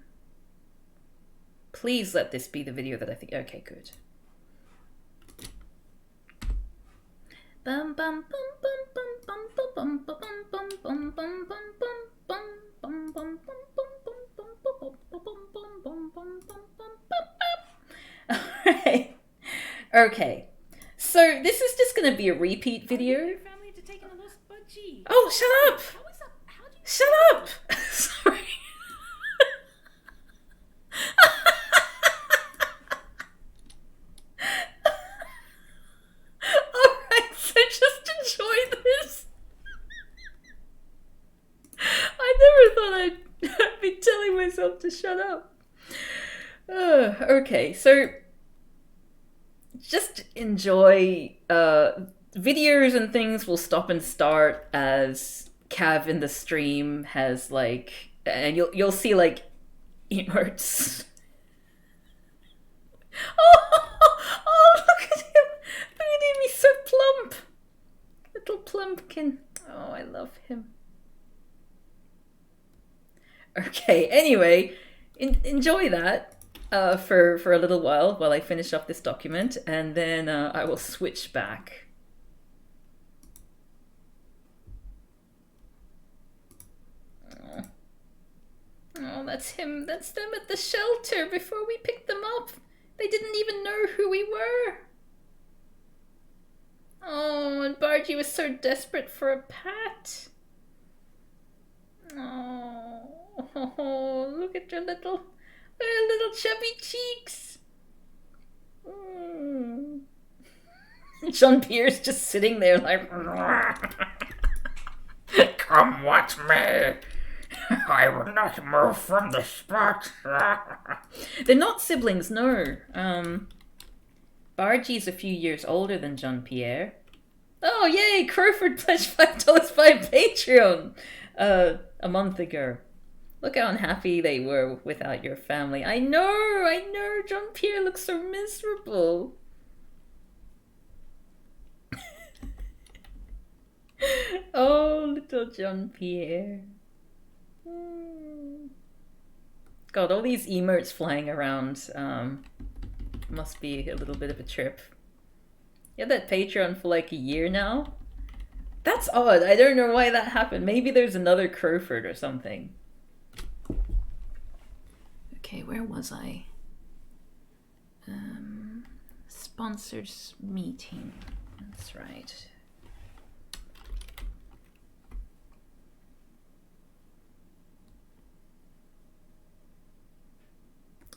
Please let this be the video that I think. Okay, good. Bum bum bum bum bum bum bum bum bum bum bum bum bum bum bum bum bum. Alright. Okay. So this is just gonna be a repeat video. Oh, shut up! Shut up! Sorry. Alright, so just enjoy this. I never thought I'd be telling myself to shut up. Okay, so just enjoy. Videos and things will stop and start as Cav in the stream has like, and you'll see like emotes. Oh, look at him! Look at him, he's so plump. Little plumpkin. Oh, I love him. Okay, anyway, enjoy that for a little while I finish up this document, and then I will switch back. Oh, that's him. That's them at the shelter before we picked them up. They didn't even know who we were. Oh, and Bargy was so desperate for a pat. Oh, look at your little chubby cheeks. Jean-Pierre's just sitting there like, come watch me. I will not move from the spot. They're not siblings, no. Bargie's a few years older than Jean-Pierre. Oh, yay! Crowford pledged $5 by Patreon a month ago. Look how unhappy they were without your family. I know. Jean-Pierre looks so miserable. Oh, little Jean-Pierre. God, all these emotes flying around must be a little bit of a trip. You had that Patreon for like a year now? That's odd. I don't know why that happened. Maybe there's another Crowford or something. Okay, where was I? Sponsors meeting. That's right.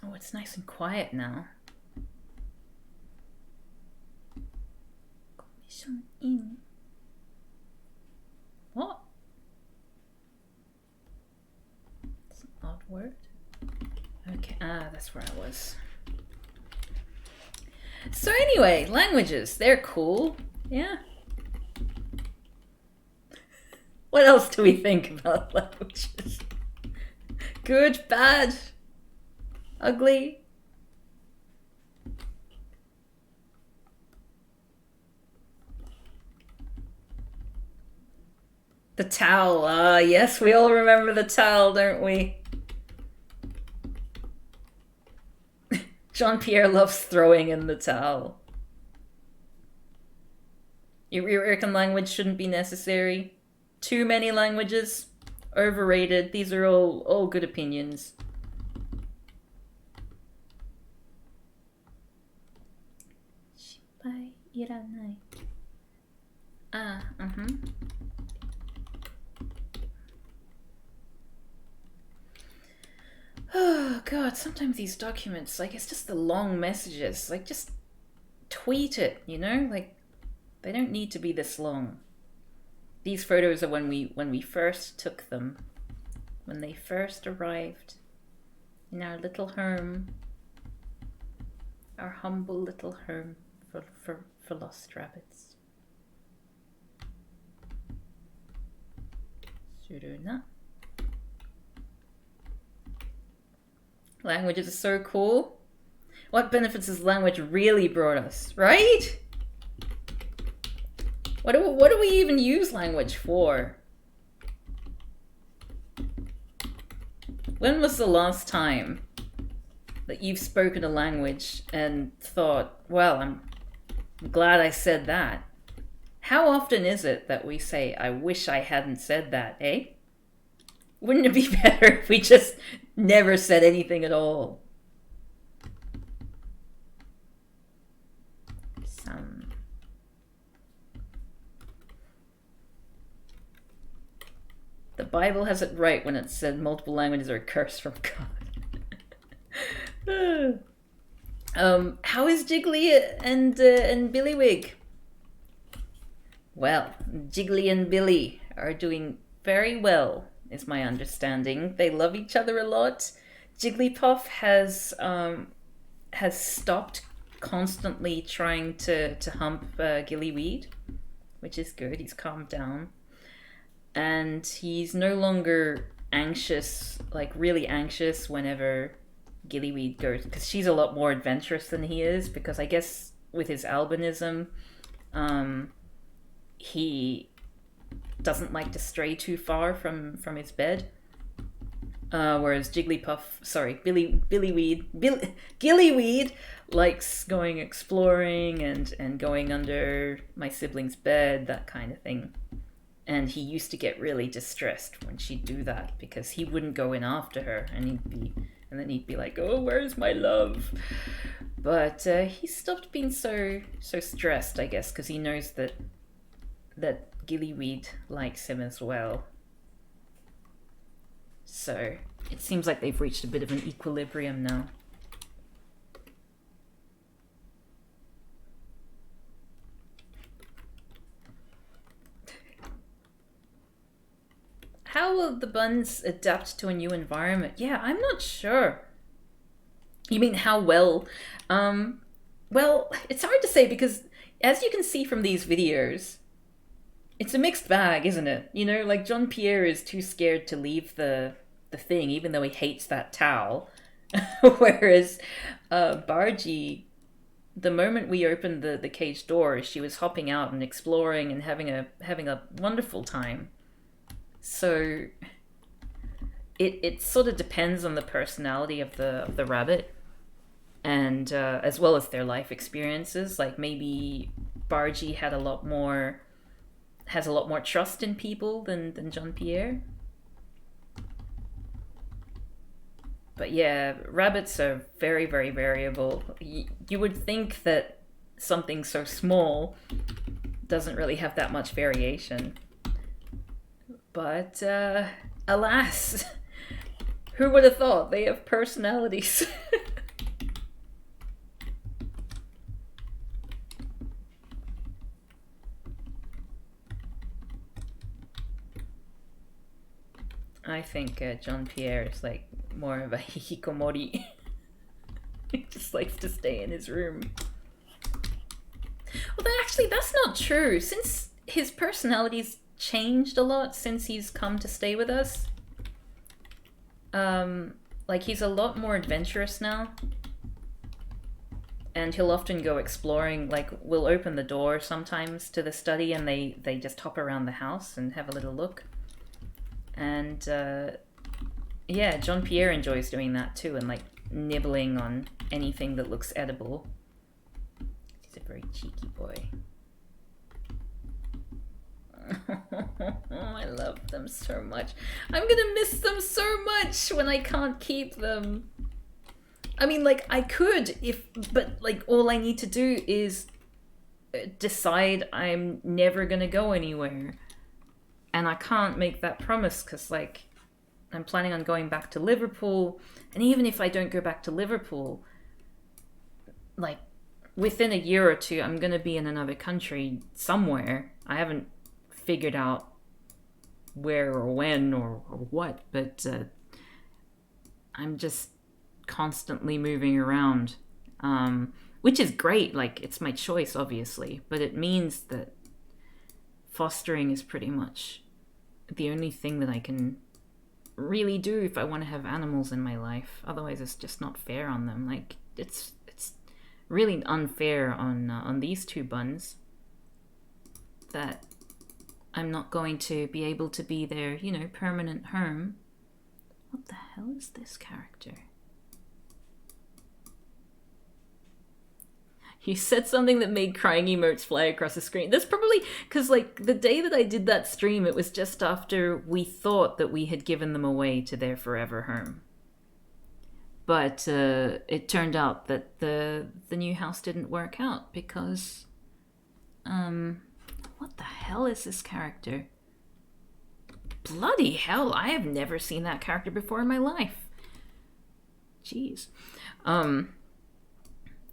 Oh, it's nice and quiet now. Commission in. What? It's an odd word. Okay, that's where I was. So anyway, languages, they're cool. Yeah. What else do we think about languages? Good, bad, ugly? The towel. Yes, we all remember the towel, don't we? Jean-Pierre loves throwing in the towel. You reckon language shouldn't be necessary? Too many languages? Overrated. These are all good opinions. Shibai iranai. Oh god, sometimes these documents, like, it's just the long messages. Like, just tweet it, you know? Like, they don't need to be this long. These photos are when we first took them. When they first arrived in our little home. Our humble little home for lost rabbits. Suruna. Languages are so cool. What benefits has language really brought us, right? What do we even use language for? When was the last time that you've spoken a language and thought, well, I'm glad I said that? How often is it that we say, I wish I hadn't said that, eh? Wouldn't it be better if we just never said anything at all? The Bible has it right when it said multiple languages are a curse from God. How is Jiggly and Billywig? Well, Jiggly and Billy are doing very well, is my understanding. They love each other a lot. Jigglypuff has stopped constantly trying to hump Gillyweed, which is good. He's calmed down. And he's no longer anxious, like really anxious whenever Gillyweed goes, because she's a lot more adventurous than he is, because I guess with his albinism, he doesn't like to stray too far from his bed. Whereas Gillyweed likes going exploring and going under my sibling's bed, that kind of thing. And he used to get really distressed when she'd do that, because he wouldn't go in after her, and then he'd be like, "Oh, where's my love?" But he stopped being so stressed, I guess, because he knows that Gillyweed likes him as well. So it seems like they've reached a bit of an equilibrium now. How will the buns adapt to a new environment? Yeah, I'm not sure. You mean how well? Well, it's hard to say because as you can see from these videos, it's a mixed bag, isn't it? You know, like Jean-Pierre is too scared to leave the thing, even though he hates that towel. Whereas Bargy, the moment we opened the cage door, she was hopping out and exploring and having a wonderful time. So it sort of depends on the personality of the rabbit, and as well as their life experiences. Like maybe Bargy has a lot more trust in people than Jean-Pierre. But yeah, rabbits are very, very variable. You would think that something so small doesn't really have that much variation. But alas, who would have thought they have personalities? I think Jean-Pierre is like more of a hikikomori. He just likes to stay in his room. Well, actually, that's not true. Since his personality's changed a lot since he's come to stay with us. Like, he's a lot more adventurous now. And he'll often go exploring. Like, we'll open the door sometimes to the study and they just hop around the house and have a little look. And yeah, Jean-Pierre enjoys doing that too, and like nibbling on anything that looks edible. He's a very cheeky boy. I love them so much. I'm gonna miss them so much when I can't keep them. I mean, like, I could but like all I need to do is decide I'm never gonna go anywhere. And I can't make that promise because, like, I'm planning on going back to Liverpool. And even if I don't go back to Liverpool, like, within a year or two, I'm going to be in another country somewhere. I haven't figured out where or when or what, but I'm just constantly moving around, which is great. Like, it's my choice, obviously, but it means that fostering is pretty much the only thing that I can really do if I want to have animals in my life. Otherwise, it's just not fair on them. Like, it's really unfair on these two buns that I'm not going to be able to be their, you know, permanent home. What the hell is this character? You said something that made crying emotes fly across the screen. That's probably because, like, the day that I did that stream, it was just after we thought that we had given them away to their forever home. But it turned out that the new house didn't work out because... what the hell is this character? Bloody hell, I have never seen that character before in my life. Jeez.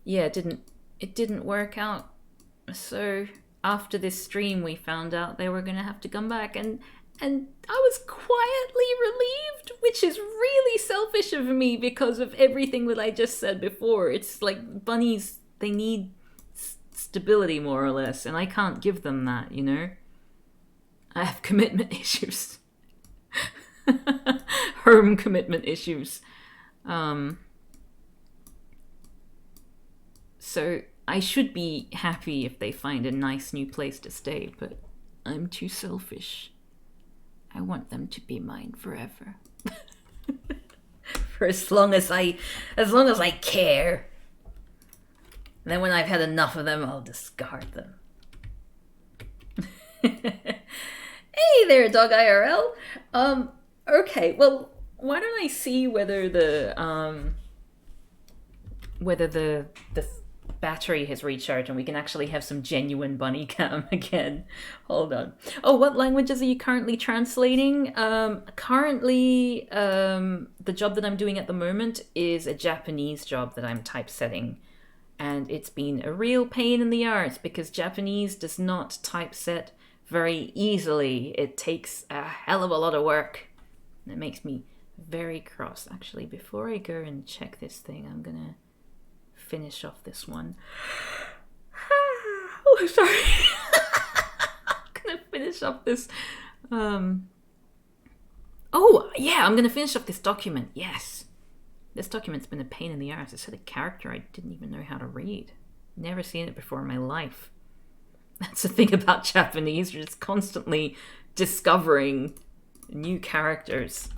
Yeah, it didn't work out. So after this stream, we found out they were gonna have to come back, and I was quietly relieved, which is really selfish of me because of everything that I just said before. It's like bunnies, they need stability more or less, and I can't give them that, you know? I have commitment issues. Home commitment issues. So I should be happy if they find a nice new place to stay, but I'm too selfish. I want them to be mine forever. For as long as I care. And then when I've had enough of them, I'll discard them. Hey there, Dog IRL. Okay, well, why don't I see whether the battery has recharged and we can actually have some genuine bunny cam again. Hold on. Oh, what languages are you currently translating? Currently, the job that I'm doing at the moment is a Japanese job that I'm typesetting. And it's been a real pain in the arse because Japanese does not typeset very easily. It takes a hell of a lot of work. And it makes me very cross. Actually, before I go and check this thing, I'm gonna finish off this one. Oh, sorry. I'm gonna finish off this. Oh, yeah, I'm gonna finish off this document. Yes. This document's been a pain in the ass. It said a character I didn't even know how to read. Never seen it before in my life. That's the thing about Japanese. You're just constantly discovering new characters.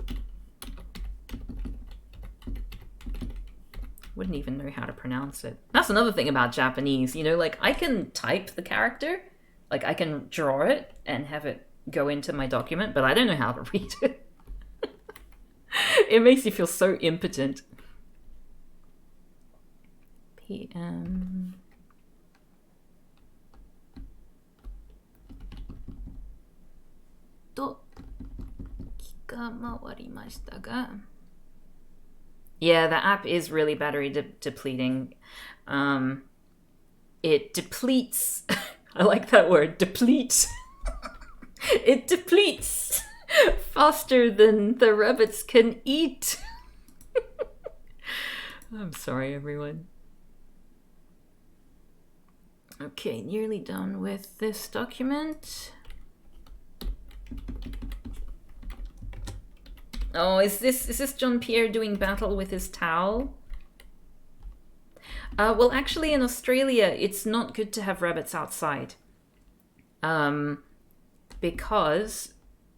Wouldn't even know how to pronounce it. That's another thing about Japanese. You know, like, I can type the character. Like, I can draw it and have it go into my document, but I don't know how to read it. It makes you feel so impotent. PM. Yeah, the app is really battery depleting. It depletes. I like that word, deplete. It depletes faster than the rabbits can eat. I'm sorry, everyone. Okay, nearly done with this document. Oh, is this John Pierre doing battle with his towel? Well, actually, in Australia, it's not good to have rabbits outside.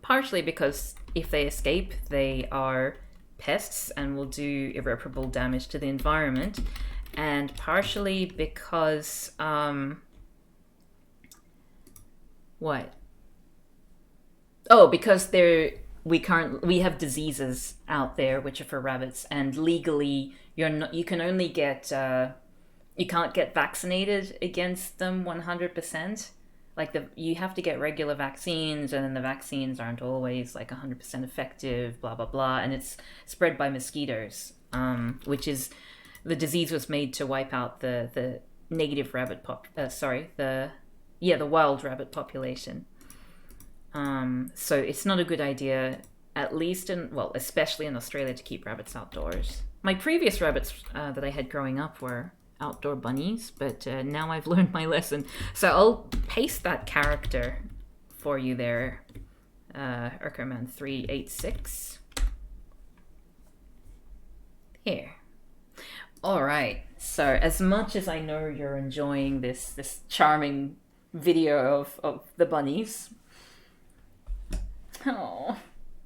Partially because if they escape, they are pests and will do irreparable damage to the environment, and partially because what? Oh, because we have diseases out there which are for rabbits, and legally you can't get vaccinated against them 100%. Like you have to get regular vaccines, and then the vaccines aren't always like 100% effective, blah blah blah, and it's spread by mosquitoes, which is the disease was made to wipe out the native rabbit the wild rabbit population. So it's not a good idea, especially in Australia, to keep rabbits outdoors. My previous rabbits that I had growing up were outdoor bunnies, but now I've learned my lesson. So I'll paste that character for you there, Urkerman 386. Here. Alright, so as much as I know you're enjoying this charming video of the bunnies, oh,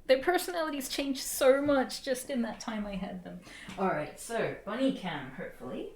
their personalities changed so much just in that time I had them. Alright, so bunny cam, hopefully.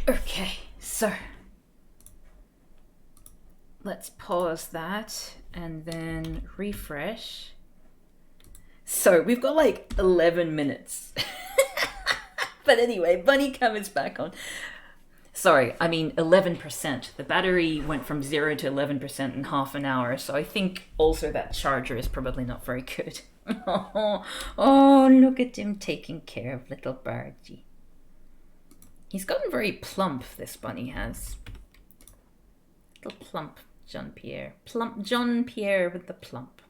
Okay, so let's pause that and then refresh. So we've got like 11 minutes. But anyway, bunny cam is back on. Sorry, I mean 11%. The battery went from 0 to 11% in half an hour, so I think also that charger is probably not very good. Oh, look at him taking care of little birdie. He's gotten very plump, this bunny has. Little plump John Pierre. Plump John Pierre with the plump.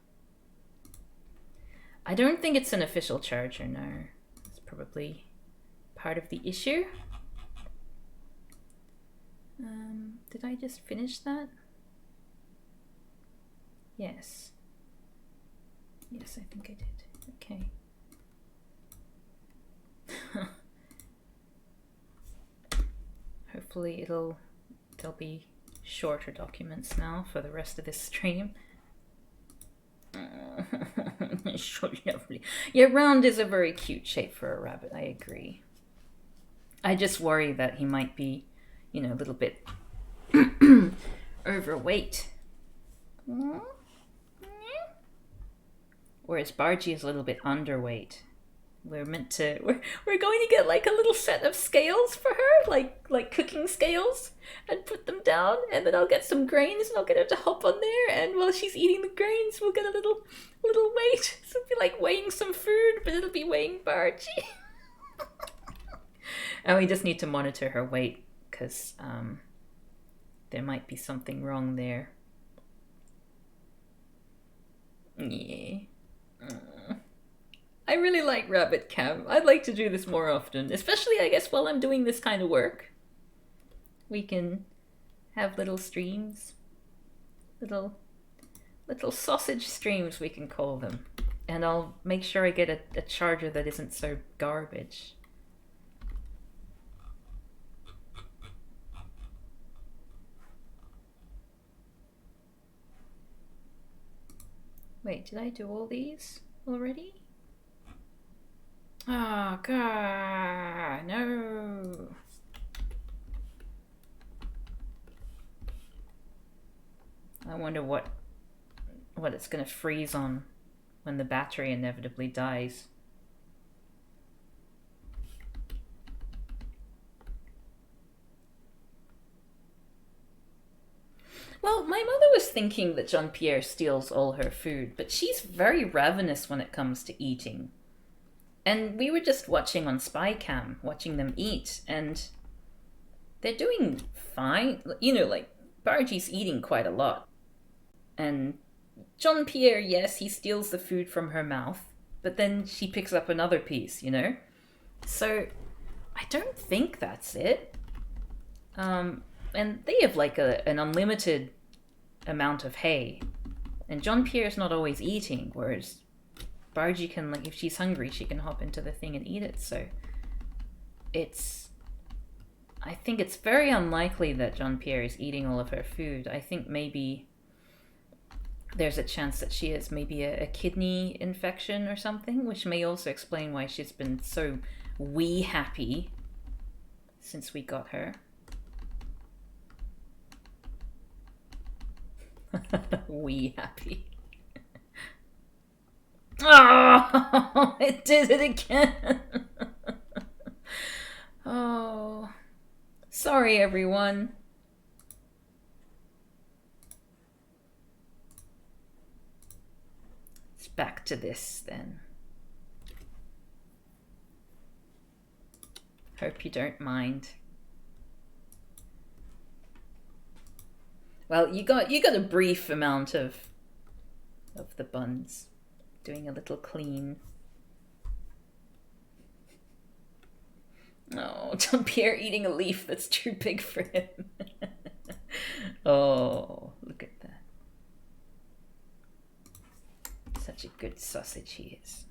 I don't think it's an official charger, no. It's probably part of the issue. Did I just finish that? Yes. Yes, I think I did. Okay. Hopefully there'll be shorter documents now for the rest of this stream. So lovely. Yeah, round is a very cute shape for a rabbit, I agree. I just worry that he might be, a little bit overweight. Whereas Bargy is a little bit underweight. We're going to get like a little set of scales for her, like cooking scales, and put them down, and then I'll get some grains and I'll get her to hop on there, and while she's eating the grains we'll get a little weight. So it'll be like weighing some food, but it'll be weighing Bargy. And we just need to monitor her weight, because there might be something wrong there. Yeah. I really like Rabbit Cam. I'd like to do this more often, especially, I guess, while I'm doing this kind of work. We can have little streams. Little sausage streams, we can call them. And I'll make sure I get a charger that isn't so garbage. Wait, did I do all these already? Oh, God, no. I wonder what it's going to freeze on when the battery inevitably dies. Well, my mother was thinking that Jean-Pierre steals all her food, but she's very ravenous when it comes to eating. And we were just watching on Spycam, watching them eat, and they're doing fine. Like, Bargy's eating quite a lot. And Jean-Pierre, yes, he steals the food from her mouth, but then she picks up another piece, So, I don't think that's it. And they have like an unlimited amount of hay. And Jean-Pierre's not always eating, whereas Bargy can, like, if she's hungry, she can hop into the thing and eat it. So I think it's very unlikely that Jean-Pierre is eating all of her food. I think maybe there's a chance that she has maybe a kidney infection or something, which may also explain why she's been so wee happy since we got her. Wee happy. Oh, it did it again. Oh, sorry everyone. It's back to this then. Hope you don't mind. Well, you got a brief amount of the buns. Doing a little clean. Oh, Jean-Pierre eating a leaf that's too big for him. Oh, look at that. Such a good sausage he is.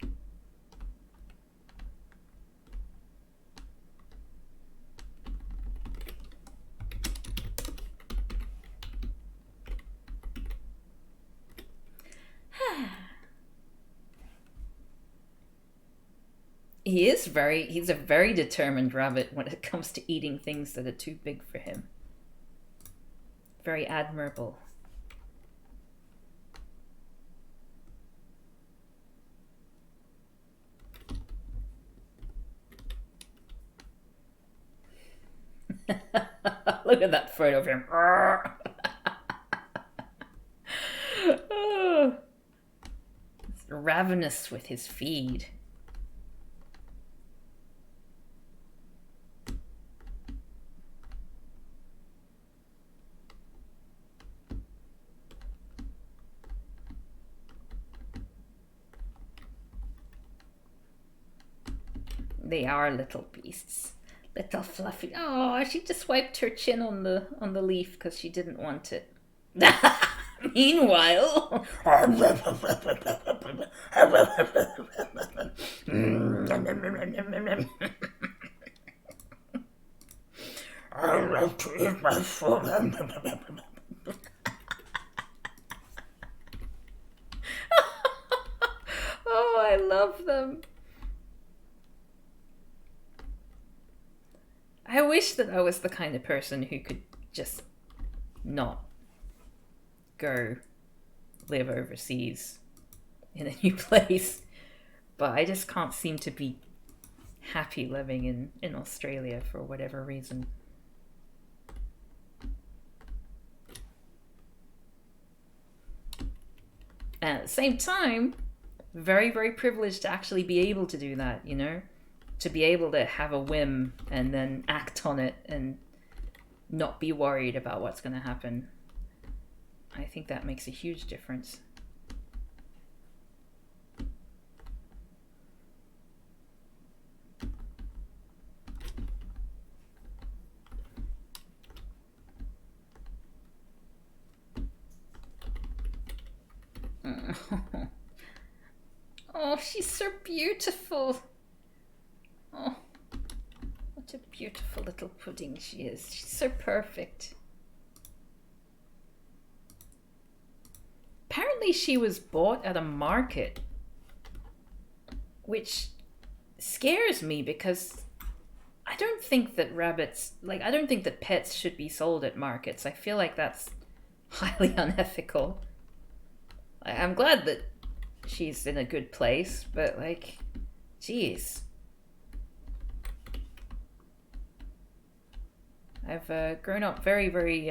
He's a very determined rabbit when it comes to eating things that are too big for him. Very admirable. Look at that photo of him. He's ravenous with his feed. They are little beasts. Little fluffy. Oh, she just wiped her chin on the leaf because she didn't want it. Meanwhile, I like to eat my food. oh, I love them. I wish that I was the kind of person who could just not go live overseas in a new place. But I just can't seem to be happy living in Australia for whatever reason. And at the same time, very, very privileged to actually be able to do that, you know? To be able to have a whim and then act on it and not be worried about what's going to happen. I think that makes a huge difference. Oh, she's so beautiful. Oh, what a beautiful little pudding she is. She's so perfect. Apparently she was bought at a market, which scares me because I don't think that I don't think that pets should be sold at markets. I feel like that's highly unethical. I'm glad that she's in a good place, but like, geez. I've grown up very, very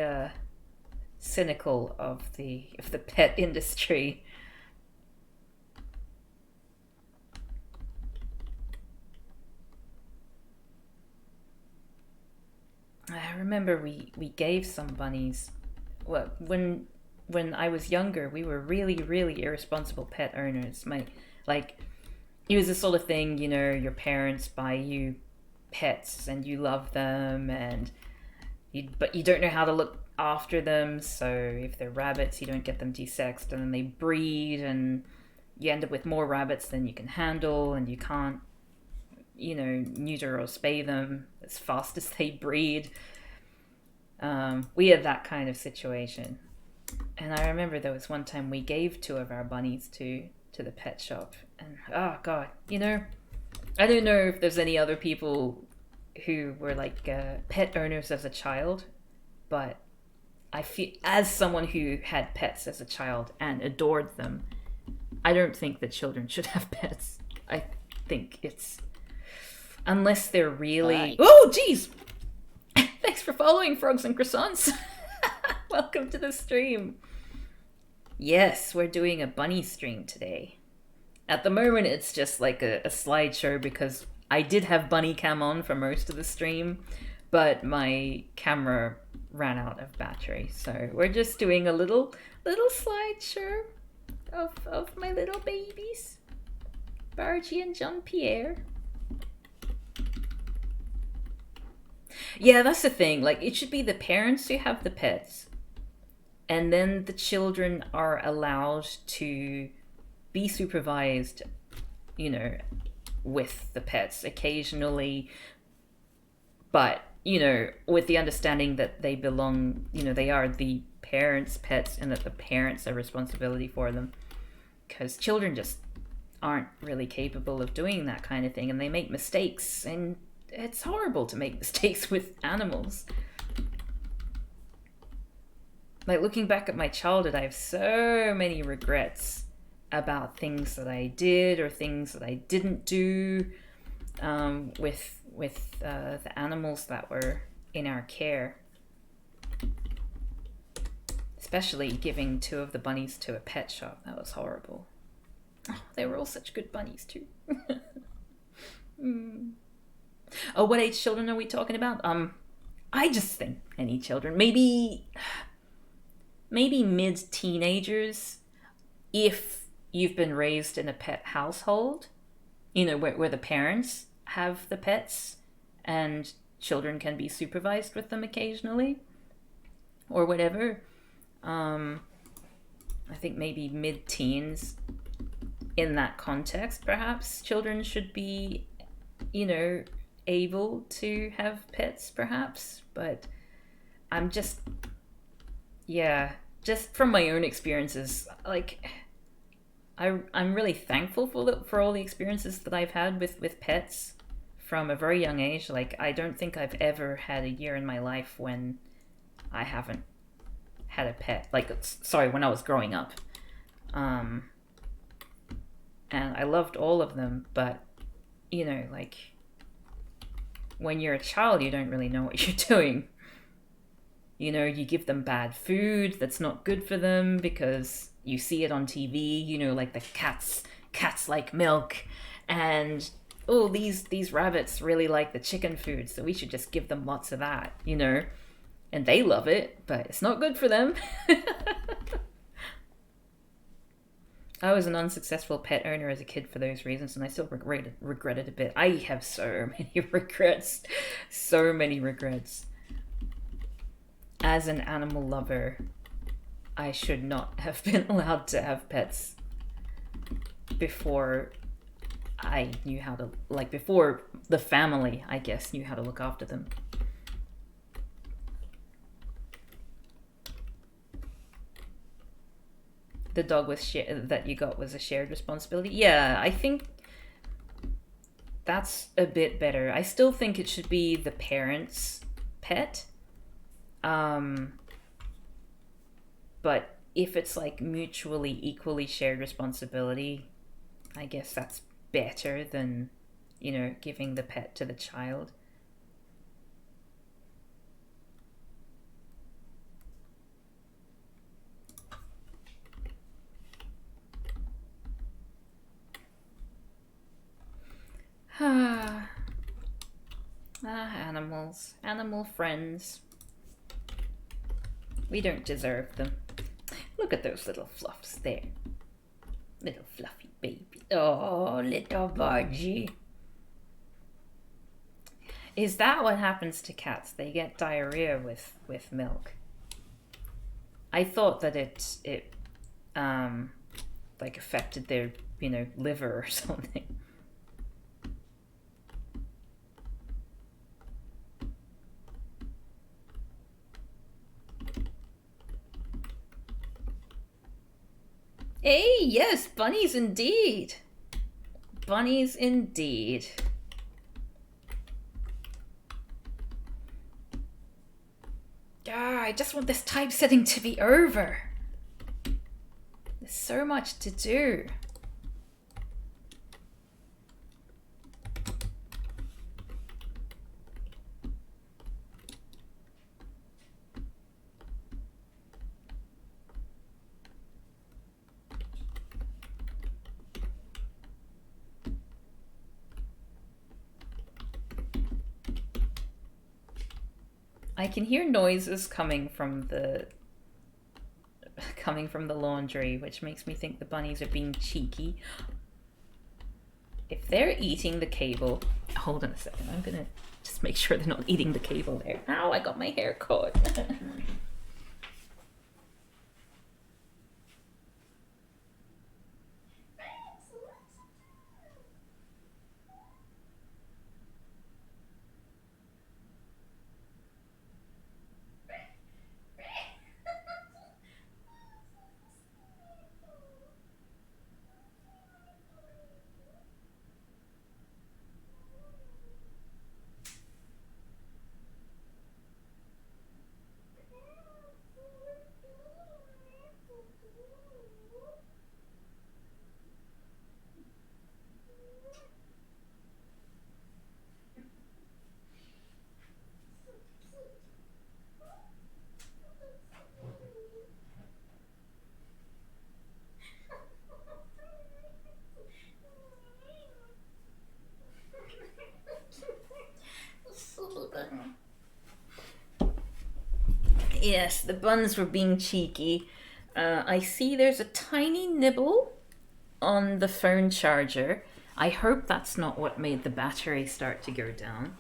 cynical of the pet industry. I remember we gave some bunnies. Well, when I was younger, we were really, really irresponsible pet owners. It was the sort of thing, you know, your parents buy you pets and you love them, but you don't know how to look after them. So if they're rabbits, you don't get them desexed, and then they breed, and you end up with more rabbits than you can handle, and you can't, you know, neuter or spay them as fast as they breed. We had that kind of situation. And I remember there was one time we gave 2 of our bunnies to the pet shop, and oh god, you know, I don't know if there's any other people who were like pet owners as a child, but I feel, as someone who had pets as a child and adored them, I don't think that children should have pets. I think it's, unless they're really... Bye. Oh, geez! Thanks for following, Frogs and Croissants. Welcome to the stream. Yes, we're doing a bunny stream today. At the moment, it's just like a slideshow because I did have bunny cam on for most of the stream, but my camera ran out of battery. So we're just doing a little slideshow of my little babies, Bargy and Jean-Pierre. Yeah, that's the thing. Like, it should be the parents who have the pets, and then the children are allowed to be supervised, you know, with the pets occasionally, but, you know, with the understanding that they belong, you know, they are the parents' pets and that the parents have responsibility for them, because children just aren't really capable of doing that kind of thing, and they make mistakes, and it's horrible to make mistakes with animals. Like, looking back at my childhood, I have so many regrets about things that I did or things that I didn't do with the animals that were in our care. Especially giving 2 of the bunnies to a pet shop. That was horrible. Oh, they were all such good bunnies too. Oh, what age children are we talking about? I just think any children. Maybe mid-teenagers, if you've been raised in a pet household, you know, where the parents have the pets and children can be supervised with them occasionally or whatever. I think maybe mid-teens. In that context, perhaps children should be, able to have pets, perhaps. But I'm just, yeah, just from my own experiences, like I'm really thankful for all the experiences that I've had with pets from a very young age. Like I don't think I've ever had a year in my life when I haven't had a pet. Like sorry, when I was growing up. And I loved all of them, but like when you're a child, you don't really know what you're doing. You give them bad food that's not good for them because you see it on TV, like the cats like milk, and oh, these rabbits really like the chicken food, so we should just give them lots of that, and they love it, but it's not good for them. I was an unsuccessful pet owner as a kid for those reasons, and I still regret it a bit. I have so many regrets. So many regrets. As an animal lover, I should not have been allowed to have pets before I knew how to, before the family, I guess, knew how to look after them. The dog that you got was a shared responsibility. Yeah, I think that's a bit better. I still think it should be the parent's pet. But if it's mutually equally shared responsibility, I guess that's better than, giving the pet to the child. Animals. Animal friends. We don't deserve them. Look at those little fluffs there. Little fluffy baby. Oh, little Bargy. Is that what happens to cats? They get diarrhea with milk. I thought that it affected their, liver or something. Hey, yes, bunnies indeed. Bunnies indeed. I just want this typesetting to be over. There's so much to do. I can hear noises coming from the laundry, which makes me think the bunnies are being cheeky. If they're eating the cable, hold on a second. I'm gonna just make sure they're not eating the cable there. Ow, I got my hair caught. Yes, the buns were being cheeky. I see there's a tiny nibble on the phone charger. I hope that's not what made the battery start to go down.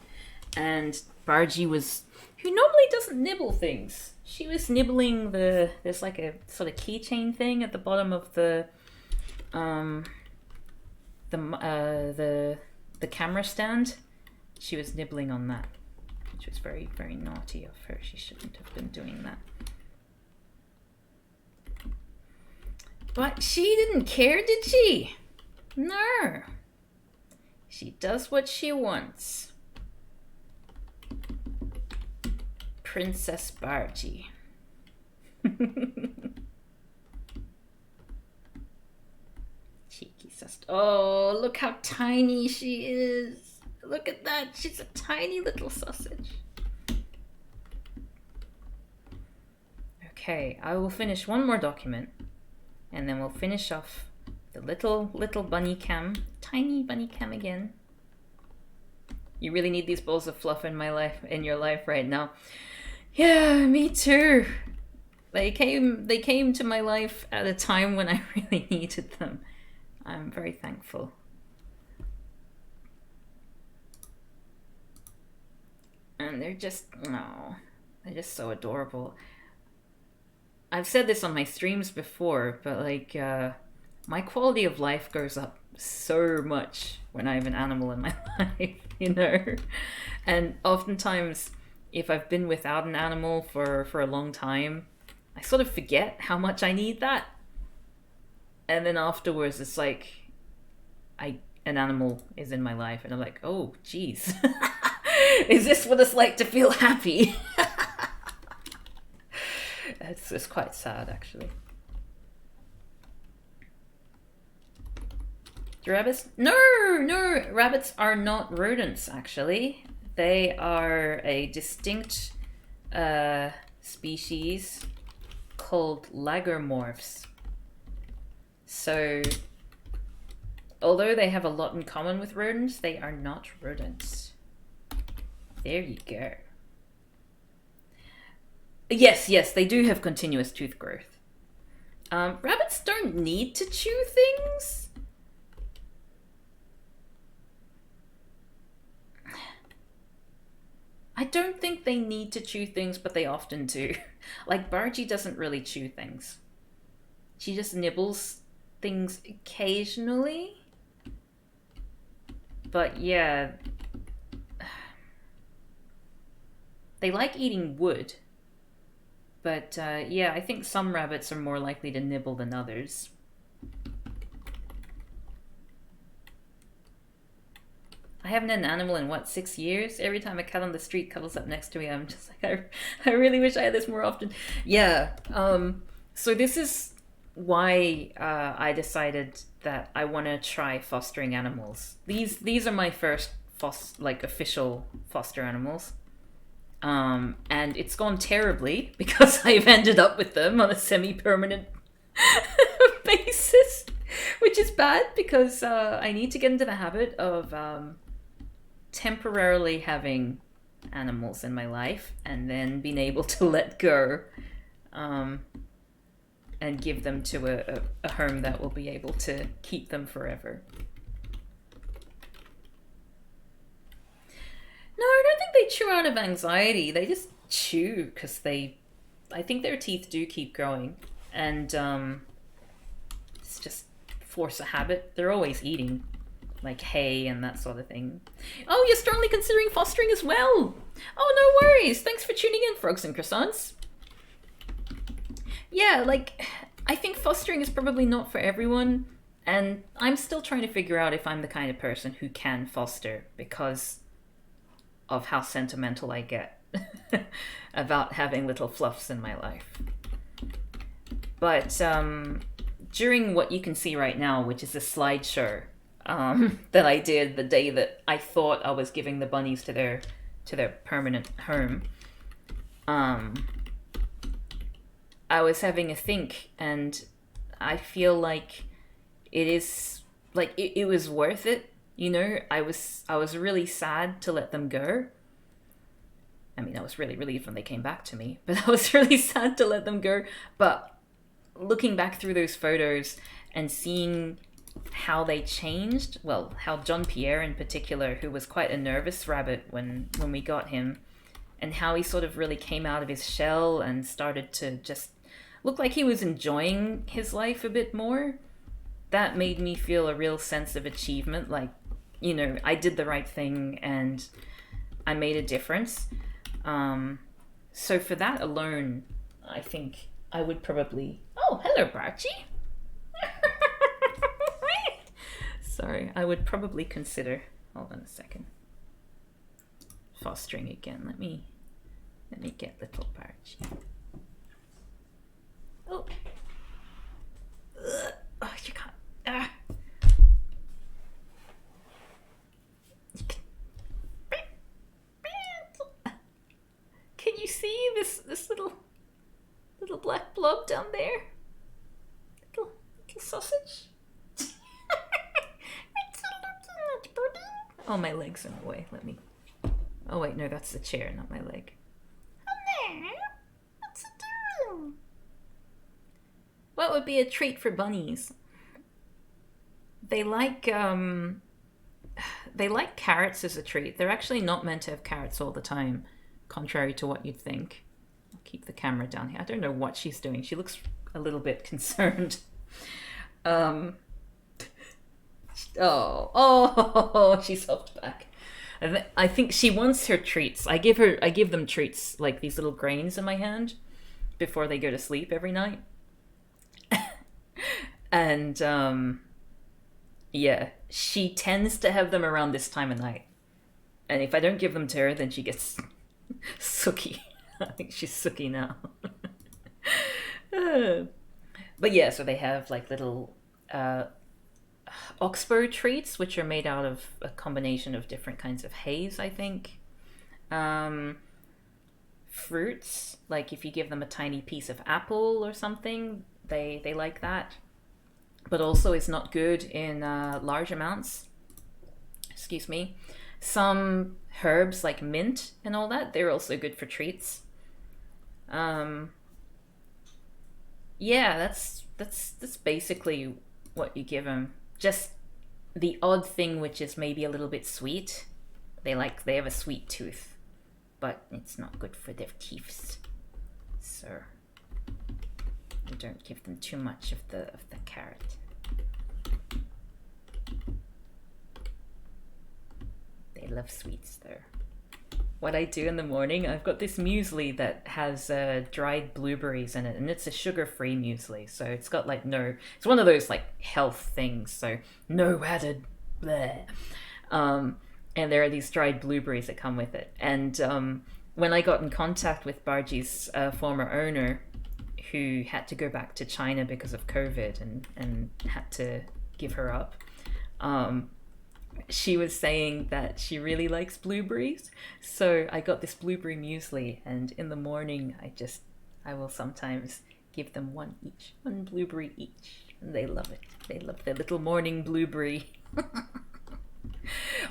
And Bargy who normally doesn't nibble things. She was nibbling there's like a sort of keychain thing at the bottom of the camera stand. She was nibbling on that, which was very, very naughty of her. She shouldn't have been doing that. But she didn't care, did she? No. She does what she wants. Princess Bargy. Cheeky sister. Oh, look how tiny she is. Look at that. She's a tiny little sausage. Okay, I will finish one more document. And then we'll finish off the little bunny cam. Tiny bunny cam again. You really need these balls of fluff in your life right now. Yeah, me too. They came to my life at a time when I really needed them. I'm very thankful. And they're just so adorable. I've said this on my streams before, but like my quality of life goes up so much when I have an animal in my life, you know? And oftentimes, if I've been without an animal for a long time, I sort of forget how much I need that. And then afterwards, it's like an animal is in my life, and I'm like, oh, geez. Is this what it's like to feel happy? It's quite sad, actually. Do rabbits? No, rabbits are not rodents, actually. They are a distinct species called lagomorphs. So, although they have a lot in common with rodents, they are not rodents. There you go. Yes, they do have continuous tooth growth. Rabbits don't need to chew things. I don't think they need to chew things, but they often do. Like, Bargy doesn't really chew things. She just nibbles things occasionally. But yeah. They like eating wood. But yeah, I think some rabbits are more likely to nibble than others. I haven't had an animal in, 6 years? Every time a cat on the street cuddles up next to me, I'm just like, I really wish I had this more often. Yeah, so this is why I decided that I want to try fostering animals. These are my first official foster animals. And it's gone terribly because I've ended up with them on a semi-permanent basis, which is bad because I need to get into the habit of temporarily having animals in my life and then being able to let go and give them to a home that will be able to keep them forever. No, I don't think they chew out of anxiety. They just chew because I think their teeth do keep growing. And it's just force of habit. They're always eating, like hay and that sort of thing. Oh, you're strongly considering fostering as well. Oh, no worries. Thanks for tuning in, Frogs and Croissants. Yeah, like, I think fostering is probably not for everyone. And I'm still trying to figure out if I'm the kind of person who can foster because of how sentimental I get about having little fluffs in my life. But during what you can see right now, which is a slideshow that I did the day that I thought I was giving the bunnies to their permanent home, I was having a think, and I feel like it is like it was worth it. You know, I was really sad to let them go. I mean, I was really relieved when they came back to me, but I was really sad to let them go. But looking back through those photos and seeing how they changed, well, how John Pierre in particular, who was quite a nervous rabbit when we got him, and how he sort of really came out of his shell and started to just look like he was enjoying his life a bit more. That made me feel a real sense of achievement, like, you know, I did the right thing and I made a difference. So for that alone, I think I would probably... Oh, hello, Barchi. Sorry, I would probably consider... Hold on a second. Fostering again. Let me get little Barchi. Oh. Oh, you can't... Ah. Can you see this little black blob down there? Little sausage. Oh, my leg's in the way. Let me. Oh wait, no, that's the chair, not my leg. What's it doing? What would be a treat for bunnies? They like carrots as a treat. They're actually not meant to have carrots all the time, contrary to what you'd think. I'll keep the camera down here. I don't know what she's doing. She looks a little bit concerned. Oh, she's hopped back. I think she wants her treats. I give them treats, like these little grains in my hand before they go to sleep every night. And yeah, she tends to have them around this time of night. And if I don't give them to her, then she gets sooky. I think she's sooky now. But yeah, so they have like little oxbow treats, which are made out of a combination of different kinds of hays, I think. Fruits, like if you give them a tiny piece of apple or something, they like that. But also it's not good in large amounts. Excuse me. Some herbs like mint and all that, they're also good for treats. Yeah, that's basically what you give them. Just the odd thing, which is maybe a little bit sweet. They have a sweet tooth, but it's not good for their teeth. So you don't give them too much of the carrot. They love sweets though. What I do in the morning, I've got this muesli that has dried blueberries in it, and it's a sugar-free muesli, so it's got like it's one of those like health things, so no added bleh. And there are these dried blueberries that come with it. And when I got in contact with Barji's former owner, who had to go back to China because of COVID and had to give her up, she was saying that she really likes blueberries. So I got this blueberry muesli, and in the morning I will sometimes give them one blueberry each, and they love it. They love their little morning blueberry.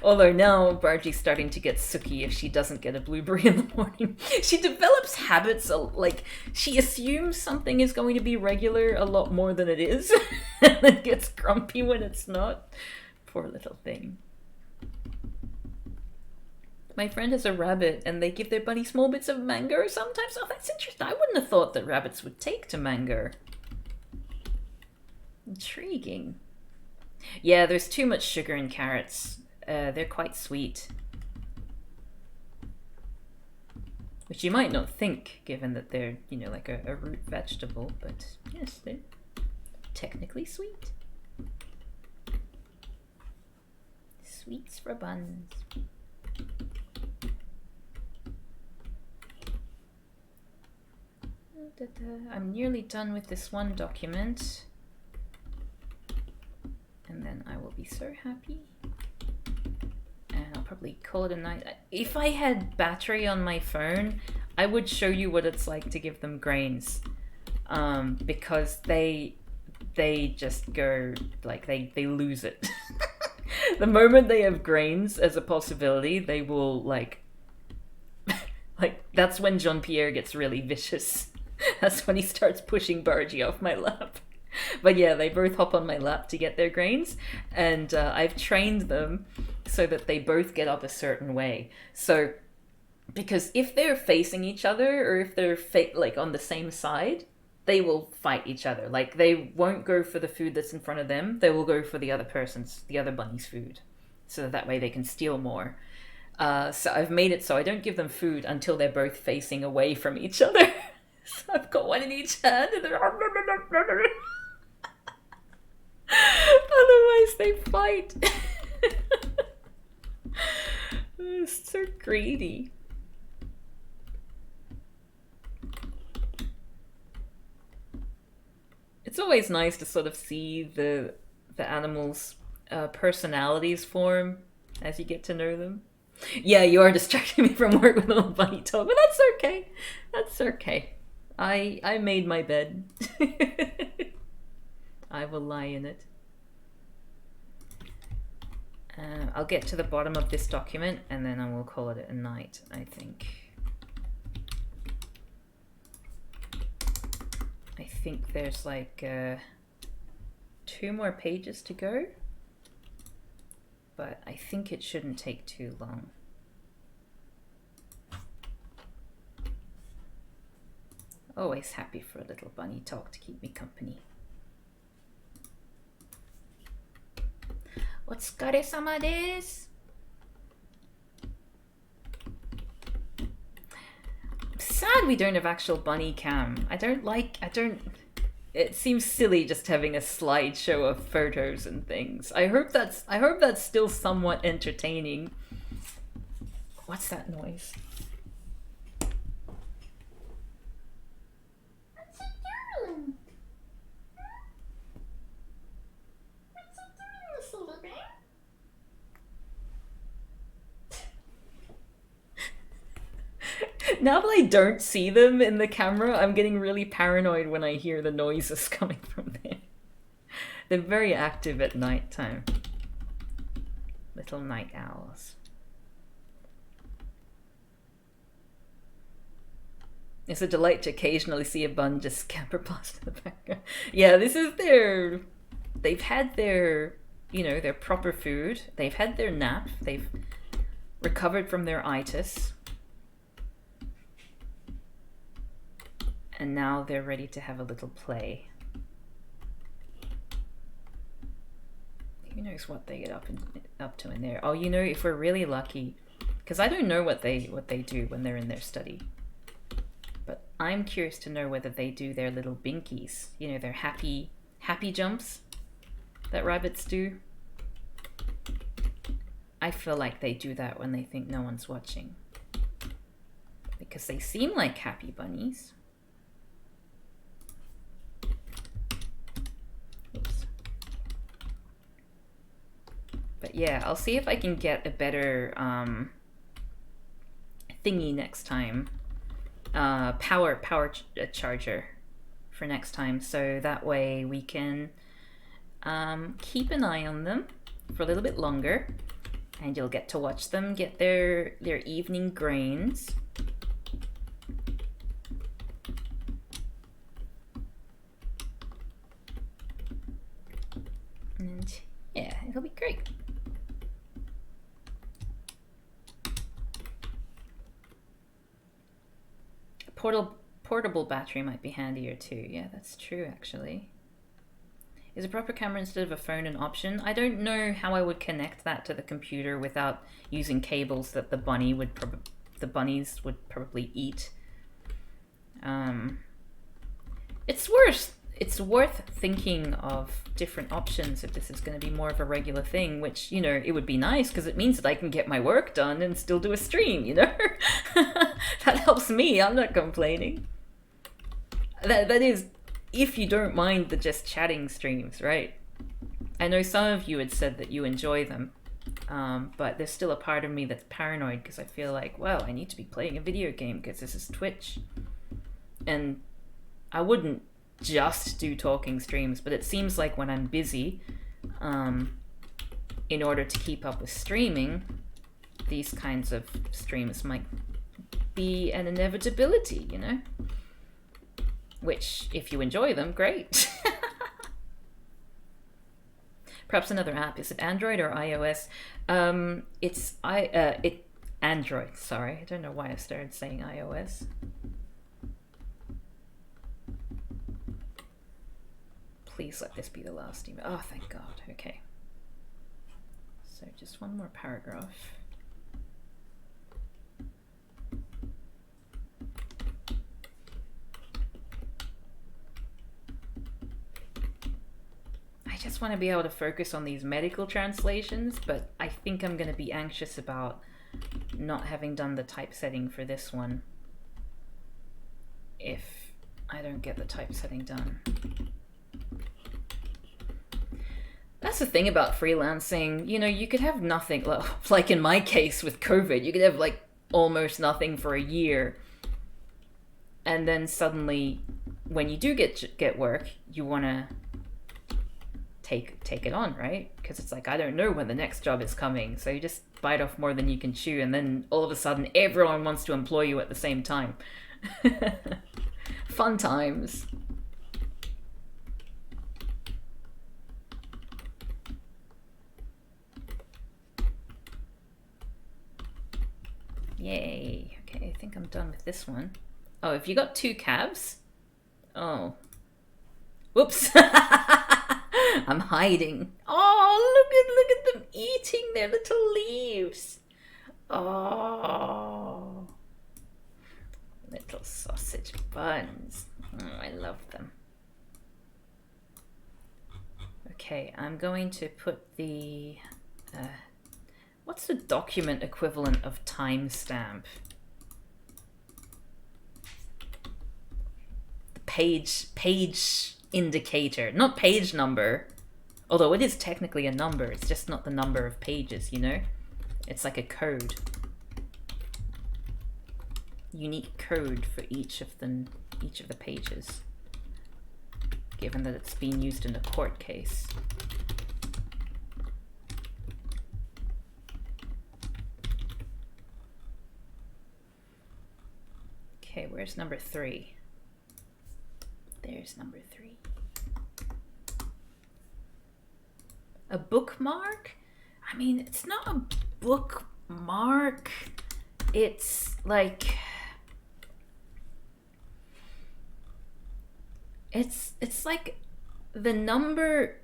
Although now Barji's starting to get sooky if she doesn't get a blueberry in the morning. She develops habits, like she assumes something is going to be regular a lot more than it is, and then gets grumpy when it's not. Poor little thing. My friend has a rabbit, and they give their bunny small bits of mango sometimes. Oh, that's interesting. I wouldn't have thought that rabbits would take to mango. Intriguing. Yeah, there's too much sugar in carrots. They're quite sweet. Which you might not think, given that they're, like a root vegetable, but yes, they're technically sweet. Sweets for buns. I'm nearly done with this one document. And then I will be so happy. And I'll probably call it a night. If I had battery on my phone, I would show you what it's like to give them grains. Because they just go, like, they lose it. The moment they have grains as a possibility, they will, like, that's when Jean-Pierre gets really vicious. That's when he starts pushing Barji off my lap. But yeah, they both hop on my lap to get their grains, and I've trained them so that they both get up a certain way. So because if they're facing each other, or if they're like on the same side, they will fight each other. Like, they won't go for the food that's in front of them. They will go for the other bunny's food, so that way they can steal more. So I've made it so I don't give them food until they're both facing away from each other. So I've got one in each hand, and they're otherwise they fight. It's so greedy. It's always nice to sort of see the animals' personalities form as you get to know them. Yeah, you are distracting me from work with little bunny talk, but that's okay. That's okay. I made my bed. I will lie in it. I'll get to the bottom of this document and then I will call it a night, I think. I think there's like 2 more pages to go, but I think it shouldn't take too long. Always happy for a little bunny talk to keep me company. Otsukare-sama desu. Sad we don't have actual bunny cam. It seems silly just having a slideshow of photos and things. I hope that's still somewhat entertaining. What's that noise? What's it doing? What's it doing, this little bear? Now that I don't see them in the camera, I'm getting really paranoid when I hear the noises coming from there. They're very active at night time. Little night owls. It's a delight to occasionally see a bun just scamper past in the background. Yeah, this is their... They've had their, their proper food. They've had their nap. They've recovered from their itis. And now they're ready to have a little play. Who knows what they get up to in there? Oh, if we're really lucky, because I don't know what they do when they're in their study. But I'm curious to know whether they do their little binkies, their happy jumps that rabbits do. I feel like they do that when they think no one's watching, because they seem like happy bunnies. But yeah, I'll see if I can get a better thingy next time. Power charger for next time, so that way we can keep an eye on them for a little bit longer, and you'll get to watch them get their evening grains. And yeah, it'll be great. Portable battery might be handier too. Yeah, that's true actually. Is a proper camera instead of a phone an option? I don't know how I would connect that to the computer without using cables that the bunnies would probably eat. It's worth thinking of different options if this is going to be more of a regular thing, which, it would be nice because it means that I can get my work done and still do a stream, That helps me. I'm not complaining. That is, if you don't mind the just chatting streams, right? I know some of you had said that you enjoy them, but there's still a part of me that's paranoid because I feel like, well, I need to be playing a video game because this is Twitch. And I wouldn't just do talking streams, but it seems like when I'm busy, in order to keep up with streaming, these kinds of streams might be an inevitability, Which, if you enjoy them, great. Perhaps another app. Is it Android or iOS? It's Android, sorry. I don't know why I started saying iOS. Please let this be the last email. Oh, thank God. Okay. So just one more paragraph. I just want to be able to focus on these medical translations, but I think I'm going to be anxious about not having done the typesetting for this one if I don't get the typesetting done. That's the thing about freelancing. You know, you could have nothing, like in my case with COVID, you could have like almost nothing for a year. And then suddenly, when you do get work, you want to take it on, right? Because it's like, I don't know when the next job is coming. So you just bite off more than you can chew. And then all of a sudden, everyone wants to employ you at the same time. Fun times. Yay. Okay, I think I'm done with this one. Oh, have you got 2 calves? Oh. Whoops. I'm hiding. Oh, look at them eating their little leaves. Oh. Little sausage buns. Oh, I love them. Okay, I'm going to put the... what's the document equivalent of timestamp? The page indicator, not page number. Although it is technically a number, it's just not the number of pages, you know? It's like a code. Unique code for each of the pages. Given that it's being used in a court case. Okay, where's number 3? There's number 3. A bookmark? I mean, it's not a bookmark. It's like... It's like the number...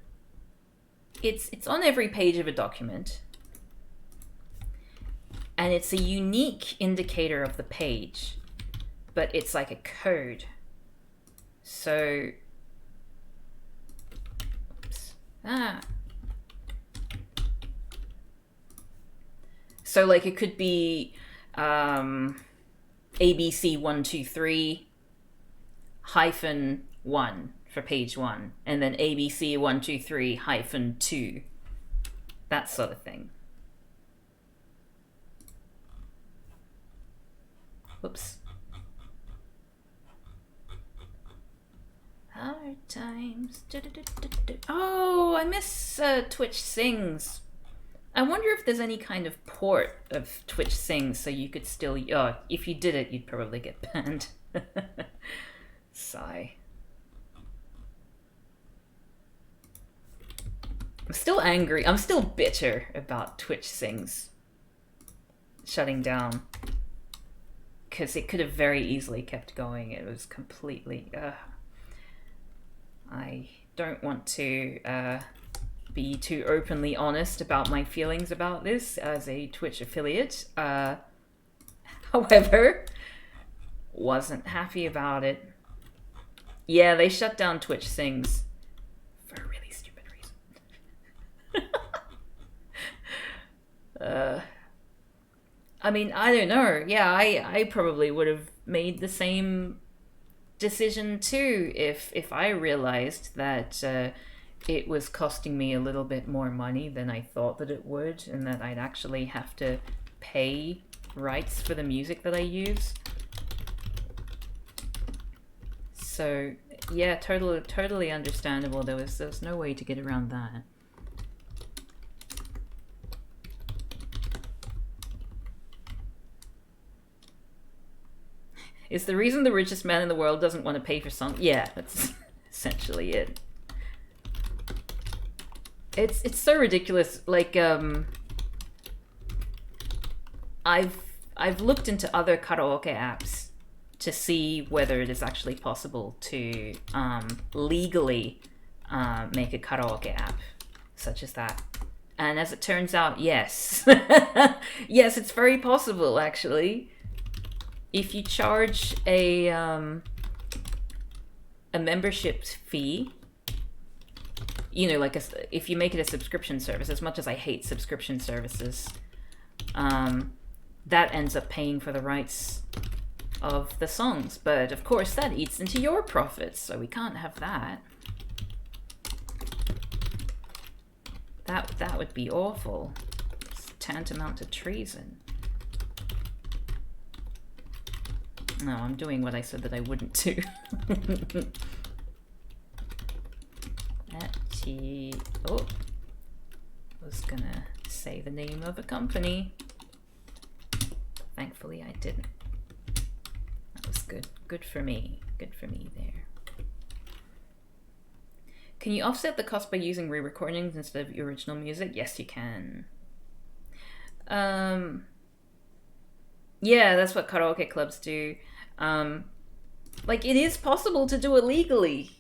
It's on every page of a document. And it's a unique indicator of the page. But it's like a code. So... Oops. So like it could be ABC 123 hyphen 1 for page 1, and then ABC 123 hyphen 2. That sort of thing. Whoops. Hard times. Oh, I miss Twitch Sings. I wonder if there's any kind of port of Twitch Sings so you could still... Oh, if you did it, you'd probably get banned. Sigh. I'm still angry. I'm still bitter about Twitch Sings shutting down. Because it could have very easily kept going. It was completely... I don't want to... be too openly honest about my feelings about this as a Twitch affiliate. However, wasn't happy about it. Yeah, they shut down Twitch Sings for a really stupid reason. I mean, I don't know. Yeah, I probably would have made the same decision too if I realized that it was costing me a little bit more money than I thought that it would, and that I'd actually have to pay rights for the music that I use. So yeah, totally understandable. There was no way to get around that. Is the reason the richest man in the world doesn't want to pay for songs? Yeah, that's essentially it. It's so ridiculous. Like, I've I've looked into other karaoke apps to see whether it is actually possible to legally make a karaoke app such as that. And as it turns out, yes. Yes, it's very possible, actually. If you charge a membership fee, you know, like if you make it a subscription service, as much as I hate subscription services, that ends up paying for the rights of the songs. But of course, that eats into your profits, so we can't have that. That would be awful. It's tantamount to treason. No, I'm doing what I said that I wouldn't do. Oh, I was gonna say the name of a company. Thankfully, I didn't. That was good. Good for me. Good for me there. Can you offset the cost by using re-recordings instead of your original music? Yes, you can. Yeah, that's what karaoke clubs do. Like, it is possible to do it legally.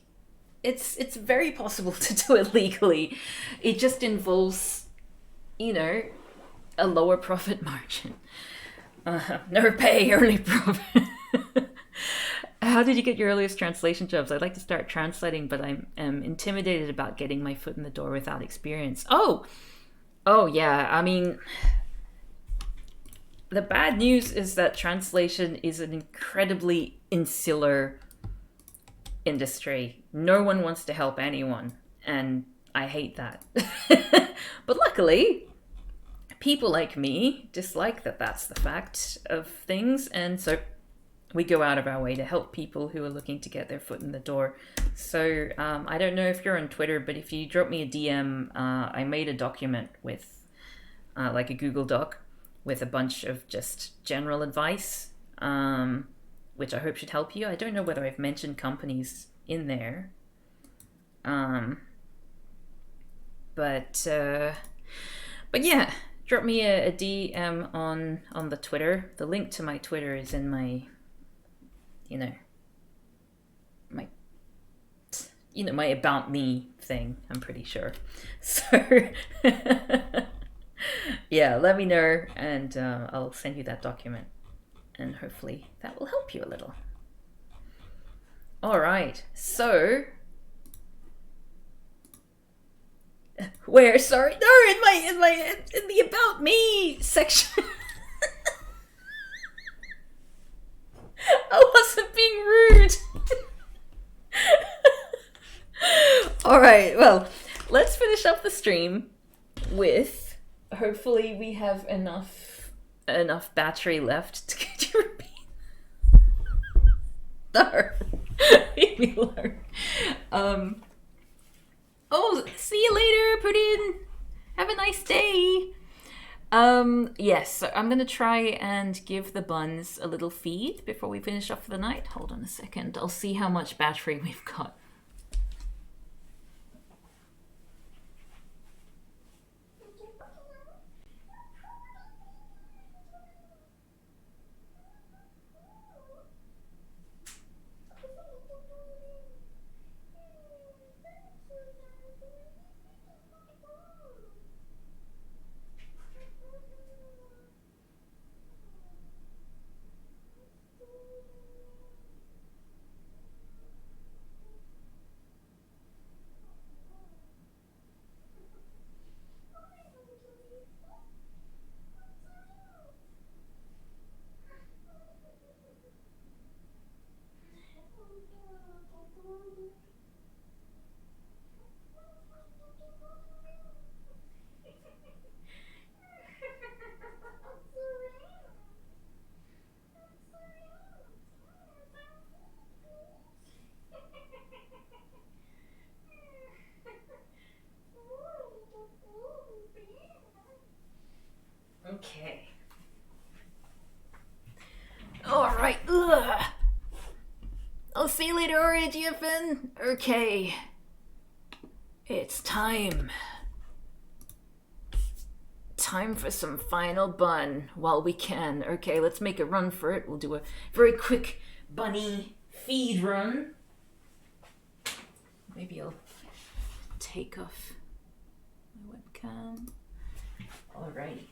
It's very possible to do it legally. It just involves, you know, a lower profit margin. Never pay early profit. How did you get your earliest translation jobs? I'd like to start translating, but I'm intimidated about getting my foot in the door without experience. Oh yeah. I mean, the bad news is that translation is an incredibly insular industry. No one wants to help anyone, and I hate that. But luckily, people like me dislike that that's the fact of things, and so we go out of our way to help people who are looking to get their foot in the door. So I don't know if you're on Twitter, but if you drop me a DM, I made a document with like a Google Doc with a bunch of just general advice, which I hope should help you. I don't know whether I've mentioned companies in there. But yeah, drop me a DM on the Twitter. The link to my Twitter is in my my about me thing, I'm pretty sure. So yeah, let me know, and I'll send you that document, and hopefully that will help you a little. All right, so where? Sorry, no, in the about me section. I wasn't being rude. All right, well, let's finish up the stream with, hopefully we have enough battery left to get you repeat. No. Leave me alone. Oh, see you later, Puddin'. Have a nice day. Yes, so I'm gonna try and give the buns a little feed before we finish off for the night. Hold on a second. I'll see how much battery we've got. Okay. Alright. I'll see you later, RAGFN. Okay. It's time. time for some final bun while we can. Okay, let's make a run for it. We'll do a very quick bunny feed run. Maybe I'll take off my webcam. Alrighty.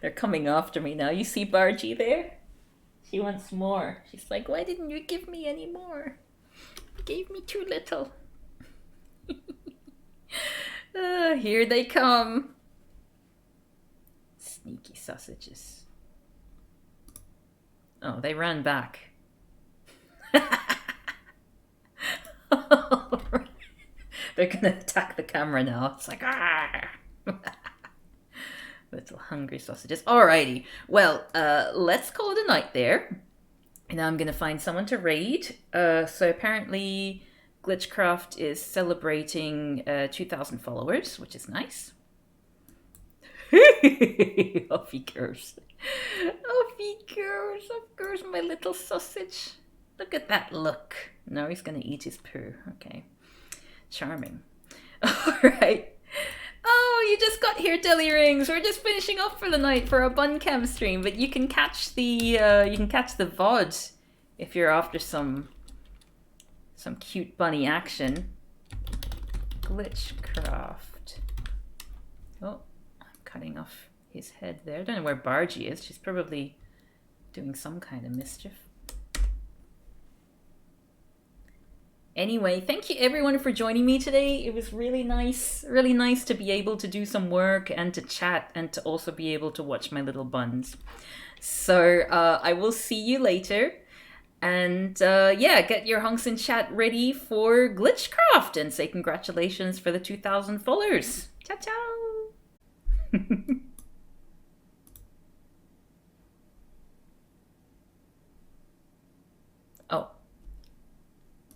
They're coming after me now. You see Bargy there? She wants more. She's like, why didn't you give me any more? You gave me too little. Here they come. Sneaky sausages. Oh, they ran back. They're gonna attack the camera now. It's like, ah! Little hungry sausages. Alrighty. Well, let's call it a night there. And now I'm going to find someone to raid. So apparently Glitchcraft is celebrating 2,000 followers, which is nice. Off he goes. Off he goes. Off goes my little sausage. Look at that look. Now he's going to eat his poo. Okay. Charming. Alright. Oh, you just got here, Deli Rings. We're just finishing off for the night for a bun cam stream, but you can catch the VOD if you're after some cute bunny action. Glitchcraft. Oh, I'm cutting off his head there. I don't know where Bargy is. She's probably doing some kind of mischief. Anyway, thank you everyone for joining me today. It was really nice to be able to do some work and to chat and to also be able to watch my little buns. So I will see you later. And yeah, get your hunks in chat ready for Glitchcraft and say congratulations for the 2,000 followers. Ciao, ciao.